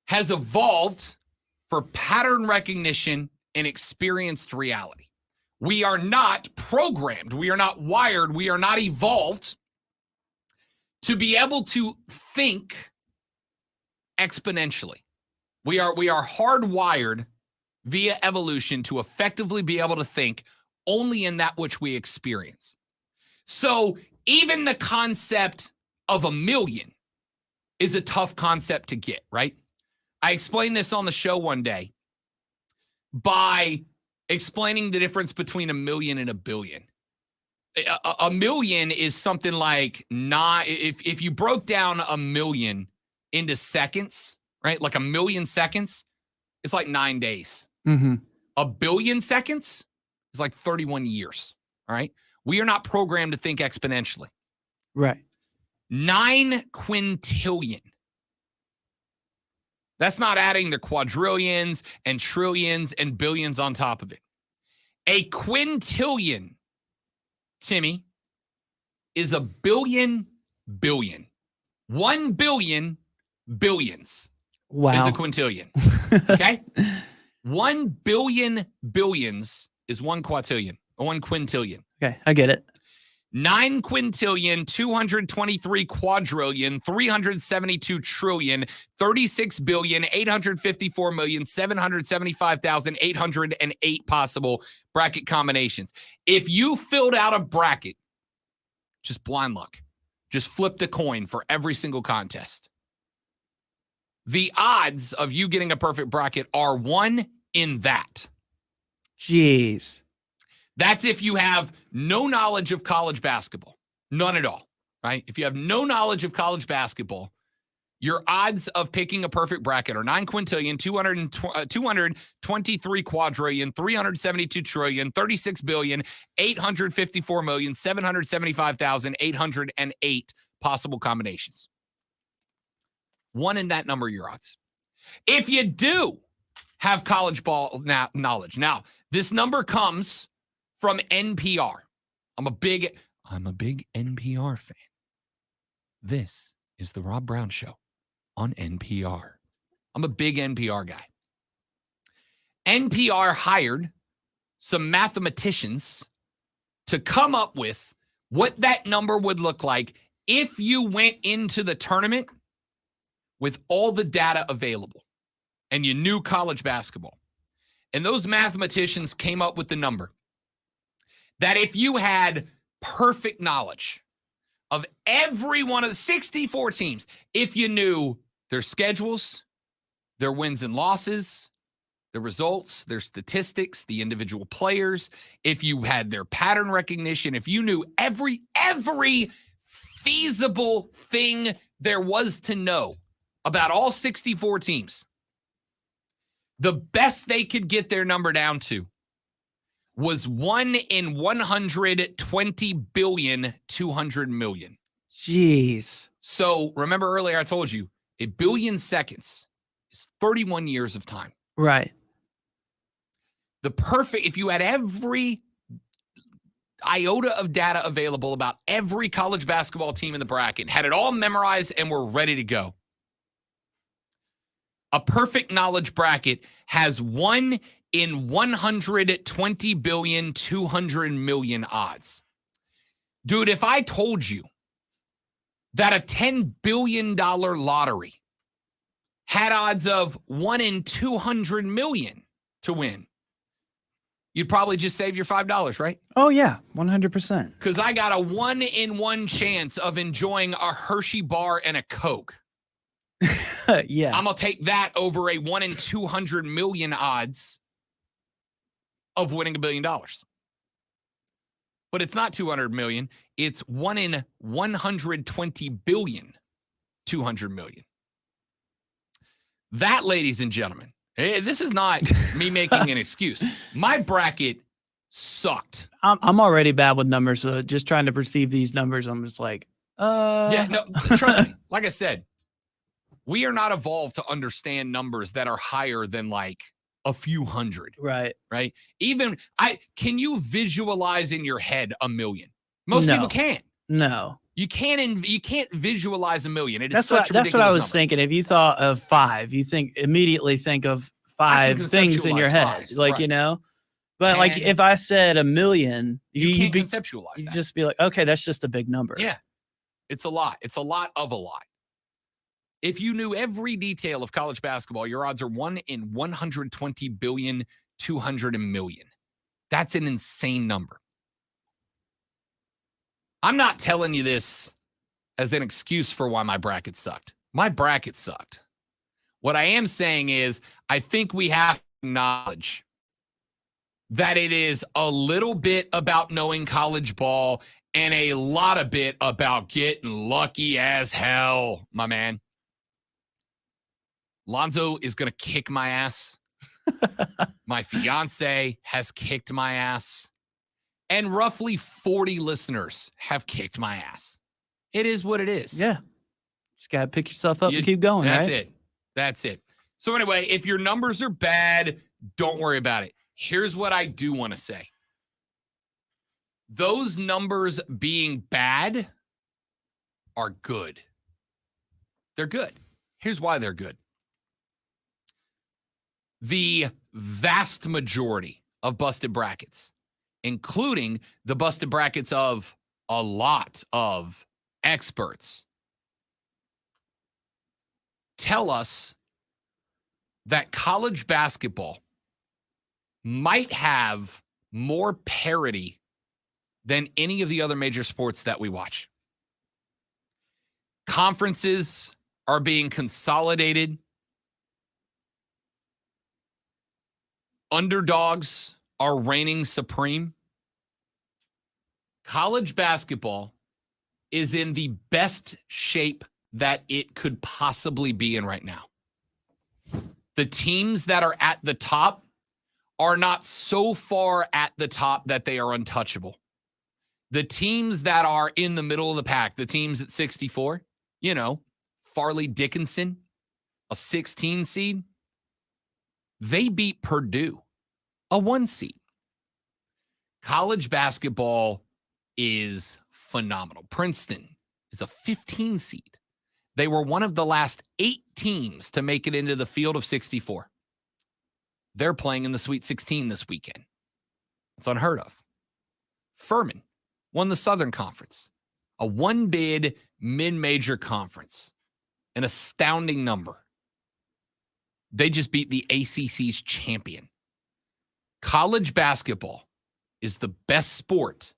Speaker 3: has evolved for pattern recognition and experienced reality. We are not programmed. We are not wired. We are not evolved to be able to think exponentially. We are hardwired via evolution to effectively be able to think only in that which we experience. So even the concept of a million is a tough concept to get, right? I explained this on the show one day by explaining the difference between a million and a billion. A million is something like if you broke down a million into seconds, right? Like a million seconds, it's like 9 days.
Speaker 4: Mm-hmm.
Speaker 3: A billion seconds is like 31 years, all right? We are not programmed to think exponentially.
Speaker 4: Right.
Speaker 3: 9 quintillion. That's not adding the quadrillions and trillions and billions on top of it. A quintillion, Timmy, is a billion. 1 billion billions.
Speaker 4: Wow.
Speaker 3: Is a quintillion. Okay? 1 billion billions is 1 quintillion.
Speaker 4: Okay, I get it.
Speaker 3: 9 quintillion, 223 quadrillion, 372 trillion, 36 billion, 854,775,808 possible bracket combinations. If you filled out a bracket, just blind luck, just flip the coin for every single contest, the odds of you getting a perfect bracket are 1 in that.
Speaker 4: Jeez.
Speaker 3: That's if you have no knowledge of college basketball. None at all, right? If you have no knowledge of college basketball, your odds of picking a perfect bracket are 9 quintillion, 223 quadrillion, 372 trillion, 36 billion, 854,775,808 possible combinations. 1 in that number, your odds. If you do have college ball knowledge, now this number comes from NPR. I'm a big NPR fan. This is the Rob Brown Show on NPR. I'm a big NPR guy. NPR hired some mathematicians to come up with what that number would look like if you went into the tournament with all the data available and you knew college basketball. And those mathematicians came up with the number that if you had perfect knowledge of every one of the 64 teams, if you knew their schedules, their wins and losses, the results, their statistics, the individual players, if you had their pattern recognition, if you knew every feasible thing there was to know about all 64 teams, the best they could get their number down to was 1 in 120 billion, 200 million.
Speaker 4: Jeez.
Speaker 3: So remember earlier I told you, a billion seconds is 31 years of time.
Speaker 4: Right.
Speaker 3: If you had every iota of data available about every college basketball team in the bracket, had it all memorized and were ready to go, a perfect knowledge bracket has 1 in 120 billion, 200 million odds. Dude, if I told you that a $10 billion lottery had odds of 1 in 200 million to win, you'd probably just save your $5, right?
Speaker 4: Oh, yeah, 100%.
Speaker 3: Because I got a 1 in 1 chance of enjoying a Hershey bar and a Coke.
Speaker 4: Yeah.
Speaker 3: I'm going to take that over a 1 in 200 million odds of winning $1 billion. But it's not 200 million. It's 1 in 120 billion, 200 million. That, ladies and gentlemen, this is not me making an excuse. My bracket sucked.
Speaker 4: I'm already bad with numbers, so just trying to perceive these numbers, I'm just like,
Speaker 3: Yeah, no, trust me. Like I said, we are not evolved to understand numbers that are higher than like a few hundred.
Speaker 4: Right.
Speaker 3: Right. Can you visualize in your head a million? Most people can't.
Speaker 4: No.
Speaker 3: You can't visualize a million. It is
Speaker 4: That's
Speaker 3: such a
Speaker 4: that's what I
Speaker 3: ridiculous
Speaker 4: was
Speaker 3: number.
Speaker 4: thinking. If you thought of 5, you immediately think of 5 things in your head,
Speaker 3: fives,
Speaker 4: like,
Speaker 3: right.
Speaker 4: you know. But
Speaker 3: 10,
Speaker 4: like if I said a million,
Speaker 3: you can't conceptualize
Speaker 4: you'd
Speaker 3: that.
Speaker 4: just be like, okay, that's just a big number.
Speaker 3: Yeah. It's a lot. It's a lot of a lot. If you knew every detail of college basketball, your odds are 1 in 120 billion, 200 million. That's an insane number. I'm not telling you this as an excuse for why my bracket sucked. My bracket sucked. What I am saying is I think we have to acknowledge that it is a little bit about knowing college ball and a lot of bit about getting lucky as hell, my man. Lonzo is going to kick my ass. My fiance has kicked my ass. And roughly 40 listeners have kicked my ass. It is what it is.
Speaker 4: Yeah. Just got to pick yourself up and keep going,
Speaker 3: That's
Speaker 4: right?
Speaker 3: it. That's it. So anyway, if your numbers are bad, don't worry about it. Here's what I do want to say. Those numbers being bad are good. They're good. Here's why they're good. The vast majority of busted brackets, including the busted brackets of a lot of experts, tell us that college basketball might have more parity than any of the other major sports that we watch. Conferences are being consolidated. Underdogs are reigning supreme. College basketball is in the best shape that it could possibly be in right now. The teams that are at the top are not so far at the top that they are untouchable. The teams that are in the middle of the pack, the teams at 64, Farley Dickinson, a 16 seed, they beat Purdue, a 1 seed. College basketball is phenomenal. Princeton is a 15 seed. They were one of the last 8 teams to make it into the field of 64. They're playing in the Sweet 16 this weekend. It's unheard of. Furman won the Southern Conference, a 1-bid mid-major conference, an astounding number. They just beat the ACC's champion. College basketball is the best sport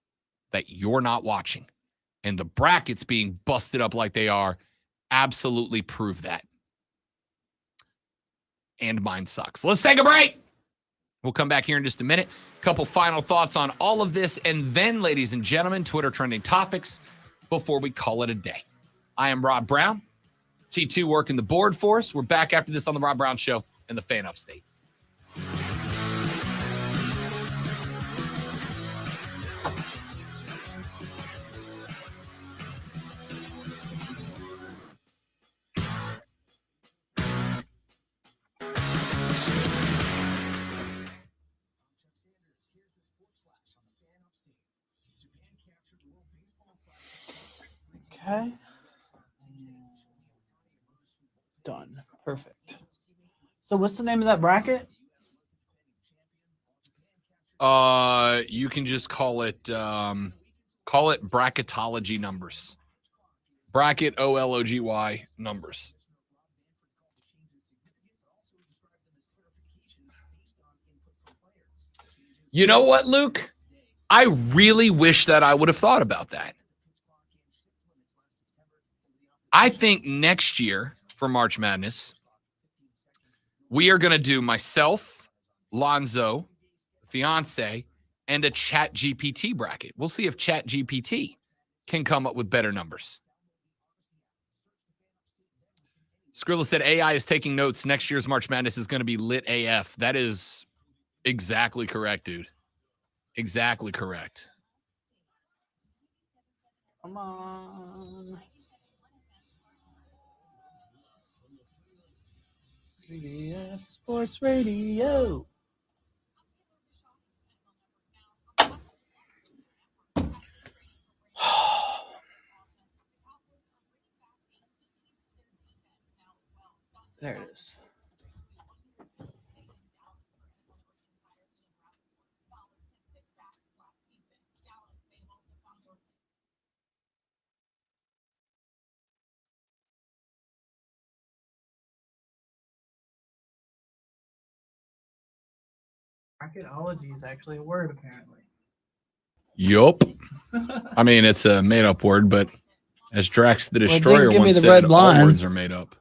Speaker 3: that you're not watching. And the brackets being busted up like they are absolutely prove that. And mine sucks. Let's take a break. We'll come back here in just a minute. Couple final thoughts on all of this. And then, ladies and gentlemen, Twitter trending topics before we call it a day. I am Rob Brown. T2 working the board for us. We're back after this on the Rob Brown Show and the Fan Upstate.
Speaker 4: Okay. Done. Perfect. So what's the name of that bracket?
Speaker 3: You can just call it bracketology numbers. Bracket OLOGY numbers. You know what, Luke? I really wish that I would have thought about that. I think next year for March Madness, we are going to do myself, Lonzo, fiance, and a Chat GPT bracket. We'll see if Chat GPT can come up with better numbers. Skrilla said AI is taking notes. Next year's March Madness is going to be lit AF. That is exactly correct, dude. Exactly correct.
Speaker 4: Come on. 3DS Sports Radio. There it is. Bracketology is actually a word, apparently.
Speaker 3: Yup. I mean, it's a made-up word, but as Drax the Destroyer
Speaker 4: give me
Speaker 3: once
Speaker 4: the
Speaker 3: said,
Speaker 4: red
Speaker 3: all
Speaker 4: line.
Speaker 3: words are made up.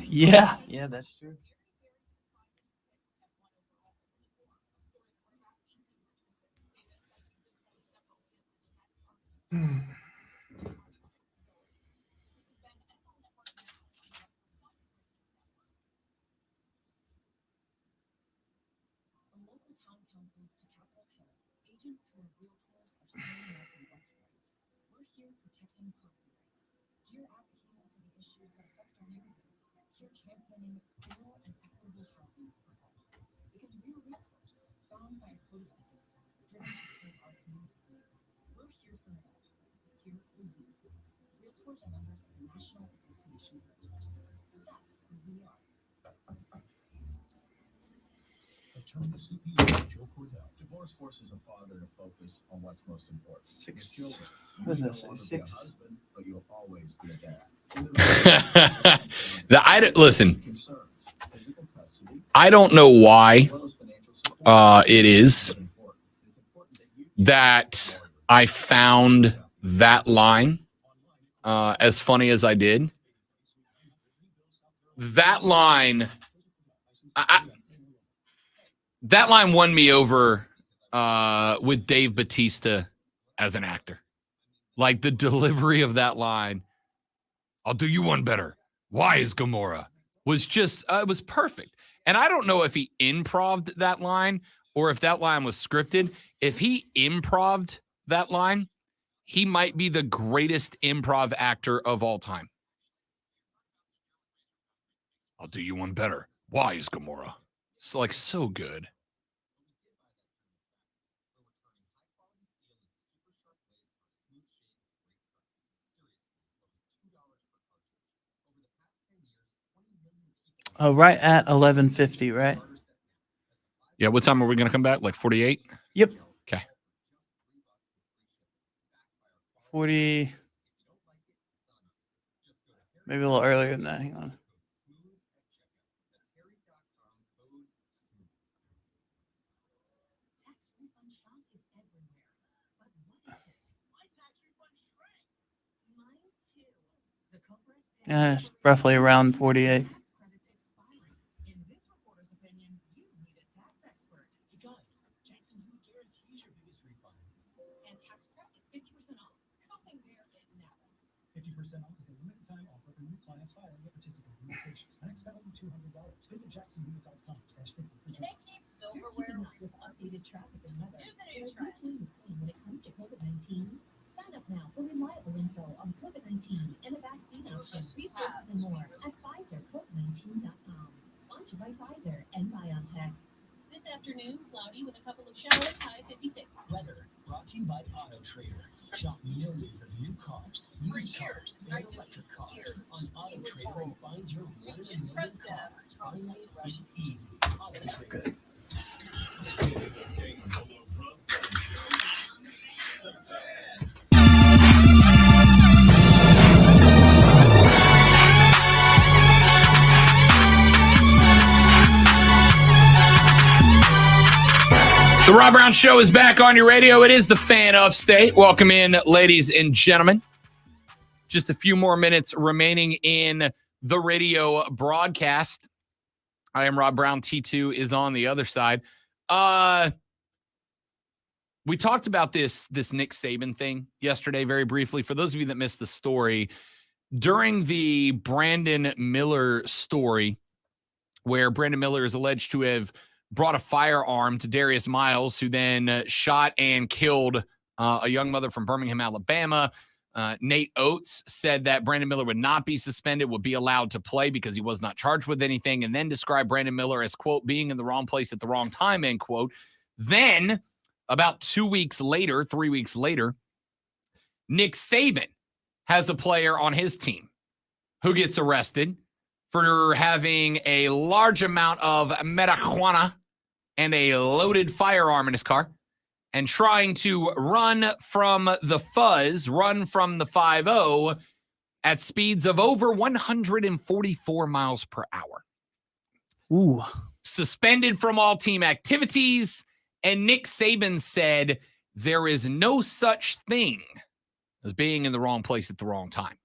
Speaker 4: Yeah, that's true.
Speaker 9: From local town councils to Capitol Hill, agents who are realtors are standing up for what's right. We're here protecting property rights. Here advocating for the issues that affect our neighborhoods. Here championing fair and equitable housing for all. Because we're realtors, bound by a code of ethics, driven to serve our communities. We're here for now. Here for you. Realtors are members of the National Association of Realtors. That's who we are.
Speaker 7: Attorney CPA Joe Cordell. Divorce forces a father to focus on what's most important. His children.
Speaker 4: What
Speaker 7: You
Speaker 4: does
Speaker 7: no
Speaker 4: that
Speaker 7: longer
Speaker 4: say?
Speaker 7: be a
Speaker 4: 6.
Speaker 7: husband, but you'll always be a dad.
Speaker 3: Listen,
Speaker 7: Concerns, physical custody,
Speaker 3: I don't know why
Speaker 7: as well as financial support.
Speaker 3: it is
Speaker 7: It's important that you
Speaker 3: that I found that line as funny as I did. That line, that line won me over with Dave Bautista as an actor. Like the delivery of that line, I'll do you one better. Why is Gamora? Was just, it was perfect. And I don't know if he improv'd that line or if that line was scripted. If he improv'd that line, he might be the greatest improv actor of all time. I'll do you one better. Why is Gamora? It's like so good.
Speaker 4: Oh, right at 11:50, right?
Speaker 3: Yeah, what time are we going to come back? Like 48?
Speaker 4: Yep.
Speaker 3: Okay.
Speaker 4: 40. Maybe a little earlier than that. Hang on.
Speaker 9: Tax refund shop is everywhere. But what is it? My tax refund shrank. Mine too. The culprit?
Speaker 4: Yeah, it's roughly around 48.
Speaker 9: Tax credits expiring. In this reporter's opinion, you need a tax expert.
Speaker 10: Hey guys, Jackson Who guarantees your biggest refund.
Speaker 9: And tax prep is 50% off. Something where it never.
Speaker 10: 50% off is a limited time offer for new clients filing at participating locations. Max value $200. Visit jacksonwho.com/50 for
Speaker 9: They keep silverware
Speaker 6: With updated traffic and weather,
Speaker 9: Here's the new
Speaker 6: we're
Speaker 9: trend.
Speaker 6: routine to see when it
Speaker 10: with a couple of showers, high 56. Weather brought to you by Auto Trader. Shop millions of new cars, used cars, and electric cars on Auto Trader and find your one-in-a-million car. Finally, it's easy. Auto Trader.
Speaker 3: The Rob Brown Show is back on your radio. It is the Fan Upstate. Welcome in, ladies and gentlemen. Just a few more minutes remaining in the radio broadcast. I am Rob Brown. T2 is on the other side. We talked about this Nick Saban thing yesterday very briefly. For those of you that missed the story, during the Brandon Miller story, where Brandon Miller is alleged to have brought a firearm to Darius Miles, who then shot and killed a young mother from Birmingham, Alabama. Nate Oates said that Brandon Miller would not be suspended, would be allowed to play because he was not charged with anything, and then described Brandon Miller as, quote, being in the wrong place at the wrong time, end quote. Then, about 3 weeks later, Nick Saban has a player on his team who gets arrested for having a large amount of marijuana and a loaded firearm in his car and trying to run from the 5-0 at speeds of over 144 miles per hour.
Speaker 4: Ooh.
Speaker 3: Suspended from all team activities, and Nick Saban said there is no such thing as being in the wrong place at the wrong time.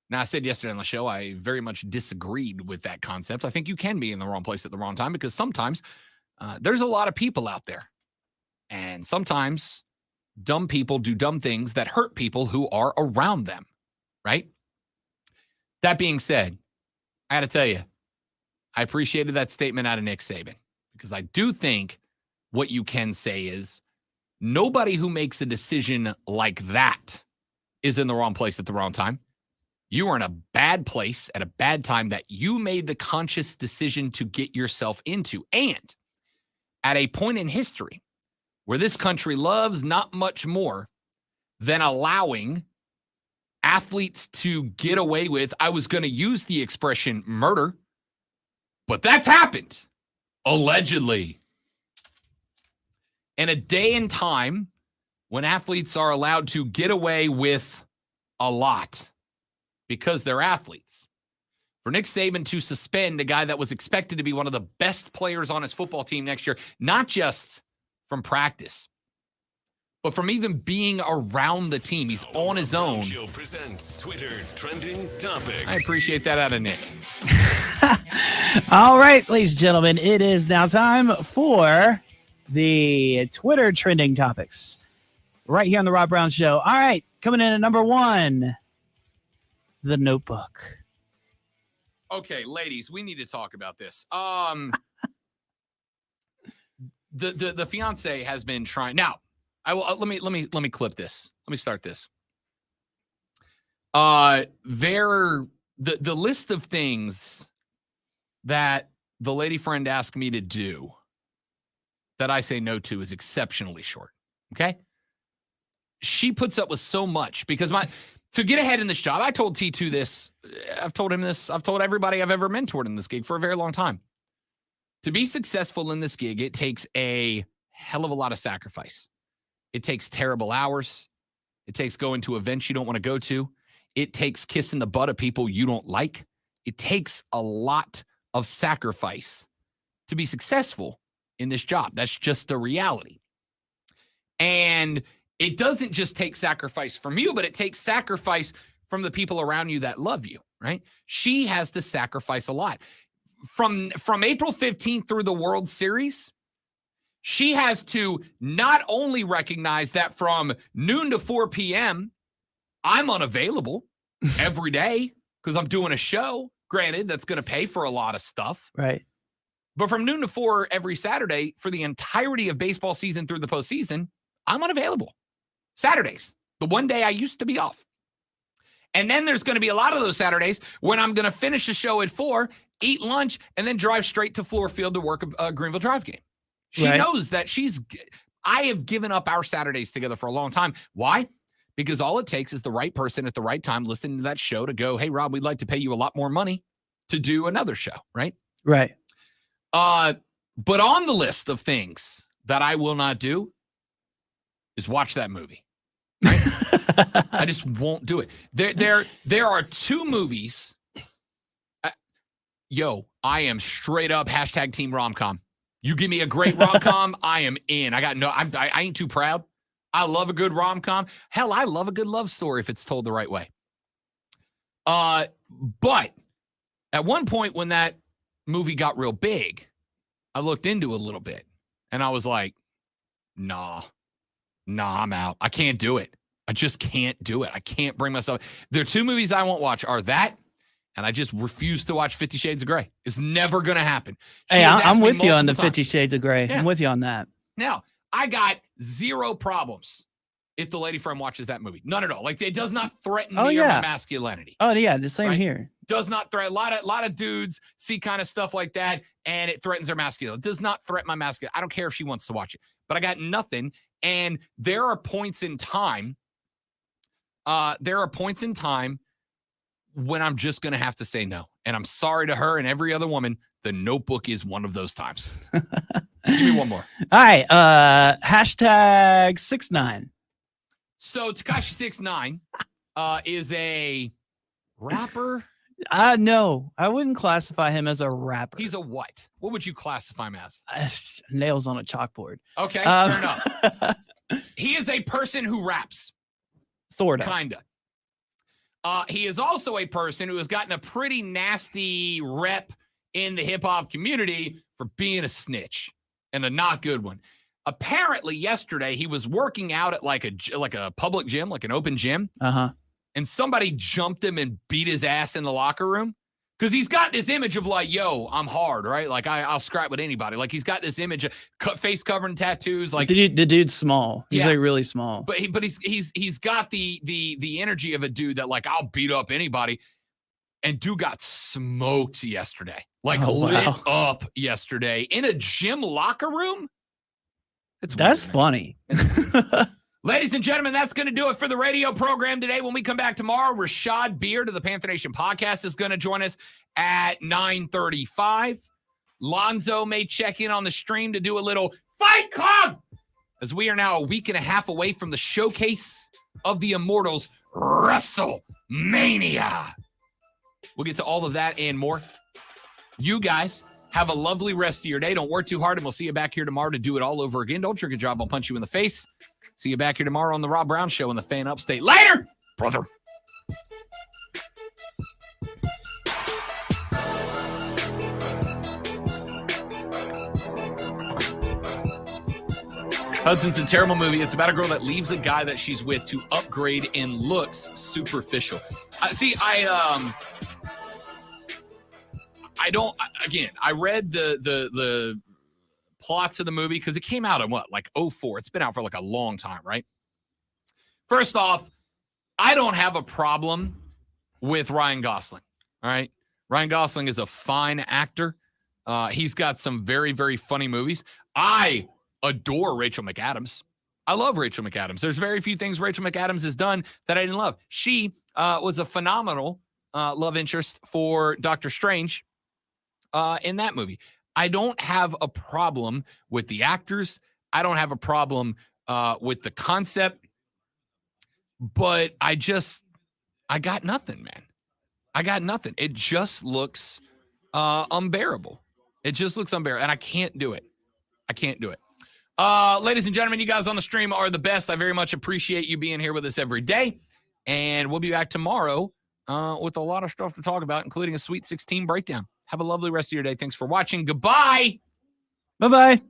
Speaker 3: Now, I said yesterday on the show, I very much disagreed with that concept. I think you can be in the wrong place at the wrong time because sometimes there's a lot of people out there. And sometimes dumb people do dumb things that hurt people who are around them, right? That being said, I got to tell you, I appreciated that statement out of Nick Saban because I do think what you can say is nobody who makes a decision like that is in the wrong place at the wrong time. You are in a bad place at a bad time that you made the conscious decision to get yourself into. And at a point in history where this country loves not much more than allowing athletes to get away with, I was going to use the expression murder, but that's happened, allegedly. In a day and time when athletes are allowed to get away with a lot because they're athletes. For Nick Saban to suspend a guy that was expected to be one of the best players on his football team next year, not just from practice, but from even being around the team. He's on his own.
Speaker 11: Show presents Twitter Trending Topics.
Speaker 3: I appreciate that out of Nick.
Speaker 4: All right, ladies and gentlemen, it is now time for the Twitter Trending Topics right here on the Rob Brown Show. All right, coming in at number 1, The Notebook.
Speaker 3: Okay, ladies, we need to talk about this. The fiance has been trying. Now, I will let me clip this. Let me start this. The list of things that the lady friend asked me to do that I say no to is exceptionally short. Okay? She puts up with so much because to get ahead in this job, I told T2 this. I've told him this. I've told everybody I've ever mentored in this gig for a very long time. To be successful in this gig, it takes a hell of a lot of sacrifice. It takes terrible hours. It takes going to events you don't want to go to. It takes kissing the butt of people you don't like. It takes a lot of sacrifice to be successful in this job. That's just the reality. And it doesn't just take sacrifice from you, but it takes sacrifice from the people around you that love you, right? She has to sacrifice a lot. From April 15th through the World Series, she has to not only recognize that from noon to 4 p.m., I'm unavailable every day because I'm doing a show. Granted, that's going to pay for a lot of stuff.
Speaker 4: Right.
Speaker 3: But from noon to 4 every Saturday for the entirety of baseball season through the postseason, I'm unavailable. Saturdays, the one day I used to be off. And then there's going to be a lot of those Saturdays when I'm going to finish the show at 4, eat lunch, and then drive straight to Floor Field to work a Greenville Drive game. She
Speaker 4: Right.
Speaker 3: knows that I have given up our Saturdays together for a long time. Why? Because all it takes is the right person at the right time listening to that show to go, hey, Rob, we'd like to pay you a lot more money to do another show, right?
Speaker 4: Right.
Speaker 3: But on the list of things that I will not do is watch that movie. Right? I just won't do it. There are two movies. I am straight up hashtag team rom-com. You give me a great rom-com, I am in. I ain't too proud. I love a good rom-com. Hell, I love a good love story if it's told the right way. But at one point when that movie got real big, I looked into it a little bit and I was like, nah, I'm out. I can't do it. I just can't do it. I can't bring myself. There are two movies I won't watch are that, and I just refuse to watch 50 Shades of Grey. It's never going to happen.
Speaker 4: Hey, I'm with you on the 50 Shades of Grey.
Speaker 3: Yeah.
Speaker 4: I'm with you on that.
Speaker 3: Now, I got zero problems if the lady friend watches that movie. None at all. Like, it does not threaten me or my masculinity.
Speaker 4: Oh, yeah, the same
Speaker 3: Right?
Speaker 4: here.
Speaker 3: Does not threaten. A lot of dudes see kind of stuff like that, and it threatens their masculinity. It does not threaten my masculinity. I don't care if she wants to watch it. But I got nothing, and there are points in time when I'm just going to have to say no. And I'm sorry to her and every other woman. The Notebook is one of those times. Give me one more.
Speaker 4: All right. Hashtag 6ix9ine.
Speaker 3: So Tekashi 6ix9ine is a rapper.
Speaker 4: No, I wouldn't classify him as a rapper.
Speaker 3: He's a what? What would you classify him as?
Speaker 4: Nails on a chalkboard.
Speaker 3: Okay, fair enough. He is a person who raps.
Speaker 4: Sort of.
Speaker 3: Kinda. He is also a person who has gotten a pretty nasty rep in the hip-hop community for being a snitch, and a not good one. Apparently, yesterday, he was working out at like a public gym, like an open gym, and somebody jumped him and beat his ass in the locker room. Because he's got this image of like, yo, I'm hard, right? Like, I'll scrap with anybody. Like, he's got this image of face covering tattoos. Like,
Speaker 4: the dude's small. He's like really small.
Speaker 3: But he's got the energy of a dude that like, I'll beat up anybody. And dude got smoked yesterday. Like, lit up yesterday in a gym locker room.
Speaker 4: That's funny.
Speaker 3: Ladies and gentlemen, that's going to do it for the radio program today. When we come back tomorrow, Rashad Beard of the Panther Nation podcast is going to join us at 9:35. Lonzo may check in on the stream to do a little Fight Club, as we are now a week and a half away from the showcase of the Immortals, WrestleMania. We'll get to all of that and more. You guys have a lovely rest of your day. Don't work too hard, and we'll see you back here tomorrow to do it all over again. Don't drink a job. I'll punch you in the face. See you back here tomorrow on the Rob Brown Show in the Fan Upstate. Later, brother. Hudson's a terrible movie. It's about a girl that leaves a guy that she's with to upgrade in looks superficial. I read the plots of the movie because it came out in like 2004. It's been out for like a long time, right? First off, I don't have a problem with Ryan Gosling. All right. Ryan Gosling is a fine actor. He's got some very, very funny movies. I adore Rachel McAdams. I love Rachel McAdams. There's very few things Rachel McAdams has done that I didn't love. She was a phenomenal love interest for Doctor Strange in that movie. I don't have a problem with the actors. I don't have a problem with the concept. But I got nothing, man. I got nothing. It just looks unbearable. It just looks unbearable. And I can't do it. Ladies and gentlemen, you guys on the stream are the best. I very much appreciate you being here with us every day. And we'll be back tomorrow with a lot of stuff to talk about, including a Sweet 16 breakdown. Have a lovely rest of your day. Thanks for watching. Goodbye.
Speaker 4: Bye-bye.